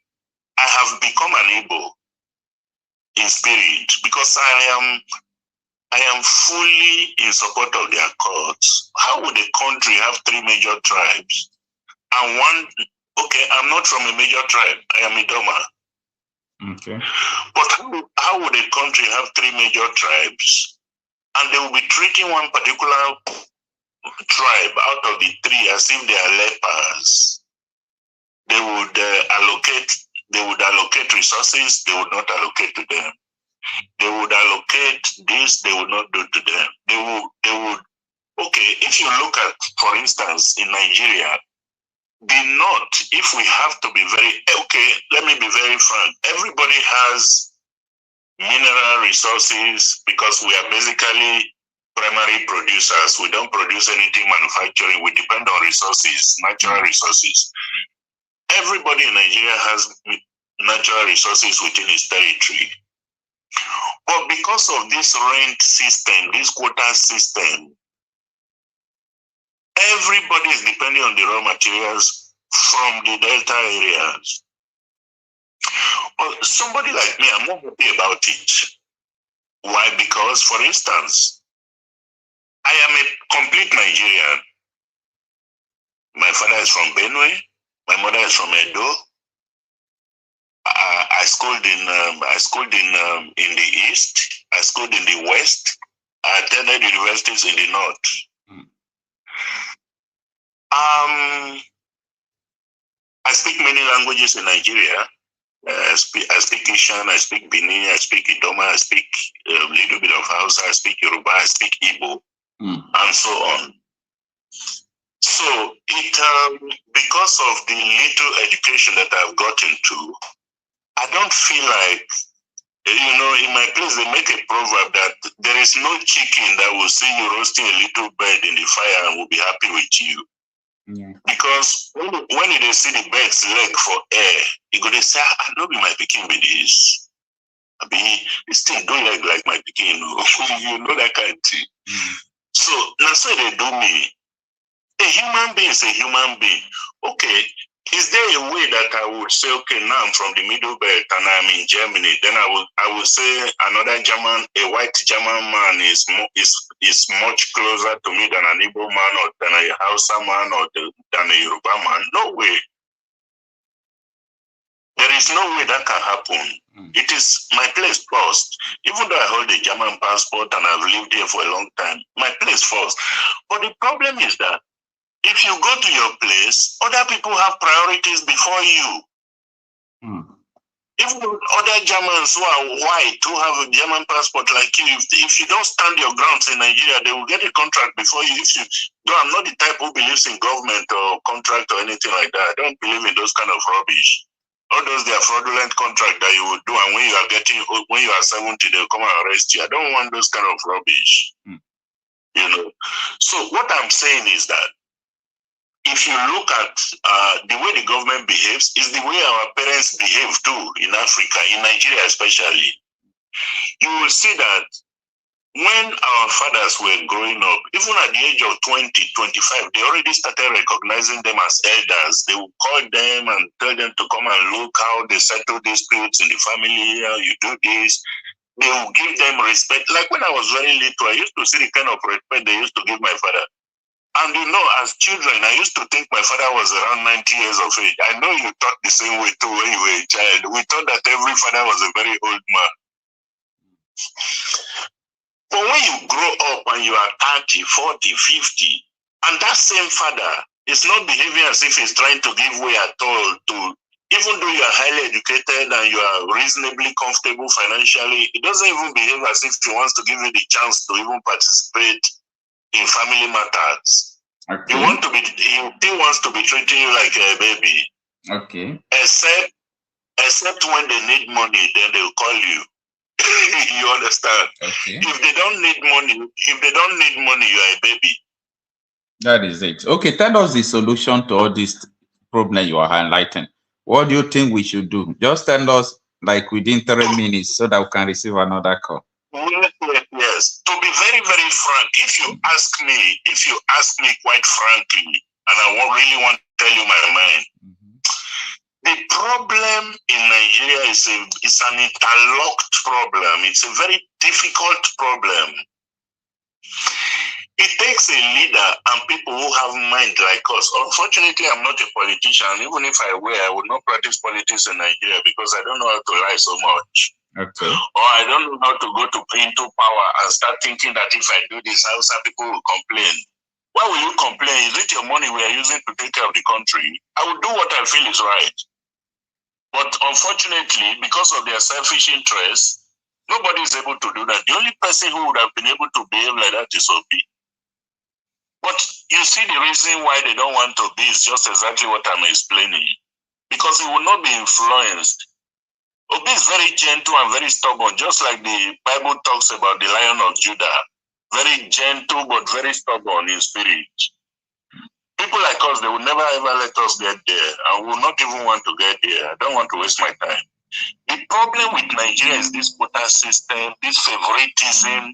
I have become an Igbo in spirit, because I am fully in support of their cause. How would a country have 3 major tribes and one? Okay, I'm not from a major tribe. I am Idoma. Okay. But how would a country have 3 major tribes, and they will be treating one particular tribe out of the 3 as if they are lepers? They would allocate resources. They would not allocate to them. They would allocate this. They would not do to them. They would. Okay, if you look at, for instance, in Nigeria, the North, if we have to be very, okay, let me be very frank. Everybody has mineral resources because we are basically primary producers. We don't produce anything manufacturing. We depend on resources, natural resources. Everybody in Nigeria has natural resources within its territory. But because of this rent system, this quota system, Everybody is depending on the raw materials from the Delta areas. Well, somebody like me, I'm not happy about it. Why? Because, for instance, I am a complete Nigerian. My father is from Benue. My mother is from Edo. I schooled in the East. I schooled in the West. I attended universities in the North. I speak many languages in Nigeria. I speak Ishan, I speak Bini, I speak Idoma, I speak a little bit of Hausa, I speak Yoruba, I speak Igbo, and so on. So because of the little education that I've gotten to, I don't feel like, in my place they make a proverb that there is no chicken that will see you roasting a little bird in the fire and will be happy with you. Yeah. Because when they see the bird's leg for air, you go to say, I know be my picking with this. This thing don't leg like my picking, you know that kind of thing. So now say they do me. A human being is a human being. Okay, is there a way that I would say, okay, now I'm from the Middle Belt and I'm in Germany, then I will say another German, a white German man is much closer to me than an Igbo man or than a Hausa man or than a Yoruba man? No way. There is no way that can happen. It is my place first. Even though I hold a German passport and I've lived here for a long time, my place first. But the problem is that if you go to your place, other people have priorities before you. Even other Germans who are white, who have a German passport like you, if you don't stand your grounds in Nigeria, they will get a contract before you. Though I'm not the type who believes in government or contract or anything like that. I don't believe in those kind of rubbish. All those they are fraudulent contract that you would do, and when you are 70, they'll come and arrest you. I don't want those kind of rubbish. So what I'm saying is that if you look at the way the government behaves, is the way our parents behave too in Africa, in Nigeria especially. You will see that when our fathers were growing up, even at the age of 20, 25, they already started recognizing them as elders. They would call them and tell them to come and look how they settle disputes in the family, how you do this. They will give them respect. Like when I was very little, I used to see the kind of respect they used to give my father. And as children, I used to think my father was around 90 years of age. I know you thought the same way too when you were a child. We thought that every father was a very old man. But when you grow up and you are 30, 40, 50, and that same father is not behaving as if he's trying to give way at all to, even though you are highly educated and you are reasonably comfortable financially, he doesn't even behave as if he wants to give you the chance to even participate in family matters. Okay. He still wants to be treating you like a baby. Okay. Except when they need money, then they'll call you. You understand? Okay. If they don't need money, you are a baby. That is it. Okay, tell us the solution to all this problem you are highlighting. What do you think we should do? Just tell us like within 3 minutes so that we can receive another call. Yes. To be very, very frank, if you ask me quite frankly, and I really want to tell you my mind, the problem in Nigeria is an interlocked problem. It's a very difficult problem. It takes a leader and people who have mind like us. Unfortunately, I'm not a politician. Even if I were, I would not practice politics in Nigeria because I don't know how to lie so much. Okay. Or I don't know how to go into power and start thinking that if I do this, how some people will complain. Why will you complain? Is it your money we are using to take care of the country? I will do what I feel is right. But unfortunately, because of their selfish interests, nobody is able to do that. The only person who would have been able to behave like that is Obi. But you see the reason why they don't want to be is just exactly what I'm explaining. Because he will not be influenced. Obi is very gentle and very stubborn, just like the Bible talks about the Lion of Judah. Very gentle but very stubborn in spirit. People like us, they will never ever let us get there. I will not even want to get there. I don't want to waste my time. The problem with Nigeria is this quota system, this favoritism,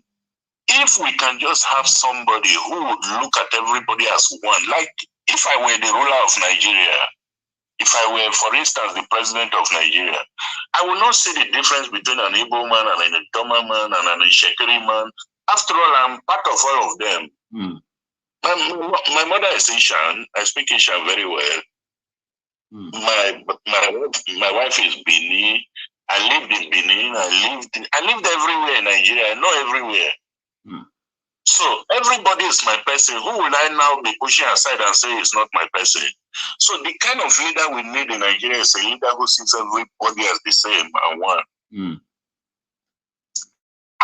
If we can just have somebody who would look at everybody as one, like if I were the ruler of Nigeria, if I were, for instance, the president of Nigeria, I would not see the difference between an Igbo man and an Idoma man and an Ishekiri man. After all, I'm part of all of them. My mother is Ishan. I speak Ishan very well. My wife is Bini. I lived in Benin. I lived everywhere in Nigeria. I know everywhere. So everybody is my person. Who will I now be pushing aside and say it's not my person? So the kind of leader we need in Nigeria is a leader who sees everybody as the same and one.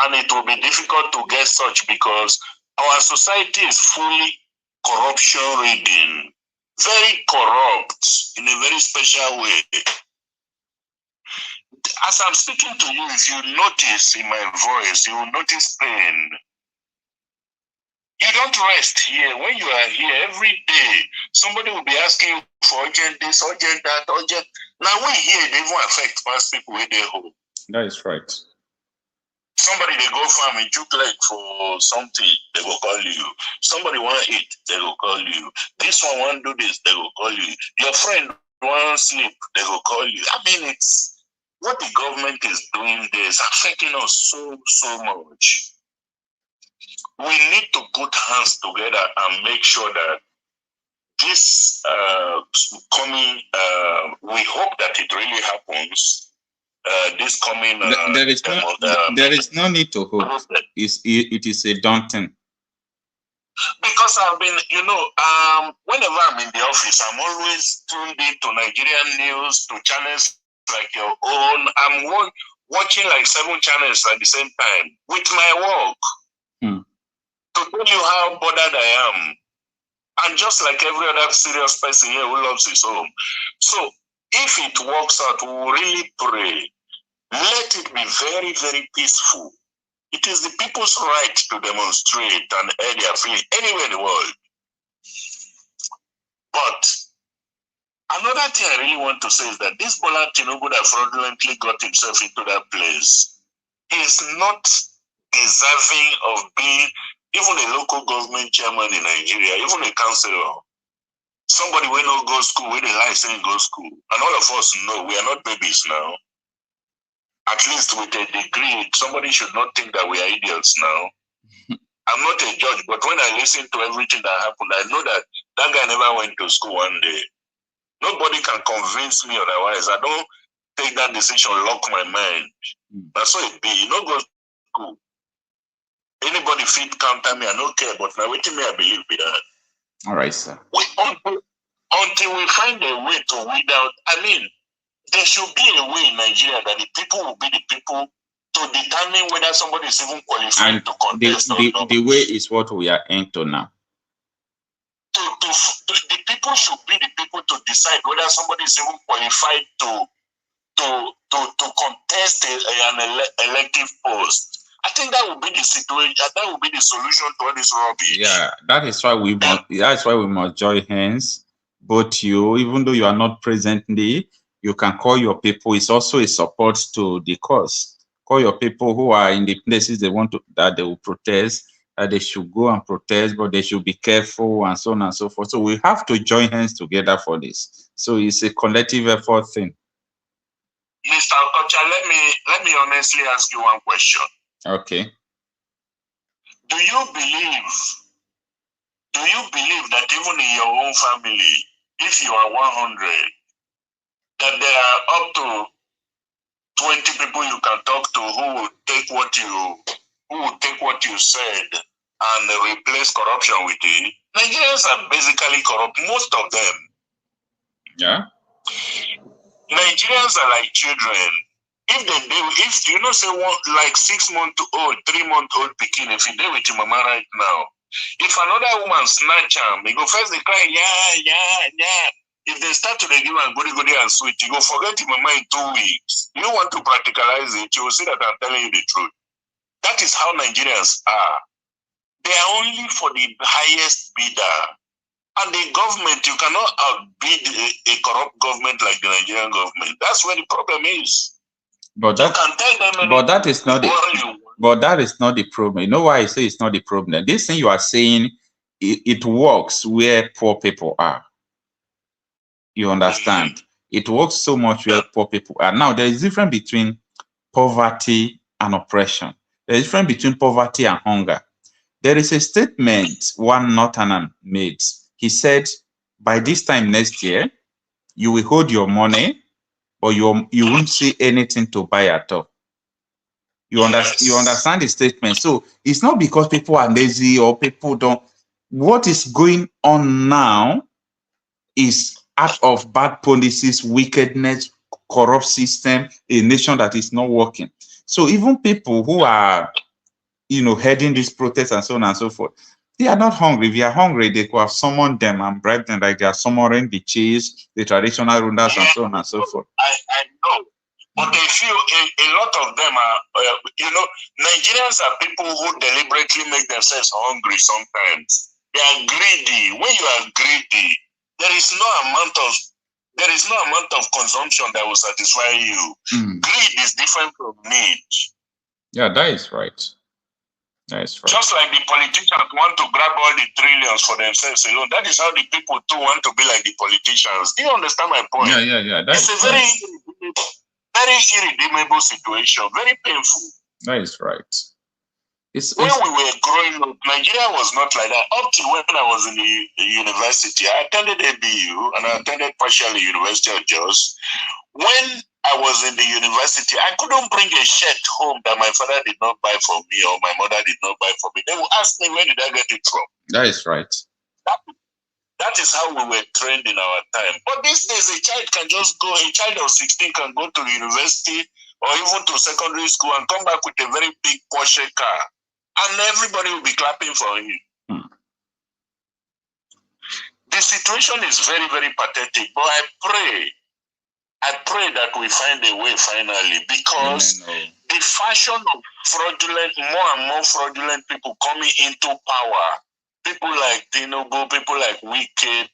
And it will be difficult to get such because our society is fully corruption-ridden, very corrupt in a very special way. As I'm speaking to you, if you notice in my voice, you will notice pain. You don't rest here. When you are here every day, somebody will be asking you for urgent this, urgent that, urgent. Now we here, they even affect past people where they hold. That is right. Somebody they go farm and chook leg for something, they will call you. Somebody want to eat, they will call you. This one want to do this, they will call you. Your friend want to sleep, they will call you. I mean, it's what the government is doing there is affecting us so much. We need to put hands together and make sure that this coming, we hope that it really happens. This coming, there is no need to hope. It is a daunting. Because I've been, whenever I'm in the office, I'm always tuned in to Nigerian news, to channels like your own. I'm watching like 7 channels at the same time with my work. To tell you how bothered I am. And just like every other serious person here who loves his home. So if it works out, we will really pray. Let it be very, very peaceful. It is the people's right to demonstrate and air their feeling anywhere in the world. But another thing I really want to say is that this Bola Tinubu that fraudulently got himself into that place is not deserving of being even a local government chairman in Nigeria, even a councillor. Somebody will not go school, where they lie saying go school. And all of us know we are not babies now. At least with a degree, somebody should not think that we are idiots now. I'm not a judge, but when I listen to everything that happened, I know that that guy never went to school one day. Nobody can convince me otherwise. I don't take that decision, lock my mind. That's what it be. You don't go to school. Anybody fit counter me, I don't care, but now waiting me, I believe with that. All right, sir. Until we find a way to weed out, I mean, there should be a way in Nigeria that the people will be the people to determine whether somebody is even qualified and to contest or not. The way is what we are into now. The people should be the people to decide whether somebody is even qualified to contest an elective post. I think that would be the situation. That would be the solution to all this rubbish. Yeah, that is why we must. That's why we must join hands. Both you, even though you are not presently, you can call your people. It's also a support to the cause. Call your people who are in the places they want to that they will protest. That they should go and protest, but they should be careful and so on and so forth. So we have to join hands together for this. So it's a collective effort thing. Mr. Okocha, let me honestly ask you one question. Okay. Do you believe that even in your own family, if you are 100, that there are up to 20 people you can talk to who will take what you said and replace corruption with it? Nigerians are basically corrupt, most of them. Yeah. Nigerians are like children. If you know, say one like 6 month old, 3 month old picking, if you deal with your mama right now, if another woman snatch him, he go first they cry, yeah. If they start to give him goody and sweet, you go forget your mama in 2 weeks. You don't want to practicalize it, you will see that I'm telling you the truth. That is how Nigerians are. They are only for the highest bidder. And the government, you cannot outbid a corrupt government like the Nigerian government. That's where the problem is. But that is not But that is not the problem. You know why I say it's not the problem? This thing you are saying, it works where poor people are. You understand? It works so much where poor people are. Now, there is a difference between poverty and oppression. There is a difference between poverty and hunger. There is a statement one Northerner made. He said, by this time next year, you will hold your money, but you won't see anything to buy at all. You understand the statement. So it's not because people are lazy or people don't. What is going on now is out of bad policies, wickedness, corrupt system, a nation that is not working. So even people who are, heading these protests and so on and so forth, they are not hungry. If they are hungry, they could have summoned them and bribed them like they are summoning the chiefs, the traditional rulers, and so on and so forth. I know. But they feel a lot of them are, Nigerians are people who deliberately make themselves hungry sometimes. They are greedy. When you are greedy, there is no amount of consumption that will satisfy you. Greed is different from need. Yeah, that is right. That is right. Just like the politicians want to grab all the trillions for themselves alone, that is how the people too want to be like the politicians. Do you understand my point? Yeah. It's a very irredeemable situation, very painful. That is right. When we were growing up, Nigeria was not like that. Up to when I was in the university, I attended ABU and I attended partially University of Jos. When I was in the university, I couldn't bring a shirt home that my father did not buy for me or my mother did not buy for me. They would ask me, where did I get it from? That is right. That is how we were trained in our time. But these days, a child of 16 can go to the university or even to secondary school and come back with a very big Porsche car. And everybody will be clapping for him. The situation is very, very pathetic. But I pray that we find a way finally, because the fashion of fraudulent, more and more fraudulent people coming into power, people like Tinubu, people like Wike,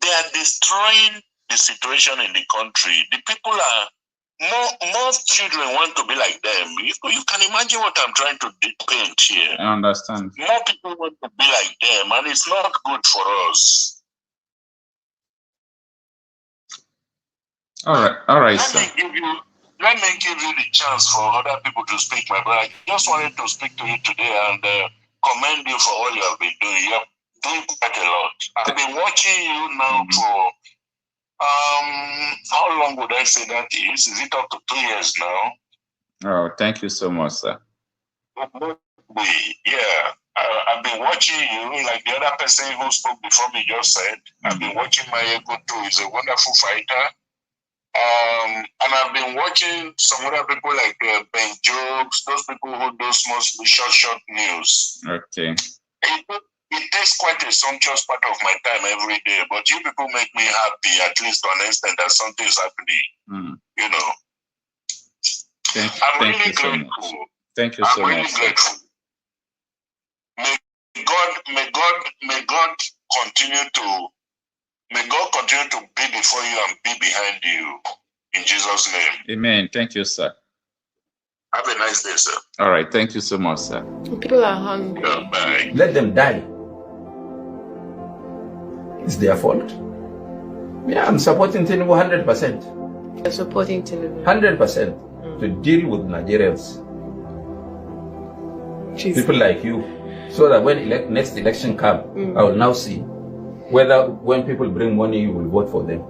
they are destroying the situation in the country. The people are, more children want to be like them. You can imagine what I'm trying to paint here. I understand. More people want to be like them, and it's not good for us. All right, sir. Let me give you the chance for other people to speak, my brother. I just wanted to speak to you today and commend you for all you have been doing. You have done quite a lot. I've been watching you now for how long would I say that is? Is it up to 2 years now? Oh, thank you so much, sir. Yeah, I've been watching you, like the other person who spoke before me just said. I've been watching my ego too. He's a wonderful fighter. And I've been watching some other people like Ben Jokes, those people who do mostly short news. Okay. It takes quite a sumptuous part of my time every day, but you people make me happy, at least to an extent that something is happening. I'm really grateful. Thank you so much. I'm really grateful. May God continue to be before you and be behind you. In Jesus' name. Amen. Thank you, sir. Have a nice day, sir. All right. Thank you so much, sir. People are hungry. Bye. Let them die. It's their fault. Yeah, I'm supporting Tinubu 100%. You're supporting Tinubu 100% to deal with Nigerians. People like you. So that when next election comes, I will now see whether when people bring money, you will vote for them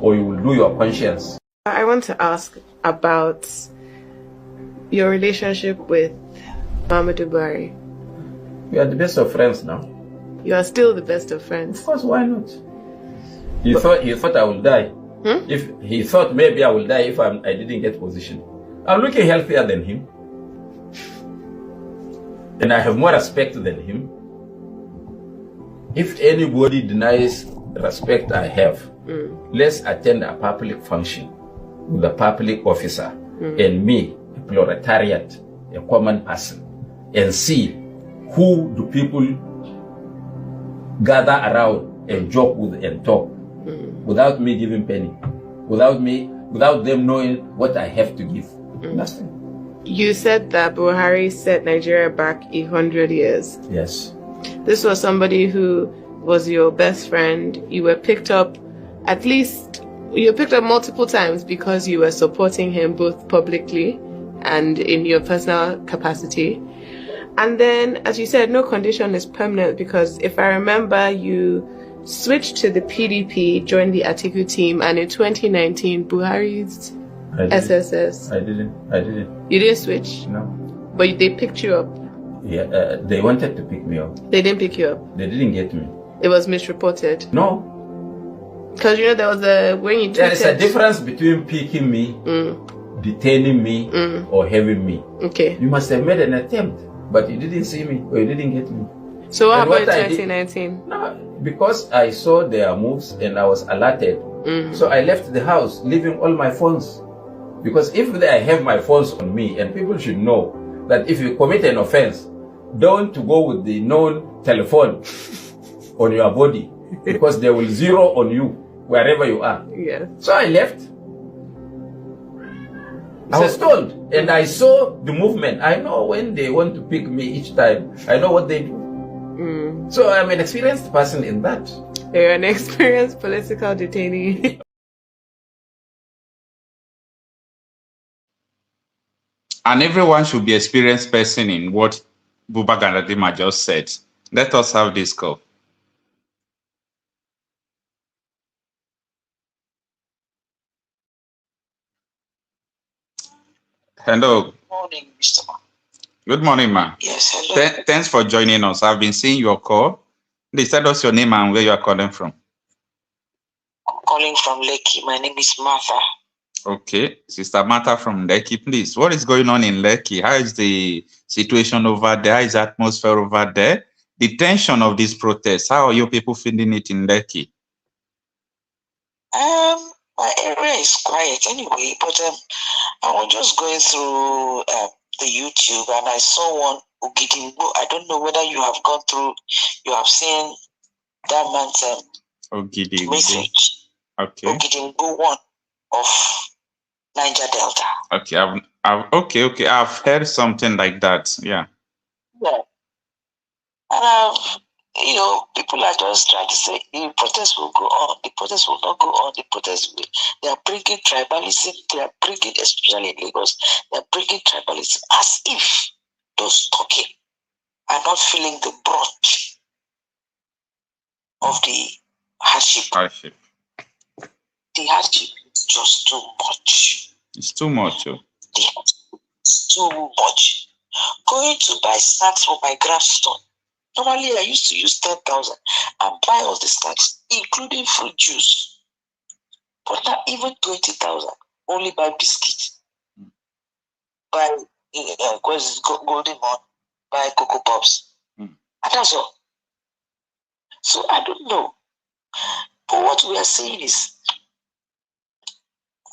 or you will do your conscience. I want to ask about your relationship with Muhammadu Buhari. We are the best of friends now. You are still the best of friends. Of course, why not? He thought I will die. If he thought maybe I will die if I didn't get position. I'm looking healthier than him. And I have more respect than him. If anybody denies the respect I have, let's attend a public function with a public officer and me, a proletariat, a common person, and see who do people gather around and joke with and talk without me giving penny, without them knowing what I have to give. Nothing. You said that Buhari set Nigeria back 100 years. Yes. This was somebody who was your best friend. You were picked up multiple times because you were supporting him both publicly and in your personal capacity. And then, as you said, no condition is permanent, because if I remember, you switched to the PDP, joined the Atiku team, and in 2019, Buhari's SSS. I didn't. You didn't switch? No. But they picked you up? Yeah, they wanted to pick me up. They didn't pick you up? They didn't get me. It was misreported? No. Because, there was when you tweeted... There is a difference between picking me, detaining me, or having me. Okay. You must have made an attempt, but you didn't see me, or you didn't get me. So what about 2019? No, because I saw their moves and I was alerted. So I left the house, leaving all my phones. Because if I have my phones on me, and people should know that if you commit an offense, don't go with the known telephone on your body, because they will zero on you wherever you are. Yeah. So I left. I was told, and I saw the movement. I know when they want to pick me each time. I know what they do. So I'm an experienced person in that. You're an experienced political detainee. And everyone should be experienced person in what Buba Galadima just said. Let us have this call. Hello. Good morning, Mr. Ma. Good morning, ma. Yes, hello. Thanks for joining us. I've been seeing your call. Please tell us your name and where you are calling from. I'm calling from Lekki. My name is Martha. Okay, Sister Martha from Lekki, please. What is going on in Lekki? How is the situation over there? How is the atmosphere over there? The tension of this protest, how are you people feeling it in Lekki? My area is quiet anyway, but I was just going through the YouTube and I saw one Ogidimbo. I don't know whether you have gone through, you have seen that man's message. Okay. Ogidimbo one of Niger Delta. Okay, I've heard something like that. Yeah. And people are just trying to say the protest will go on, the protest will not go on, they are bringing tribalism, they are bringing, especially in Lagos, they are bringing tribalism as if those talking are not feeling the brunt of the hardship. The hardship is just too much. It's too much. It's too much. Going to buy snacks for my grandson. Normally, I used to use 10,000 and buy all the snacks, including fruit juice. But now, even 20,000, only buy biscuits. Buy Golden Mon, buy Cocoa Pops. And that's all. So, I don't know. But what we are saying is,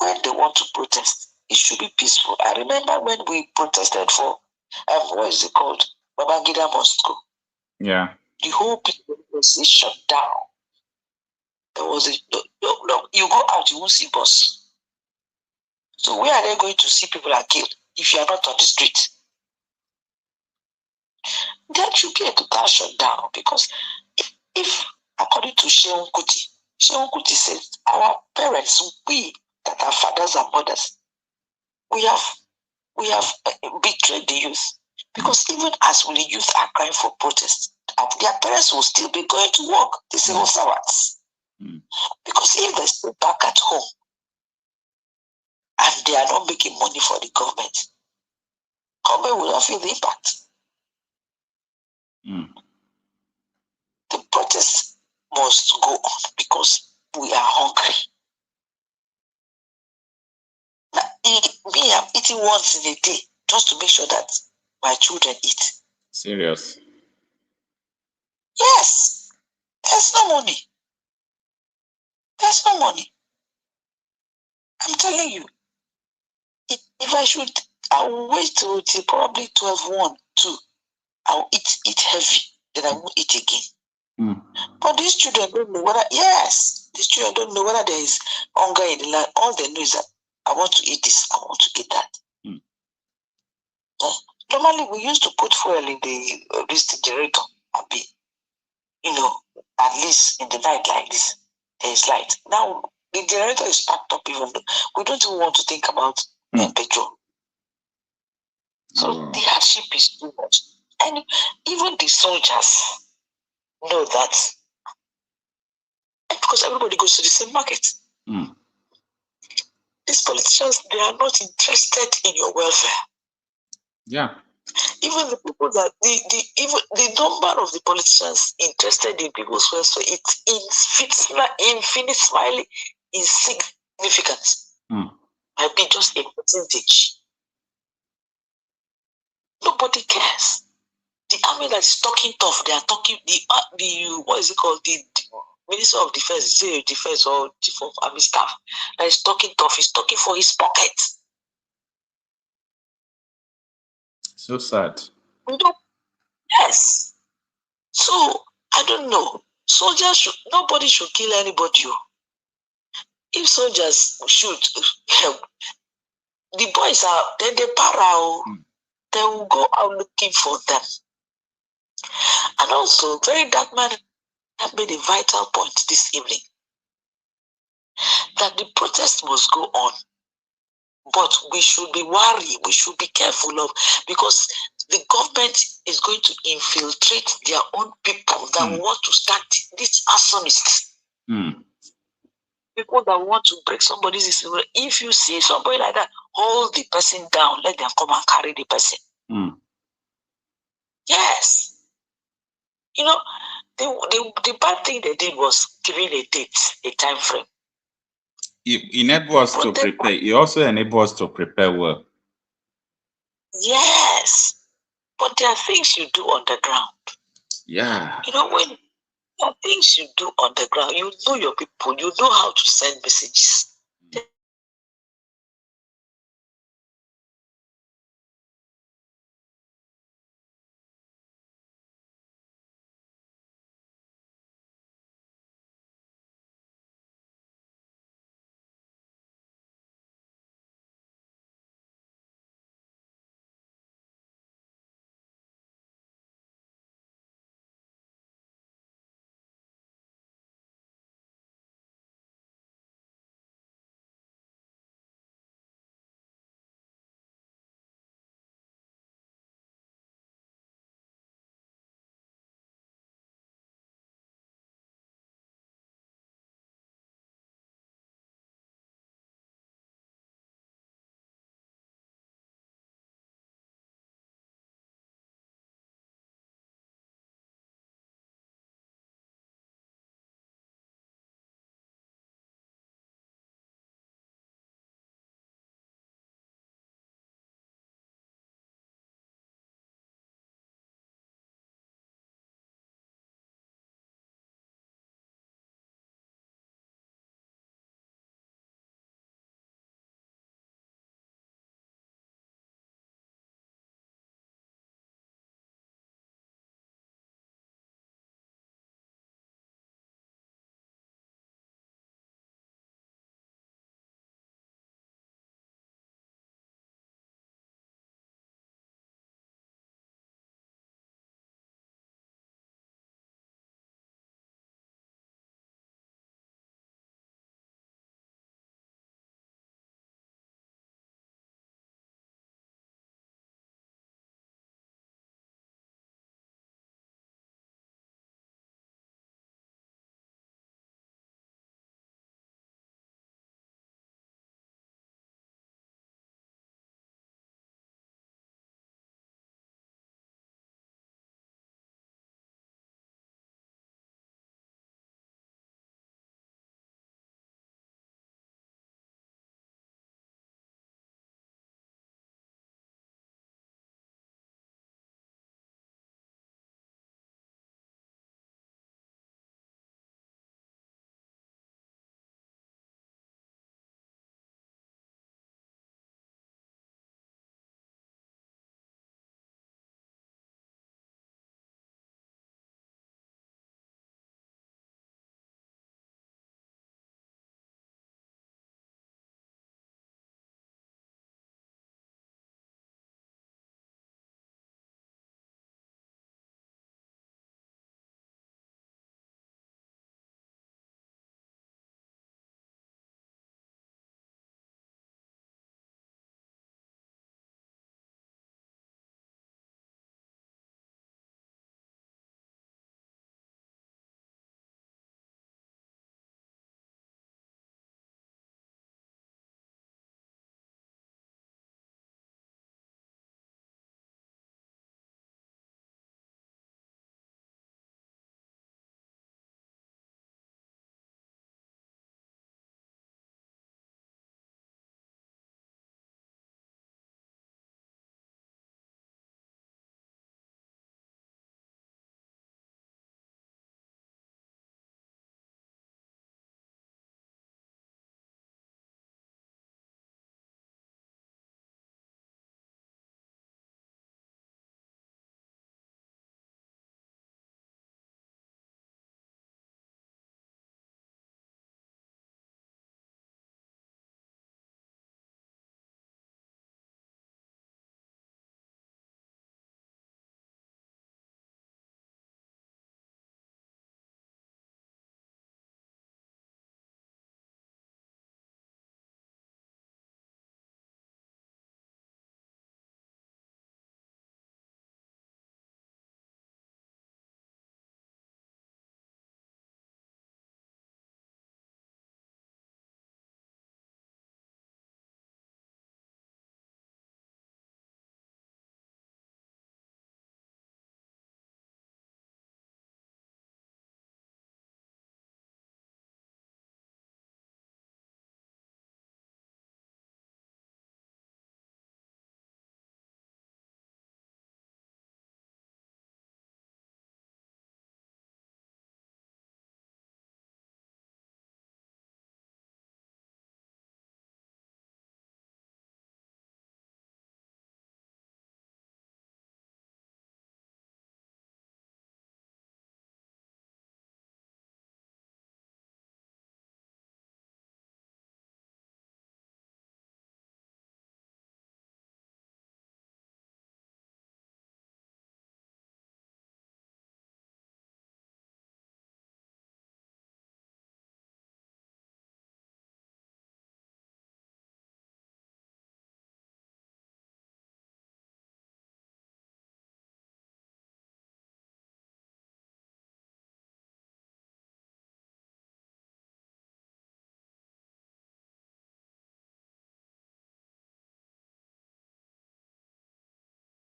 when they want to protest, it should be peaceful. I remember when we protested for, what is it called? Babangida must go. Yeah. The whole people was shut down. There was no, you go out, you won't see bus. So where are they going to see people are killed if you are not on the street? That should be a total shutdown, because if according to Sheon Kuti said, our parents, we that are fathers and mothers, we have betrayed the youth. Because even as when the youth are crying for protest, their parents will still be going to work, the civil servants. Because if they stay back at home and they are not making money for the government will not feel the impact. The protest must go on because we are hungry. Now, me, I'm eating once in a day just to make sure that my children eat. Serious? Yes. There's no money. There's no money. I'm telling you. If I should, I will wait till probably 12, 1, 2. I'll eat heavy. Then I won't eat again. But these children don't know whether, these children don't know whether there is hunger in the land. All they know is that I want to eat this, I want to eat that. Normally, we used to put fuel in the generator, at least in the night like this, there is light. Now, the generator is packed up even though we don't even want to think about petrol. So the hardship is too much. And even the soldiers know that. Because everybody goes to the same market. These politicians, they are not interested in your welfare. Yeah. Even the people that even the number of the politicians interested in people's welfare, it's infinitely insignificant. Might be just a percentage. Nobody cares. The army that is talking tough, they are talking the what is it called? The Minister of Defense, Defense or Chief of Army Staff that is talking tough, is talking for his pocket. So sad. Yes. So I don't know. Nobody should kill anybody. If soldiers shoot, the boys are then they para. They will go out looking for them. And also, very dark man have made a vital point this evening that the protest must go on, but we should be worried. We should be careful of, because the government is going to infiltrate their own people that want to start this arsonists. People that want to break somebody's system. If you see somebody like that, hold the person down. Let them come and carry the person. Yes. The bad thing they did was giving a date, a time frame. It enables us to prepare. It also enables us to prepare well. Yes. But there are things you do on the ground. Yeah. When there are things you do on the ground, you know your people, you know how to send messages.